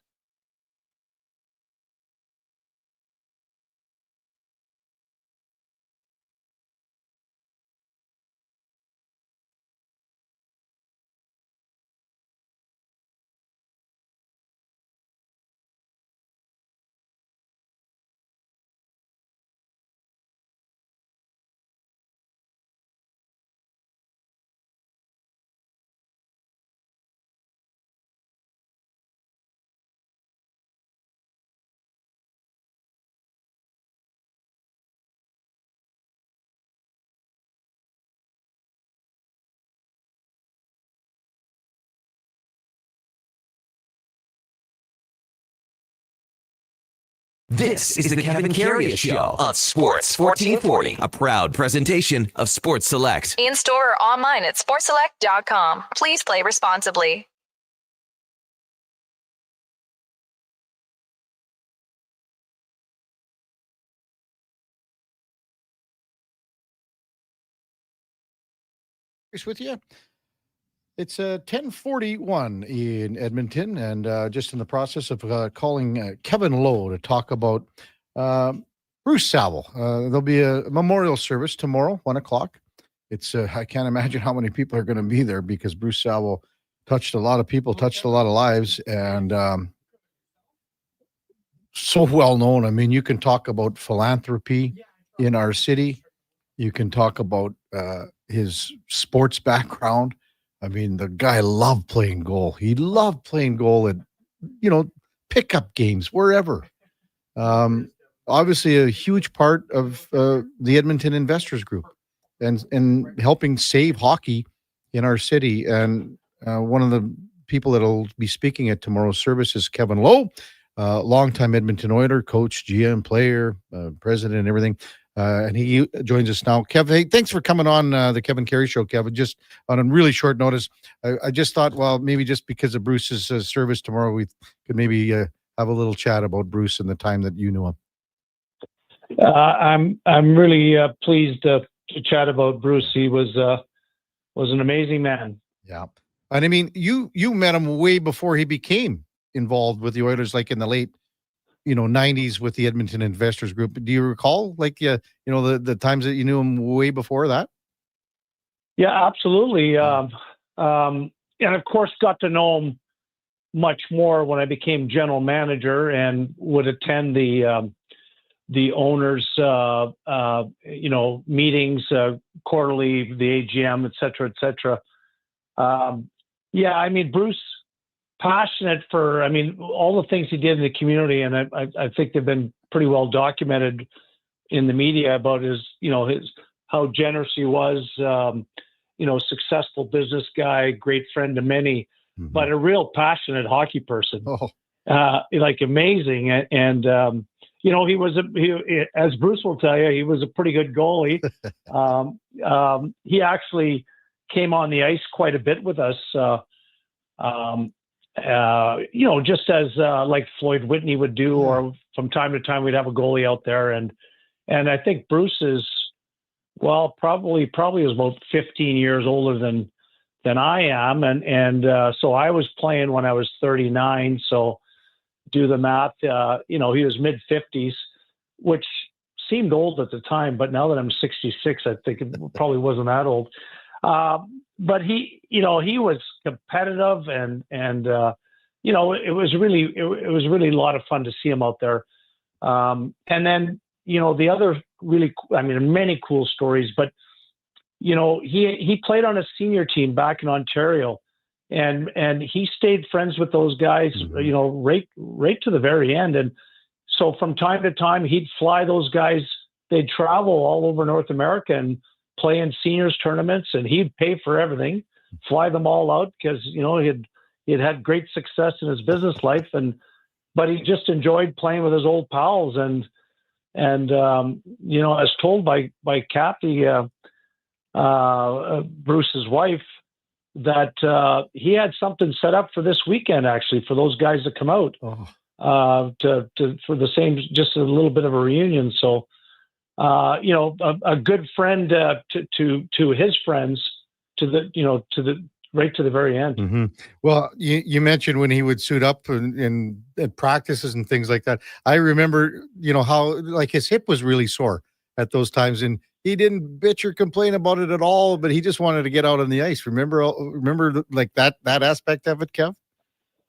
This is the Kevin Karius Show on Sports 1440, a proud presentation of Sports Select. In store or online at sportselect.com. Please play responsibly. With you. It's 10:41 in Edmonton, and just in the process of calling Kevin Lowe to talk about Bruce Saville. There'll be a memorial service tomorrow, 1 o'clock. It's I can't imagine how many people are going to be there because Bruce Saville touched a lot of people, touched a lot of lives, and so well known. I mean, you can talk about philanthropy in our city. You can talk about his sports background. I mean, the guy loved playing goal. He loved playing goal at, pickup games, wherever. Obviously, a huge part of the Edmonton Investors Group and helping save hockey in our city. And one of the people that will be speaking at tomorrow's service is Kevin Lowe, longtime Edmonton Oiler, coach, GM, player, president, and everything. And he joins us now. Kevin, hey, thanks for coming on the Kevin Karius Show, Kevin. Just on a really short notice, I just thought, well, maybe just because of Bruce's service tomorrow, we could maybe have a little chat about Bruce and the time that you knew him. I'm really pleased to chat about Bruce. He was an amazing man. Yeah, and I mean, you met him way before he became involved with the Oilers, like in the late 90s with the Edmonton Investors Group. Do you recall, the times that you knew him way before that? Yeah, absolutely. And of course, got to know him much more when I became general manager and would attend the owners, meetings, quarterly, the AGM, et cetera, et cetera. Yeah, I mean, Bruce, passionate for, I mean, all the things he did in the community, and I think they've been pretty well documented in the media about his, how generous he was, successful business guy, great friend to many, but a real passionate hockey person. Like amazing. And he as Bruce will tell you, he was a pretty good goalie. He actually came on the ice quite a bit with us, just as like Floyd Whitney would do, or from time to time we'd have a goalie out there. And I think Bruce is, well, probably is about 15 years older than I am. And so I was playing when I was 39. So do the math, he was mid 50s, which seemed old at the time, but now that I'm 66, I think it probably wasn't that old. But he was competitive and it was really a lot of fun to see him out there. And then, the other really, many cool stories, but, he played on a senior team back in Ontario, and he stayed friends with those guys, right to the very end. And so from time to time, he'd fly those guys. They'd travel all over North America and play in seniors tournaments, and he'd pay for everything, fly them all out because, he had great success in his business life. But he just enjoyed playing with his old pals. And as told by Kathy, Bruce's wife, that he had something set up for this weekend, actually, for those guys to come out for the same, just a little bit of a reunion. So, a good friend to his friends, right to the very end. Well, you mentioned when he would suit up in practices and things like that. I remember, how like his hip was really sore at those times, and he didn't bitch or complain about it at all, but he just wanted to get out on the ice. Remember like that aspect of it, Kev?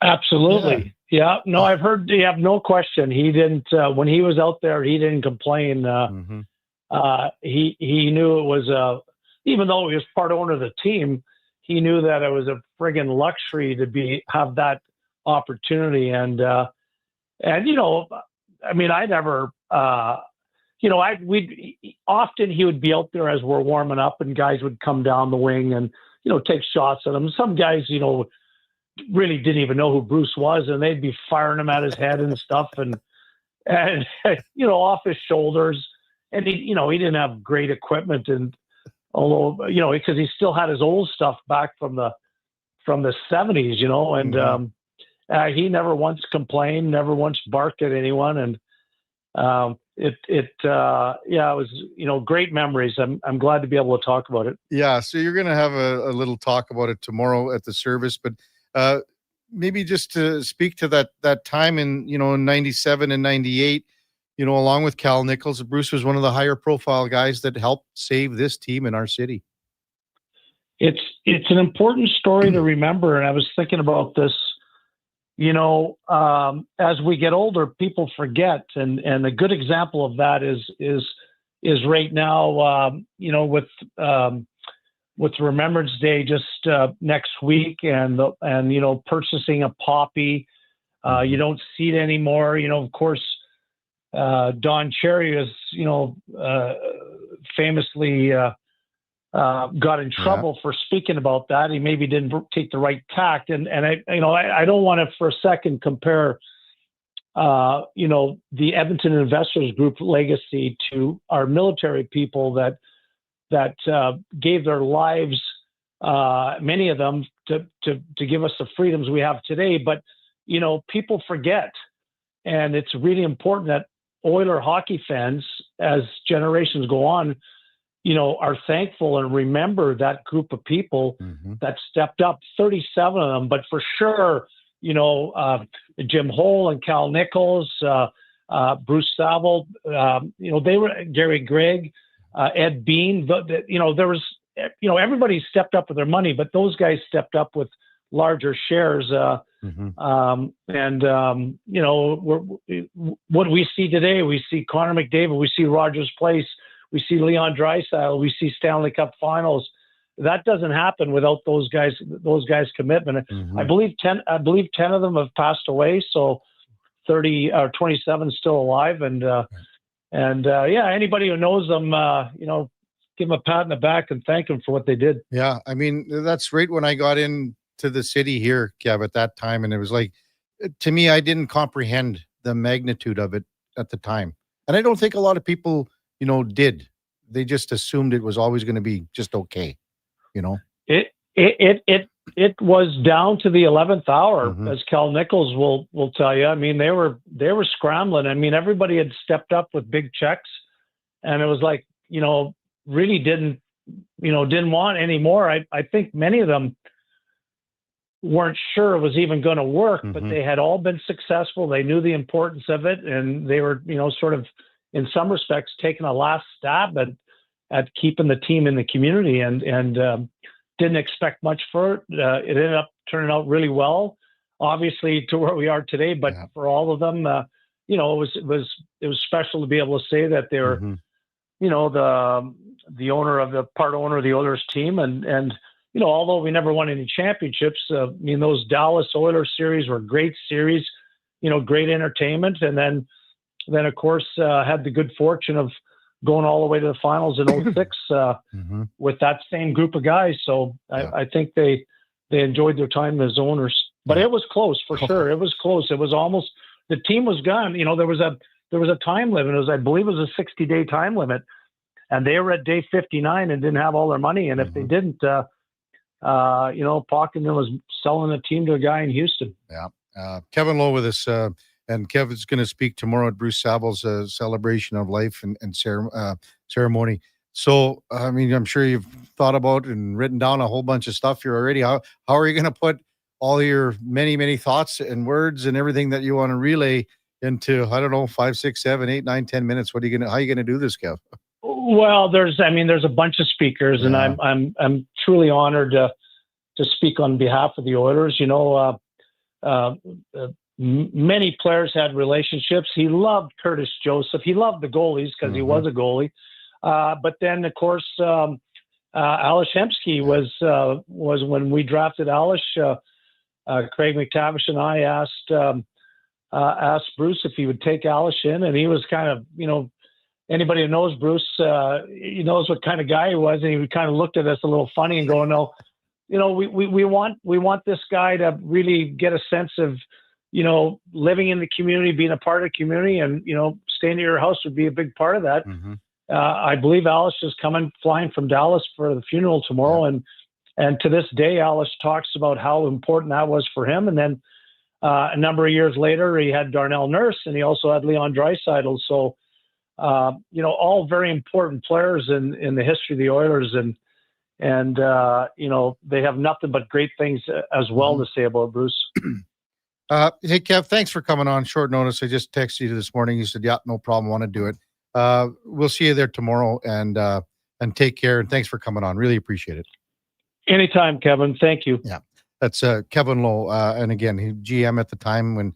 Absolutely. Yeah. No, I've heard, you have no question. He didn't, when he was out there, he didn't complain. He knew it was, even though he was part owner of the team, he knew that it was a friggin' luxury to have that opportunity. And I never, often he would be out there as we're warming up, and guys would come down the wing and, take shots at him. Some guys, really didn't even know who Bruce was, and they'd be firing him at his head and stuff, and off his shoulders. And he didn't have great equipment, and although, because he still had his old stuff back from the 70s, and he never once complained, never once barked at anyone. And it was, great memories. I'm glad to be able to talk about it. Yeah. So you're going to have a little talk about it tomorrow at the service, but maybe just to speak to that time in 97 and 98, along with Cal Nichols, Bruce was one of the higher profile guys that helped save this team in our city. It's an important story to remember. And I was thinking about this, as we get older, people forget. And a good example of that is right now, with Remembrance Day just next week, and purchasing a poppy. You don't see it anymore. Of course, Don Cherry is, famously got in trouble for speaking about that. He maybe didn't take the right tact. And I don't want to for a second compare, the Edmonton Investors Group legacy to our military people that gave their lives, many of them, to give us the freedoms we have today. But, people forget. And it's really important that Oiler hockey fans, as generations go on, are thankful and remember that group of people that stepped up, 37 of them, but for sure, Jim Hole and Cal Nichols, Bruce Saville, they were Gary Gregg, Ed Bean, there was, everybody stepped up with their money, but those guys stepped up with larger shares. What we see today, we see Connor McDavid, we see Rogers Place, we see Leon Draisaitl, we see Stanley Cup Finals. that doesn't happen without those guys' commitment. I believe 10 of them have passed away, so 30 or 27 still alive, and anybody who knows them, give them a pat in the back and thank them for what they did. Yeah, I mean, that's right when I got into the city here, Kev, at that time, and it was like, to me, I didn't comprehend the magnitude of it at the time, and I don't think a lot of people, did. They just assumed it was always going to be just okay, It was down to the 11th hour, as Cal Nichols will tell you. I mean, they were scrambling. I mean, everybody had stepped up with big checks, and it was like, really didn't want any more. I think many of them weren't sure it was even going to work, but they had all been successful. They knew the importance of it, and they were, sort of, in some respects, taking a last stab at keeping the team in the community, and didn't expect much for it. It ended up turning out really well, obviously, to where we are today. But for all of them, it was special to be able to say that they were, the owner of the part owner of the Oilers team, and although we never won any championships, those Dallas Oilers series were great series, great entertainment, and then of course had the good fortune of going all the way to the finals in 06 with that same group of guys. So I think they enjoyed their time as owners. But it was close for sure. It was close. It was almost, the team was gone. There was a time limit. I believe it was a 60-day time limit, and they were at day 59 and didn't have all their money. And if they didn't, Pockenham was selling a team to a guy in Houston. Yeah. Kevin Lowe with us. And Kevin's going to speak tomorrow at Bruce Savel's celebration of life and ceremony. So, I mean, I'm sure you've thought about and written down a whole bunch of stuff here already. How are you going to put all your many, many thoughts and words and everything that you want to relay into, 5, 6, 7, 8, 9, 10 minutes? How are you going to do this, Kev? Well, there's a bunch of speakers, and I'm truly honored to speak on behalf of the Oilers. Many players had relationships. He loved Curtis Joseph. He loved the goalies because he was a goalie. But then, of course, Alish Hemsky was when we drafted Alish. Craig McTavish and I asked Bruce if he would take Alish in, and he was kind of, anybody who knows Bruce, he knows what kind of guy he was, and he kind of looked at us a little funny and going, "No, we want this guy to really get a sense of." Living in the community, being a part of the community, and, staying at your house would be a big part of that. I believe Alice is flying from Dallas for the funeral tomorrow. And to this day, Alice talks about how important that was for him. And then a number of years later, he had Darnell Nurse, and he also had Leon Draisaitl. So, all very important players in the history of the Oilers. And they have nothing but great things as well to say about Bruce. Hey, Kev, thanks for coming on short notice. I just texted you this morning. You said, yeah, no problem. Want to do it. We'll see you there tomorrow, and take care. And thanks for coming on. Really appreciate it. Anytime, Kevin. Thank you. Yeah. That's Kevin Lowe. And again, he GM at the time when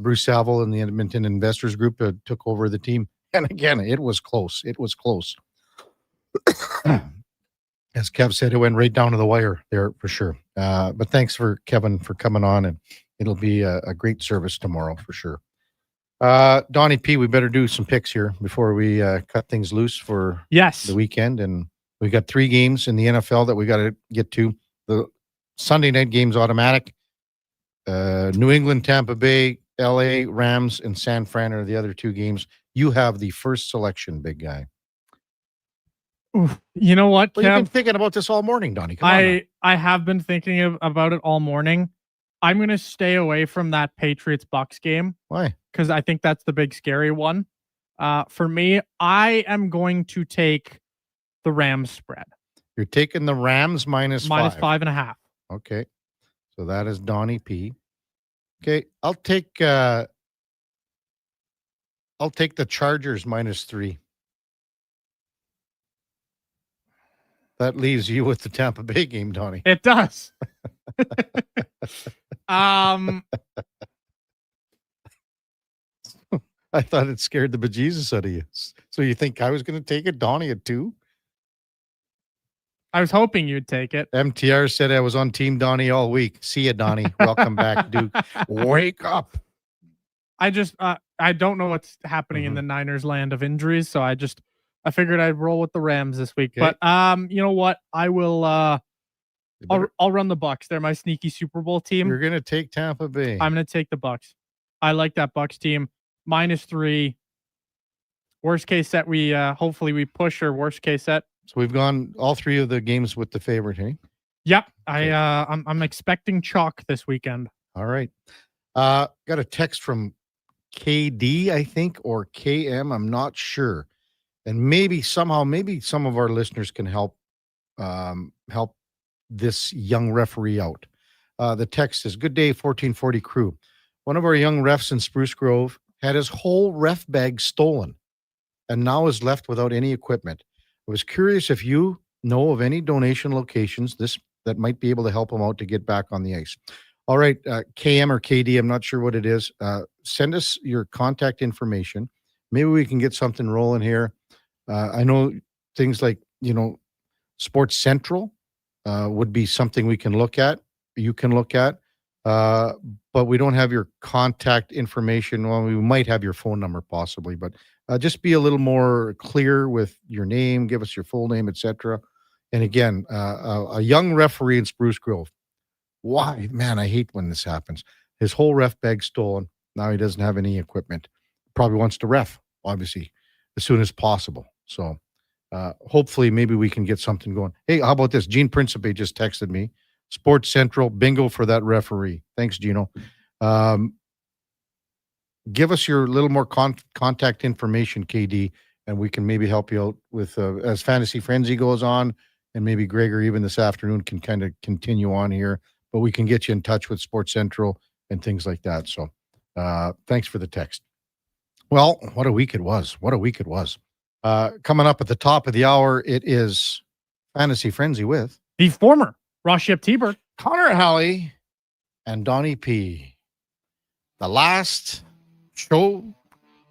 Bruce Saville and the Edmonton Investors Group took over the team. And again, it was close. It was close. As Kev said, it went right down to the wire there for sure. But thanks for Kevin for coming on, and it'll be a great service tomorrow for sure. Donnie P, we better do some picks here before we cut things loose for the weekend. And we got 3 games in the NFL that we got to get to. The Sunday night games automatic. New England, Tampa Bay, LA, Rams, and San Fran are the other 2 games. You have the first selection, big guy. Oof. You know what, Well, you've been thinking about this all morning, Donnie. Come on now. I have been thinking about it all morning. I'm going to stay away from that Patriots-Bucks game. Why? Because I think that's the big scary one. For me, I am going to take the Rams spread. You're taking the Rams minus 5. Minus 5.5. Okay. So that is Donnie P. Okay. I'll take the Chargers minus 3. That leaves you with the Tampa Bay game, Donnie. It does. I thought it scared the bejesus out of you. So you think I was going to take it, Donnie, at 2? I was hoping you'd take it. MTR said I was on Team Donnie all week. See ya, Donnie. Welcome back, Duke. Wake up. I just I don't know what's happening in the Niners land of injuries, so I figured I'd roll with the Rams this week. Okay. But you know what? I will I'll run the Bucks. They're my sneaky Super Bowl team. You're gonna take Tampa Bay. I'm gonna take the Bucks. I like that Bucks team. -3. Worst case set, we hopefully we push, or worst case set. So we've gone all three of the games with the favorite, hey? Yep. I'm expecting chalk this weekend. All right. Got a text from KD, I think, or KM. I'm not sure. And maybe some of our listeners can help this young referee out. The text says, "Good day, 1440 crew. One of our young refs in Spruce Grove had his whole ref bag stolen and now is left without any equipment. I was curious if you know of any donation locations that might be able to help him out to get back on the ice." All right, KM or KD, I'm not sure what it is. Send us your contact information. Maybe we can get something rolling here. I know things like, Sports Central would be something we can look at. You can look at. But we don't have your contact information. Well, we might have your phone number possibly, but just be a little more clear with your name, give us your full name, etc. And again, a young referee in Spruce Grove. Why? Man, I hate when this happens. His whole ref bag stolen. Now he doesn't have any equipment. Probably wants to ref, obviously, as soon as possible. So hopefully maybe we can get something going. Hey, how about this? Gene Principe just texted me. Sports Central, bingo for that referee. Thanks, Gino. Give us your little more contact information, KD, and we can maybe help you out with as Fantasy Frenzy goes on, and maybe Greg or even this afternoon can kind of continue on here, but we can get you in touch with Sports Central and things like that. So thanks for the text. Well, what a week it was. Coming up at the top of the hour, it is Fantasy Frenzy with the former Ross Ship T-Bird, Connor Halley, and Donnie P. The last show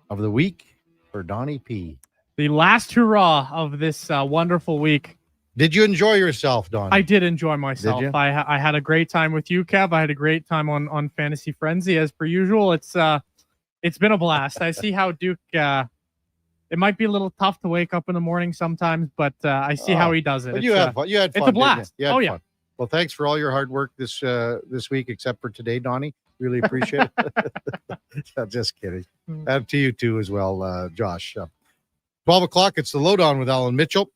of the week for Donnie P. The last hurrah of this wonderful week. Did you enjoy yourself, Donnie? I did enjoy myself. Did you? I had a great time with you, Kev. I had a great time on Fantasy Frenzy as per usual. It's been a blast. I see how Duke. It might be a little tough to wake up in the morning sometimes, but I see how he does it. But you had fun. You had fun. It's a blast. You had fun. Well, thanks for all your hard work this week, except for today, Donnie. Really appreciate it. Just kidding. And to you too as well, Josh. 12 o'clock, it's the Lowdown with Alan Mitchell.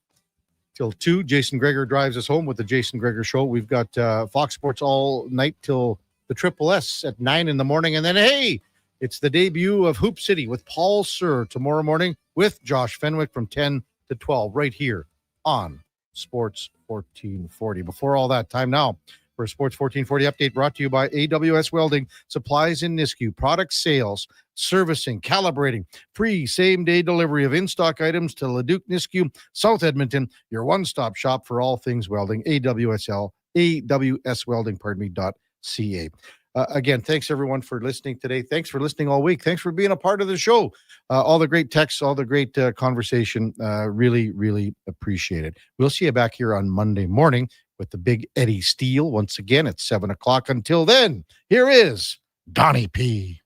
Till 2, Jason Greger drives us home with the Jason Greger Show. We've got Fox Sports all night till the Triple S at 9 in the morning. And then, hey, it's the debut of Hoop City with Paul Sir tomorrow morning with Josh Fenwick from 10 to 12 right here on Sports 1440. Before all that, time now for a Sports 1440 update brought to you by AWS Welding Supplies in Nisku. Product sales, servicing, calibrating, free same-day delivery of in-stock items to Leduc, Nisku, South Edmonton, your one-stop shop for all things welding, AWSwelding.ca. Again, thanks everyone for listening today. Thanks for listening all week. Thanks for being a part of the show. All the great texts, all the great conversation. Really, really appreciate it. We'll see you back here on Monday morning with the big Eddie Steele once again at 7 o'clock. Until then, here is Donnie P.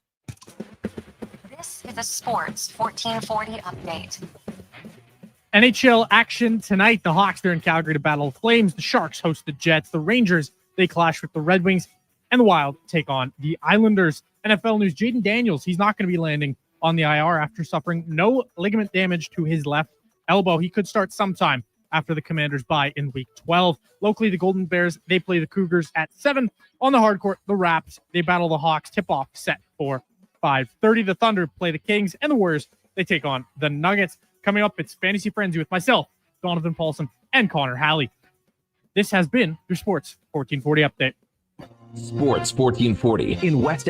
This is a Sports 1440 update. NHL action tonight. The Hawks, they're in Calgary to battle the Flames. The Sharks host the Jets. The Rangers, they clash with the Red Wings. And the Wild take on the Islanders. NFL news, Jaden Daniels, he's not going to be landing on the IR after suffering no ligament damage to his left elbow. He could start sometime after the Commanders bye in Week 12. Locally, the Golden Bears, they play the Cougars at 7. On the hardcourt, the Raps, they battle the Hawks. Tip-off set for 5:30. The Thunder play the Kings, and the Warriors, they take on the Nuggets. Coming up, it's Fantasy Frenzy with myself, Donovan Paulson, and Connor Halley. This has been your Sports 1440 update. Sports 1440 in West